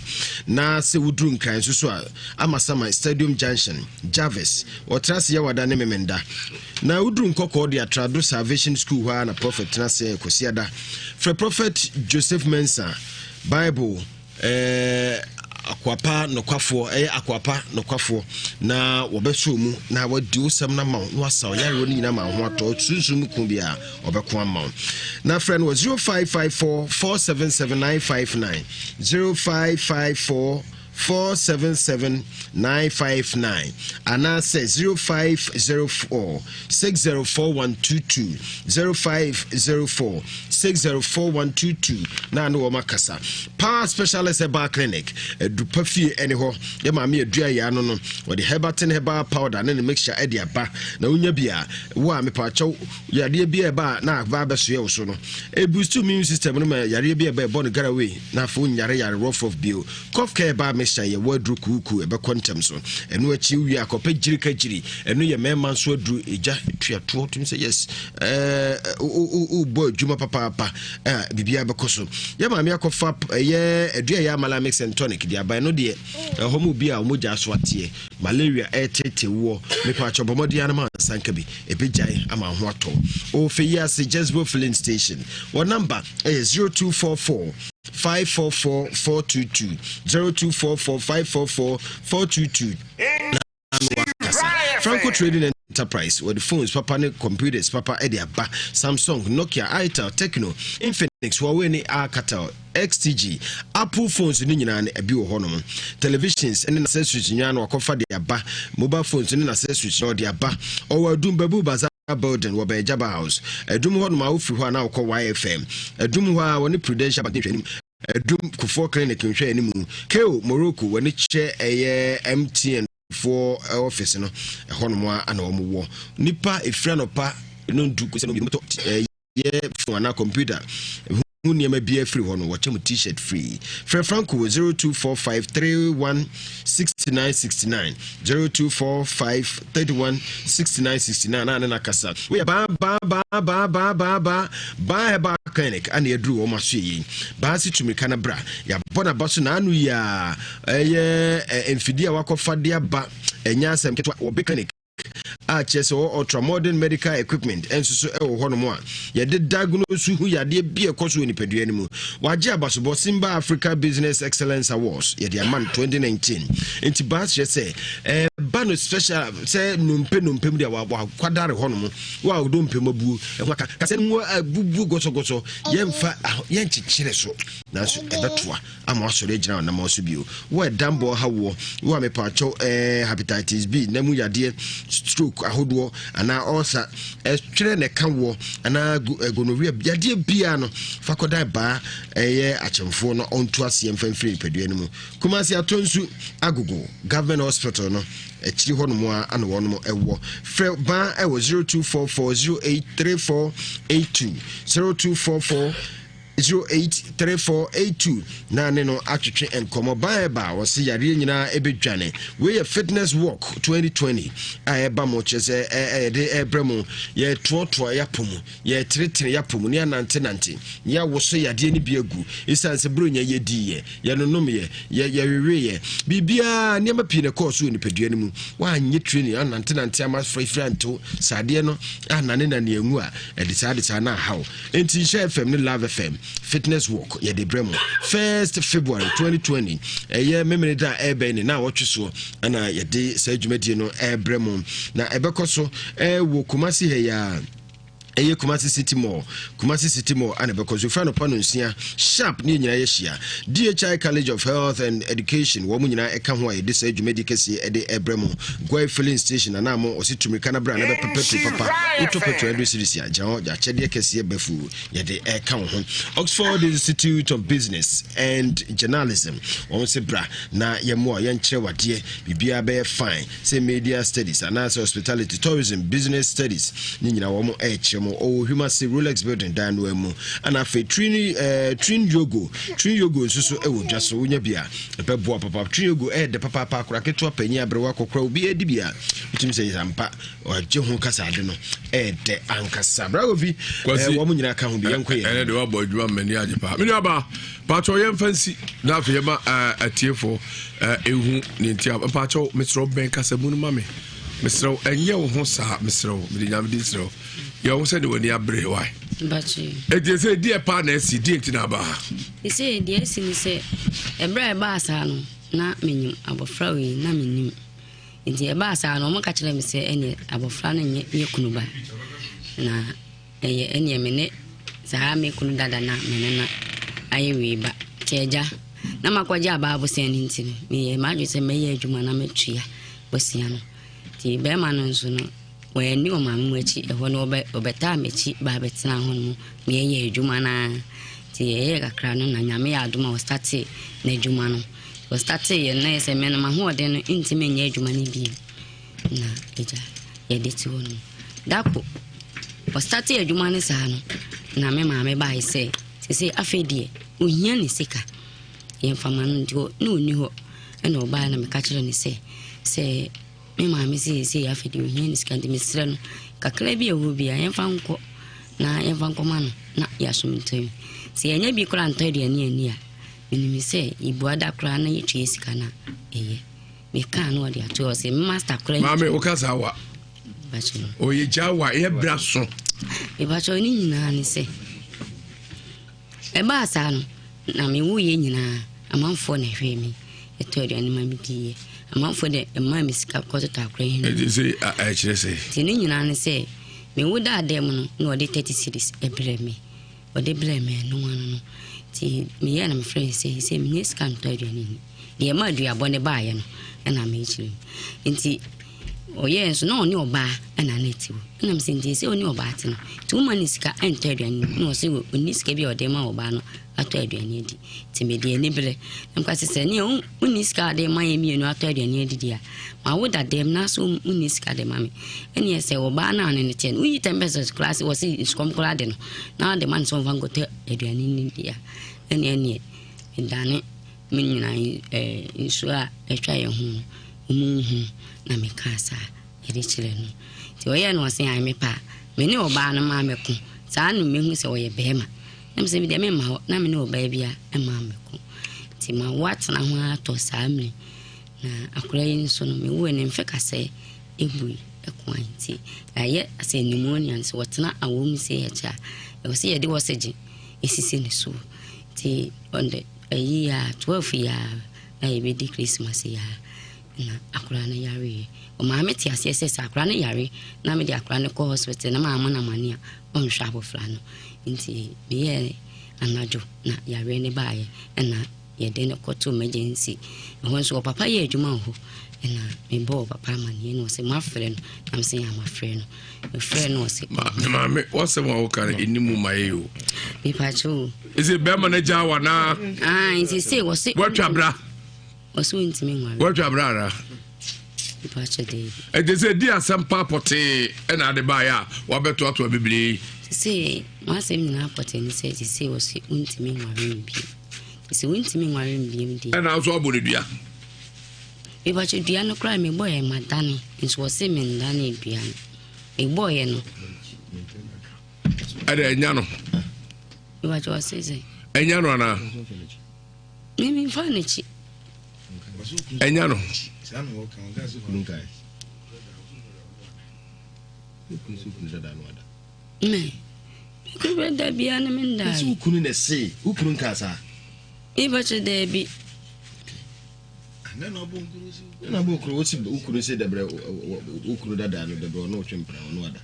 na se wudru nkan so a amasama Stadium Junction Jarvis otrase yawada ne memenda na wudru nkoko de Atrado Salvation School wa na Prophet Trase Kosiada for Prophet Joseph Mensah Bible akwapa no kwafo na wobeso mu na wadi usam na ma no asa yare woni na ma ho ato sunsun ku bia obeko ama na friend was 0554 477959 0554 477959 and I say 0504 604122 0504 604122 na no makasa power specialist herbal clinic edupafie anyho ye ma me adua ya no with the herbal powder and the mixture e dia ba na unya bia wo me pa chaw yade bia ba na ba beso ye so no e boost immune system no ma yade bia ba born garaway na fo nyare rough of bio cough care ba ye wadru kuku ebe kontem so enu achi wi akopa jirika jiri enu ye mema so adru eja tuato tum say yes boy juma papa bibia be koso ye ma me akofa ye adua ya mala mix and tonic dia ba no de homo bia omoja so atie malaria etete wo me pa chobomodi anama sanka bi ebejai ama ho ato o fe yase Jezebel filling station what number is 0244 544-422 0244-544-422 Franco Trading Enterprise where the phones papa ne computers papa Ediaba Samsung Nokia Itel Tecno Infinix Huawei ne Alcatel XTG Apple phones ni nyina na ebi wo honom televisions and accessories nyina na wakofa de aba mobile phones ni accessories no de aba owa dum babu baza building wo be Jaba House edum ho no ma ofri ho na wo YFM edum ho a woni Prudential Bank hwanim edum Kufo Clinic nhwe animu Keo Morocco woni che MTN for office no ho no mo ana wo wo nipa efra no pa no ndu ko se no bi moto ye phone na computer Munyama be free one watch him t-shirt free. Fred Franco 0245316969 0245316969 na kasa. We ba clinic and you drew almost ye. Basi to me canabra. Ya bona basu na anu ya enfidia wako fadia ba enyasa mketwa obi clinic. Chess or ultra modern medical equipment and so honomoa. Ya did diagnose who ya dear be a course in Peduanimu. Wajaba Subo Simba Africa Business Excellence Awards, ya dear man 2019. Into Bass, say, bano special say numpe mu dia wa kwadare ho no mo wa do mpe mabu e ho ka se mu bubu goso yemfa yenchichire so na so ebetoa ama asore gina na ma so bio wa dambo hawo wa me pa cho hepatitis B na mu yade stroke ahodo ana ulcer twere ne kawo ana gonorrhea yade bia no fakoda ba eye achemfo no onto asem fanfiri pedua no mu Kumasi atonsu agogo government hospital no echiri ho no mo ana wo no mo ewo frɛ ba ewo 0244083482 0244083482 na ne no atwetwe enkomo ba wo se yare nyina ebedwane we ye fitness walk 2020 aba mo chese de ebremo ye totoa ya pomu ye tretre ya pomu ne anante ya wo so yade ni biagu isanse bronya ye diye ye nonom ye wewe ye bibia ne ma pine course ni pedua ni mu wa anye training anante ama frifranto sade no anane na ne engu a edisa na hawo enti Share FM ne Love FM fitness walk ye de bremo 1st February 2020 ye memene da ebeni na wotweso ana ye de sa dwumadi no bremo na ebekoso wo Kumasi he ya eye Kumasi City Mall ana because you find upon nsia sharp ni nyina ye hia DHI College of Health and Education wo nyina eka ho aye de sa dwumadi kese e de ebremo Gwai filling station na mo ositumika na bra na be pepetu papa utopetu edu sirisia jawo ja chede kese befu ye de eka ho Oxford Institute of Business and Journalism wo se bra na ye mo ye nkyere wade bibia be fine say media studies and hospitality tourism business studies ni nyina wo mo o Humasi Rolex building dan no mu ana fe Trin Yogo nsusu ewo dwaso wonya bia ebebo papa Trin Yogo de papa akora keto apanyi abrewa kokora obi edi bia utim se zampa oje ho kasa ade no de ankasa bragovi wo mu nyina ka ho bia nko ye de wa bodwa mani ajepa meni aba pacho ye fancy na afi ye ma atiefo ehu ne ntia pacho Mr. Ben Kasabu no mame Mr. enye wo ho sa Mr. Midinyam di Mr. You said when you are brave, why? But it is a dear partner, see, dear Tinaba. He said, yes, he said, a brave bassano, not meaning about Frowy, not meaning. In the bassano, no catch them say any about flanning ye kunuba. Na any minute, Sahami kunudada na menana, I will but Teja. Namakwaja Babu sending to me, imagine say, may Jumana Metria, Bosiano. The Berman soon. When you mamma which a one over time, cheap babbits now, ye Jumana, the crown and Yamia Duma was started, ne Jumano. Was started and nice a man who then intimate ye Jumani be. Na, Eja, ye did to one. Dapo was started a Jumani sano. Na me mamma by say, to say a fade, Uyan is sicker. Yen faman no new and no by and catcher and say, me mammy say after you hear scanty Mr. Kaklebi will be a yanfanko na yanfankomano, not yasum to him. See, I never be cranted near. When you say, you bought that crown and you chase cana, eh? Me can't know the two say, Master Crank, Mammy Okazawa. But you oh, ye Jawa, ye brasso. If I show you, Nanny say, a basan, na me woo ye, a month for me, a third animal be. A month for the mammy scalp caught a crane. It is a actually say. Tinin say, me would that demon, no, the 30 cities, a blame me. But they blame me, no one. See, me and I'm afraid, say, me can't tell you any. The mud you are born a buyer, and I'm eating. And oh, yes, no, no bar, and I need you. And I'm saying this, oh, no batten. 2 months can enter you, no, see, when this gave you a demo or banner. I told you I need to be the nibble. I'm going to say, no, when this car, they might be no, I told you I need dear. I would that them not so when this car, the mammy. And yes, I will banana and the 10. We 10 pesos class was in Scomcladden. Now the man so one go to Adrian in India. And any, and done it, meaning I insure a try home, na me casa, a rich children. The way I was saying, I'm a pa. Many of Barnum, mamma, son, me so a bema. I'm saying, the member, na me no baby, and mamma. Tima what's na one to Sammy. Na a crying son, me when in fact I say, if we a quantity. I yet say pneumonians, what's not a woman say a child. I was here, there was a gin. It's in the soup. Tea on the a year, 12 year, I be the Christmas year. na akora no yare o ma me ti ase se akora no yare na me di akora no ko hospital na ma na mani a on hwa abofra no nti me ye anajo na yare ne baaye na ye de no ko to emergency ho so papa ye adwuma ho na me bo papa mani no se ma frɛ no am se ya ma frɛ no me frɛ no se ma me what's the one ka inimu maye o me pa cho is it be manager wa na nti se wo se what twabra oso ntimi nware what twabra ra me pa cho de e de se di asem pa pote na ade ba ya wa beto ato bibili se ma se mi na pote ni se wo se ntimi nware mbi se ntimi nware mbi mdi na so obo ne dua e ba che dua no kra me boy ma dani nso wo se me ndani dua e boy no ade enya no e ba che wo se enya no na mi fa ne chi enya no me ku da bia na me nda su kunu ne se ukunu nkasa e ba che da bi na bo nkuru wosi ukunu se debre ukunu dada no debre no twempra no ada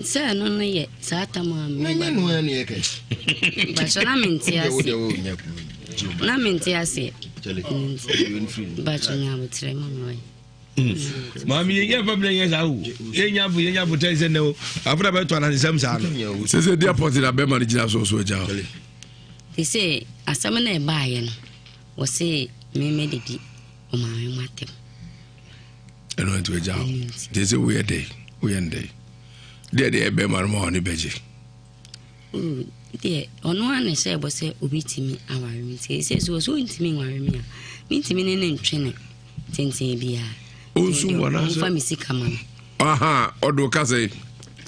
se no no ye sa tama me na no ya ne kai ba so na menti ase na menti ase ba so nya botre mo no mami ye problem ye sa wo ye nya bo tese no afra ba to na nsam sa no se dia poti na be mari jina so ja they say asama na e ba ye no wo se me medidi o ma me matem eno to ja they say we dey there be mari mo ni beje there ono an se bo se obitimi aware mi se so ntimi aware mi a mi ntimi ne ntwene tenten bia onsu wana so fa mi sika mama aha odo ka say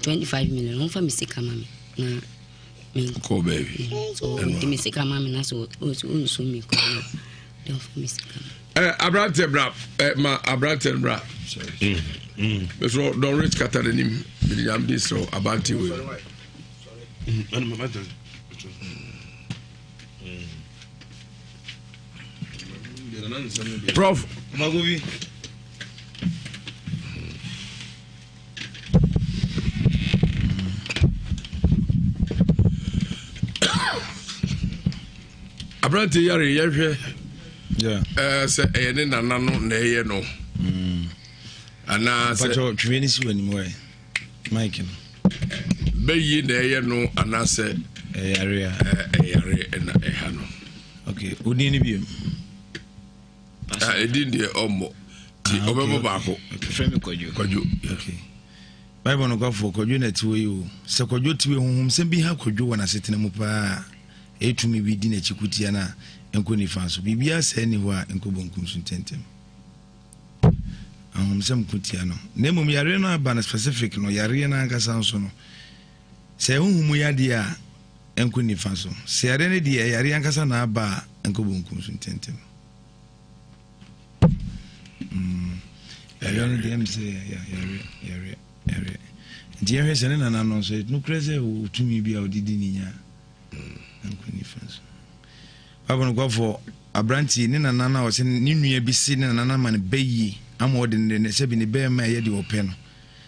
25 million on fa mi sika mama na me ko baby so mi sika mama na so onsu mi ko na don fa mi sika abrante bra ma abrante bra so don reach katanim bi am this so abante we Prof Magovi abrante yare yehwe se eyene nana no na eye no ana se pacho twini si wani mo Mike beyi na eye no ana se yare na eha no okay odi ni biem edin de ombo ti obebo baako frame Kojo okay Bible no kwafo Kojo na tiwe yo se Kojo tiwe honhom se bi ha Kojo wana setena mu pa etumi bi di na chikutia na enko ni fanso bibia se ni ho a enko bonkum so tentem sem kutia no nemum yare no aba na specific no yare na anga sanso no se honhom ya dia enko ni fanso se yare ne dia yare anga sa na aba enko bonkum so tentem yare ne dia mse yare dia he se ne na no so no kreze utumi bia odidi ninya enko ni fanso Baba no kwafo abranti ne nana o se ne nua bi si ne nana man beyi ama ode ne se bi ne be ma ye de ope no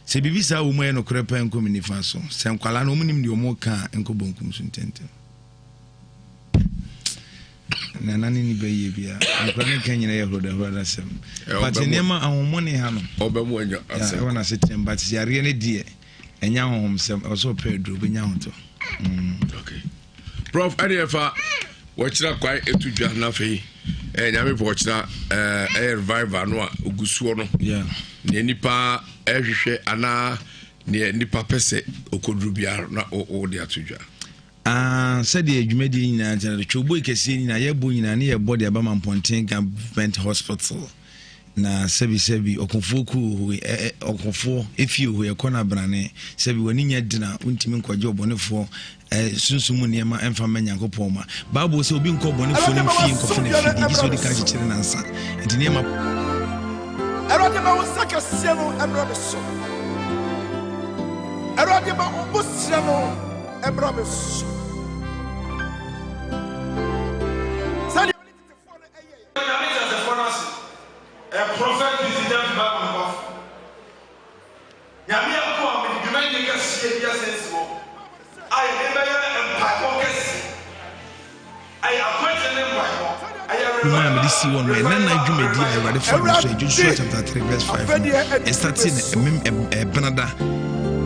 se bibi sa wo mu ye no krepa enko mini fa so se nkwala no munim de o mo ka enko bonkum so ntente nana ni beyi bia nkwala ne kan nyina ye hoda sem but nema ahomone ha no obemu anya asem wona se tem but yare ne die enya ahom sem o so pedro be nya hoto okay prof adefa wachira kwai etudwa na fei nyame po wachira revival no a ogusuo no ne nipa ehwehwe ana ne nipa pese okodru bia na o de atudwa said the adwumadi nyina tana chobo ikese nyina yebo nyina ne yebo de aba Mamponten Government Hospital na sebi okonfoku okonfo efie ho ekona brane sebi wani nya dina untimi nkwaje obonefo sunsumu niema emfa manyankopon ma bible se obi nko obonefo ne fie nkofo ne fie bi so di ka chire nansa enti niema erode ma wosaka sieno emra so erode ma obosiano emra so sani a prophet nyame akɔ a me dwuma nye kɛseɛ bi asɛnsi wɔ ayɛ ne bɛyɛ mpaebɔ kɛse ayɛ akɔnkyɛ ne mpaebɔ Roma mede si wɔ no ɛna na dwumadi a Awurade fa no so Joshua chapter 3 verse 5 ɛstate ne Benada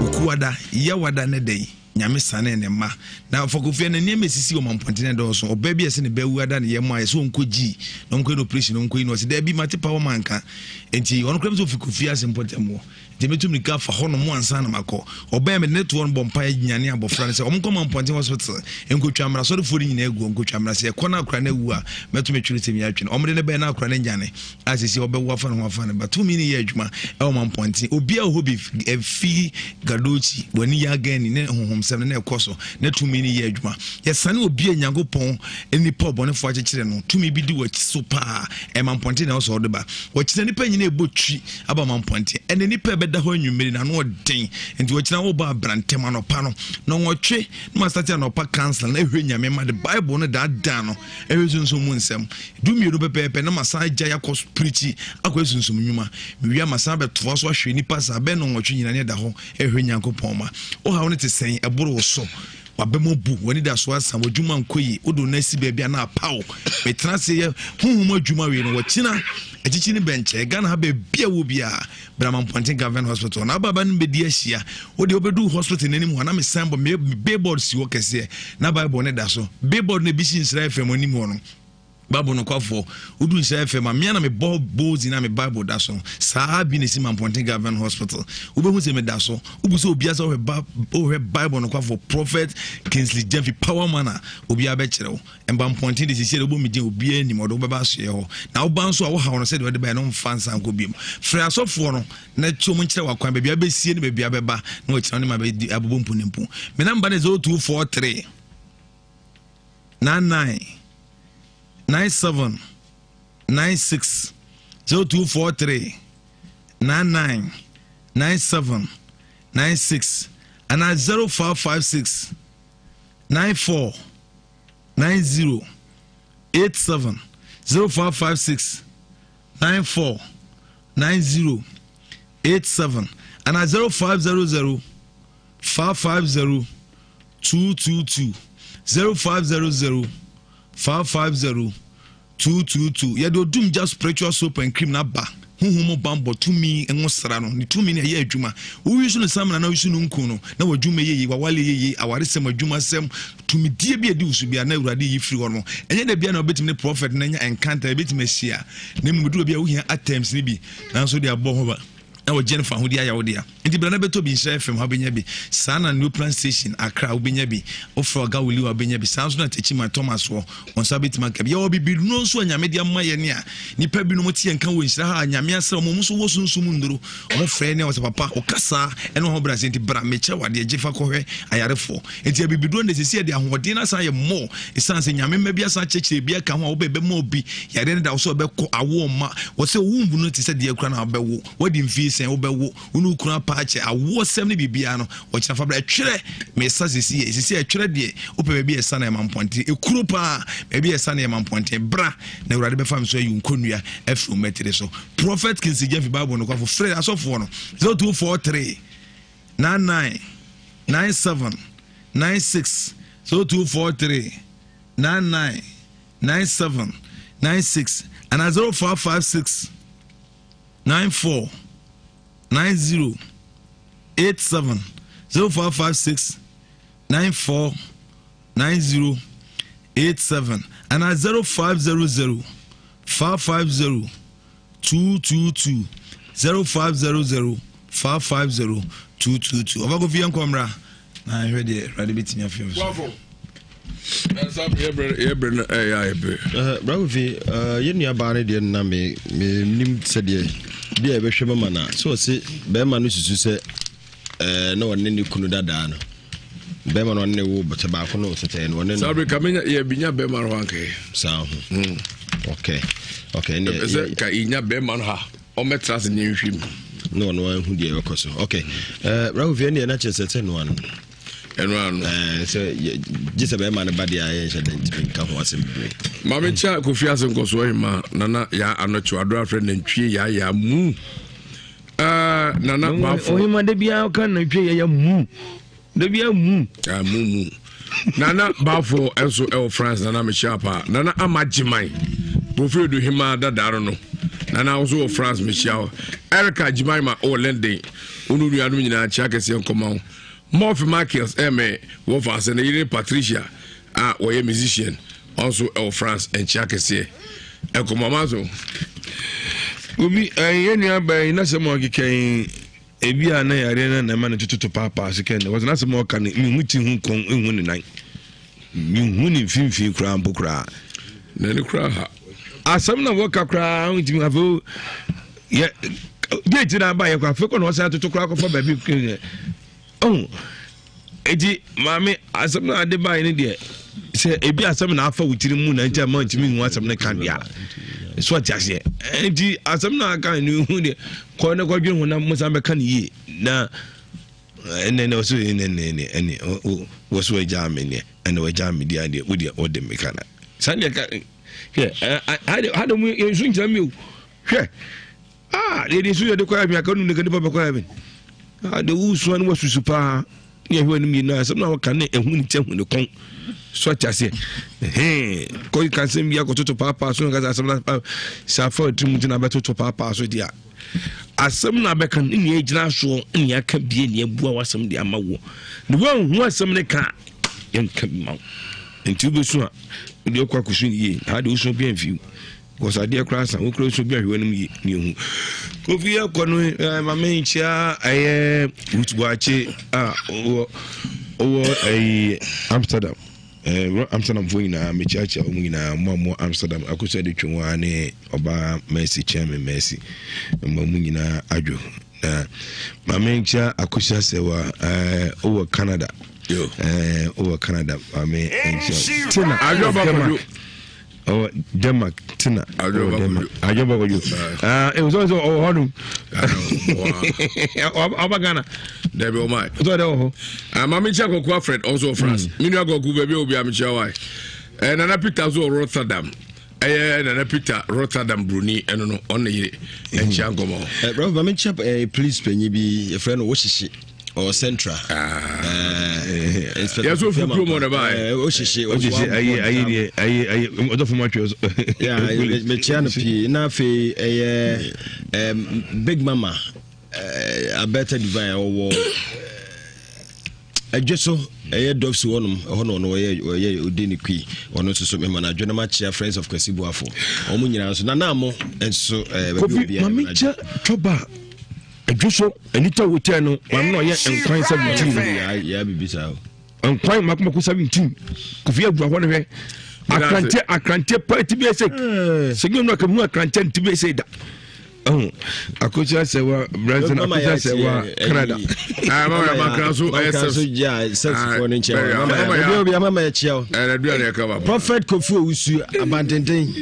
okuwada yawada ne dai nyame sane ne ma na fokofia na nneɛma sisi wɔ mampɔntene dɔɔso ɔba bi ɛsɛ ne bɛwu ada ne yɛm a ɛsɛ ɔnkɔ gyi na ɔnkɔ no operation ɔnkɔ yi no ɔsɛ da bi mate pa wɔ manka enti ɔno kram sɛ ofikofia asɛ mpɔtam wɔ nti mɛtum ne ka fa hɔ no mo ansa na makɔ ɔbɛn me ne toɔ no bɔ mpa nyane abɔfra ne sɛ ɔmo nkɔ mampɔntene hospital nkɔtwa mmara sɔrefoɔ no nyinaa agu nkɔtwa mmara sɛ ɛkɔ no akora no awu a mɛtum atwere sɛ miatwe no ɔmode ne bɛn no akora no nyane a sɛsi ɔbɛwu afa no ho afa no ba tumi ne yɛ adwuma ɛwɔ mampɔntene obia wɔ hɔ bi ɛfi gadochi wani yɛ agani ne honhomsɛm ne ɛkɔ so ne tumi ne yɛ adwuma yɛsane obia nyankopɔn nipa ɔbɔnefoɔ akyekyere no tumi bi di wɔkyi so paa ɛmampɔntene na ɔsɔ ɔde ba wɔkyerɛ nipa nyina ɛbɔ twi aba mampɔntene ɛne nipa da hɔ anwummere na no ɔden nti wɔkyerɛ wo ba abrantem anɔpa no na wɔtwe na mastate anɔpa council na ɛhwɛ nyame ma de bible no daadaa no ɛhwɛ sunsum mu nsɛm dumienu pɛpɛɛpɛ na masan agya yakɔ preachi akɔ sunsum nnwuma mewia masan bɛtoa so ahwɛ nipa saa bɛn no wɔtwe nyina ne da hɔ ɛhwɛ nyankopɔn ma ɔhaw no te sɛn ɛboro wo so wabɛmɔ bu wani da so asa wadwuma nkɔyi wodo na si baabi ana apaw metena se yɛ honhom adwuma wei no wɔkyina akyikyini bɛnkyɛ Ghana ha baabi a wɔ bia Bramampɔnten Government Hospital na ababa no bɛdi ahyia wode wobɛdu hospital n'anim hɔ na mesan bɔ billboard si wɔ kɛseɛ na bible ne da so billboard no bi si Nsra FM anim hɔ no Bible no kwafo udu Nsra FM a me na me bozi na me Bible da so saa bi ne si Mampɔnten Government Hospital ubehu se me da so ubu so obia so we Bible no kwafo Prophet Kingsley Jeffy Power Manna obia be kyerɛw Mampɔnten de sisi obo medin obia anim odo beba so ye ho na oba nso a wo hawo no se de wode ba no mfa nsa nko biem frɛ asɔfo no na twom nkyerɛ wakwan bebia be sie ne bebia beba na wɔkyerɛ ne ma be abobo mpunimpu me namba ne 0243 99 97 96 0243 99 97 96 and 0556 94 90 87 0556 94 90 87 and 0500 550 222 0500 550 222 yado dum just spiritual soap and cream na ba huhumo bambo tumi enwo sra no ni tumi na ye adwuma wo wisu no samna na wisu no nku no na wadwuma yeyi wawale yeyi aware sem adwuma sem tumi die bi edi usu bia na awurade yi firi hɔ no enye da bia na obetimi ne prophet na nya encounter ebetimi ahyia na mu duro bia wo hia attempts ni bi nanso de abɔ ho ba na wo Jennifer ho dia ya wo dia nti bra na beto bi Nsra FM ha benya bi sana new plan station Accra wo benya bi ofro ga woli wo benya bi sanso na Techima Thomas wo onsa betima ka bi ya wo bi no nso anyame dia ma ye ne a nipa bi no moti enka wo Nsra ha anyame asra mo muso wo sunsum nduro wo frɛ ne wo papa o kasa eno ho bra senti bra meche wade jefa kɔhwɛ ayarefo nti abi bidu ne sesi de ahoɔden na san ye mo esan se nyame ma bi asa kyekye bi aka ho wo bebe mo bi yare ne da wo so bɛkɔ awo ma wo se wumbu no te se de akura na bɛwo wadi mfi sen wo bɛwo unu kura paache awo sem ne bibia no o kyina fa bra twere me sa sesi twere de wo pe bia esa na Mampɔnten ekuro pa bia esa na Mampɔnten bra na urade be fam so ayi nkonua afro metere so Prophet Kingsley Jeffy Bible no kwafo frɛ asofo no 0243 99 97 96 0243 99 97 96 and 0556 94 90 87 0556 94 90 87 and 0500 550 222 0500 550 222 obago fi enkomra na hwe de ready bitimi afio so bravo fi yenu ba ne de na me nim se de bia be hwe mama na so se be ma no susu se na wonne ne kunu dada no be ma no ne wo bata ba ko no se te no wonne sabe kamenya ye binya be ma ro anke sa okay ne ka inya be ma no ha o metras ne nhwim no hu de e koso okay bravo fi ne na chese no an so just be man body aye shede ka ho asem ma me cha Kofi Asenkoso hima nana ya anocho adora friend ntwie ya mu nana bafo ohima de bia ka na twe ya mu de bia mu mu nana bafo enso e France nana me chapa nana amajiman profile do hima dadaro no nana also France me chao Erica Jimaima o London onu nuanu nyina chia kese nkoma Morph Marcus wo fa se na yire Patricia wo ye musician also e France en chia kese nkoma mazo obi yenu abai na se mo keken ebi ana yare na ma na tututu papa se ken was na se mo kan mi huti hu kon ehu ni nan mi hu ni finfin kura mbokura na ni kura ha asam na wo kakra huti mi avo ye date na ba ye kwa fe ko no sa tutu kura ko fa ba bi oh eji mami asam na de ba ni de se ebi asam na afa wutiri mu na ntia ma ntimi hu asam na kan dia so atiase enti asam na kan ni hu de ko na ko dwen hu na musa be kan yi na ene oso ene wo so eja me ne ene wo eja me dia de wo de o de me kana sande ka ke hade mu yesu ntia mi o hwe de su ye de ko ya mi aka nu ne ka ni papa ko ya mi de wu so an wo susu pa ye hwe ni na asam na kan ne ehu ni hu ne kon so atiase ko kan sem bia ko toto papa so ga asam na sa fa trim na be toto papa so dia asam na be kan ni ejina so ni aka bie ni abua wasam dia mawo ne wo hu asam ne ka yen ka ma enti be so a de kwa kusu ni ha de so bia mfiu ko sa de kra sa wo kra so bia hwe ni hu ko fi ko no ma me nchia utbuache Amsterdam Amsterdam voina mechacha omina mo Amsterdam akusa de twwa ne oba Messi chairman Messi mamu nyina adwo na mamencha akusa sewa over Canada over Canada mame encha tina adwo ba oh Denmark tina ajoba ko it was also hodum Ghana there be my so there ho mama cha ko Fred also France minu agogu baby obi am cha why nana Peter zo Rotterdam nana Peter Rotterdam Bruni eno no on ye encha ngomo bro mama cha please penyi bi e friend wo shishi or Central yes so for promo na buy o shishi ayi odo for match yeah me chia na pi na fe Big Mama a better divine or adweso dofsi wonum hono no ye odeni kwi ono so me mana adwena ma chia Friends of Kwasibuafo omo nyina so na na mo enso baby mama cha toba adweso anita hotel no ma no ye enkwan 17 ya bibisa enkwan makomako 17 kofi agua ho ne hwe akrante party bi ese segem no kamu akrante tibi ese da akocha sewa Brazil akocha sewa Canada mama makraso so ja sex for nche mama ya chiao Prophet Kofi Owusu abandenden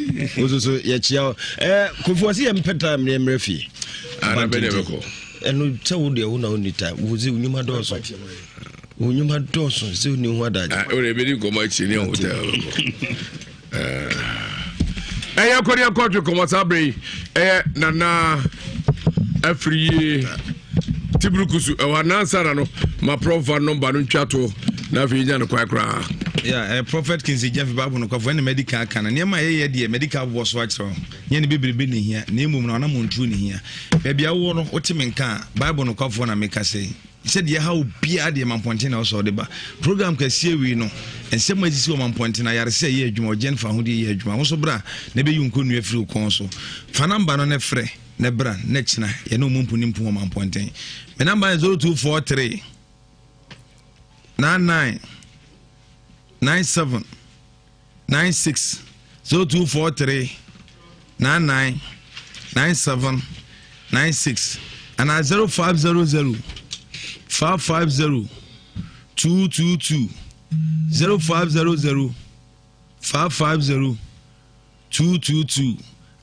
ozoso ya chiao Kofi wasi ya mpeta mrefi abandenden eno tewo de wo na onita wozi unyuma doso se oni hu adaje ore be ni komo chi ni hotel Korea country come sabre nana afri tibrukusu wanansara no ma profa number no ntwato na fi nya no kwakra Prophet Kinsi Jeff Babu no kwafo ne medical kana ne ma ye de medical boss wa kiro nye ne bibiribi ne hia na emum na mo ntu ne hia bia bia wo no otime nka Bible no kwafo na meka sei said ye how bia de mamponte na also de ba program ka sie wi no ensem azisi o mamponte na yare sei ye adwuma ogen fa ho de ye adwuma wo so bra na be yunko nu afiri kon so fa number no ne frɛ ne bra ne kina ye no mumpu ni mpu o mamponte me number 0243 99 97 96 0243 99 97 96 and 0500 550 222 0500 550 222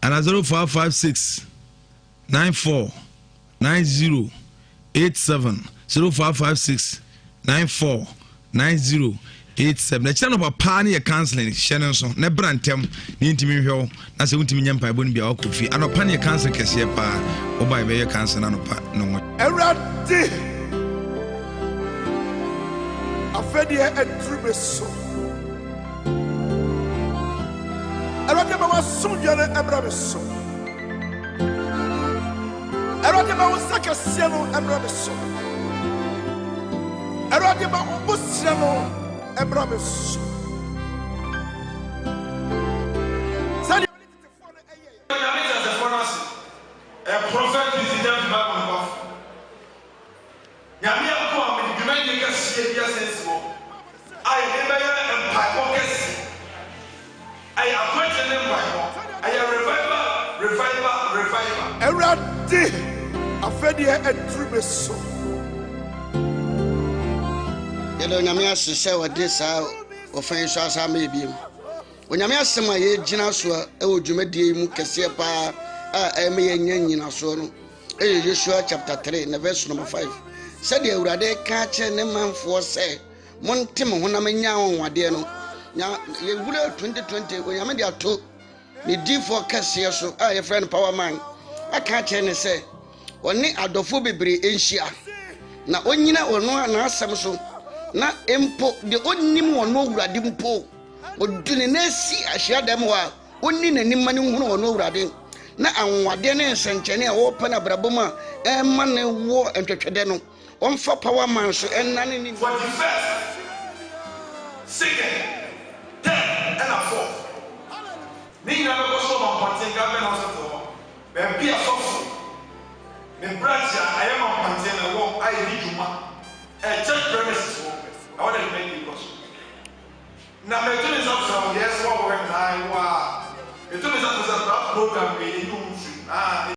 and 0556 94 90 87 0556 94 90 87 na kyerɛ no papa ne yɛ counseling hyɛ no nso na bra ntɛm ne ntimi hwɛ wo na sɛ wontimi nya mpaebɔ no bia wɔkɔ fie anɔpa ne yɛ counseling kɛseɛ paa woba yɛbɛyɛ counseling anɔpa no ho Awurade afɛdeɛ aduru me so Awurade ma wasomdwa no ɛmmra me so Awurade ma wo nsa kɛseɛ no ɛmmra me so Awurade ma wo bosea no ɛmmra me so sɛdeɛ a prophet is in them back on off. Yamia come and demand you can see a sensible. I never empire focus. I appoint an empire. I am reviver. Eradi afedia etrume so. Yelo nyame asese wode saa ofan so asa ma ebiem. Onyame asema ye gina so e odwumadie mu kese pa eme ye nyanyina so no. Joshua chapter 3 na verse number 5. Said the Urade catch ne manfo say montem honam nya wonwade no. Nya ye wura 2020 onyame de ato ne D4 kese so ye friend power man. Aka che ne say oni adofo bebre enhia na onyina ono na asem so na empo de onnim ono Urade mpo odune na si ahia dem wa onni nanim mane hunu ono Urade na anwade ne nsenkyene a wo pa na braboma emma ne wo entwetwede no onfa power man so enane ni for the first second third and a fourth ni na go so ma patin government hospital be be a soft me branch I am on patin na wo ayi ni juma church premises wo I want to make you question na me to is up so yes what we na wa it is up to that program we do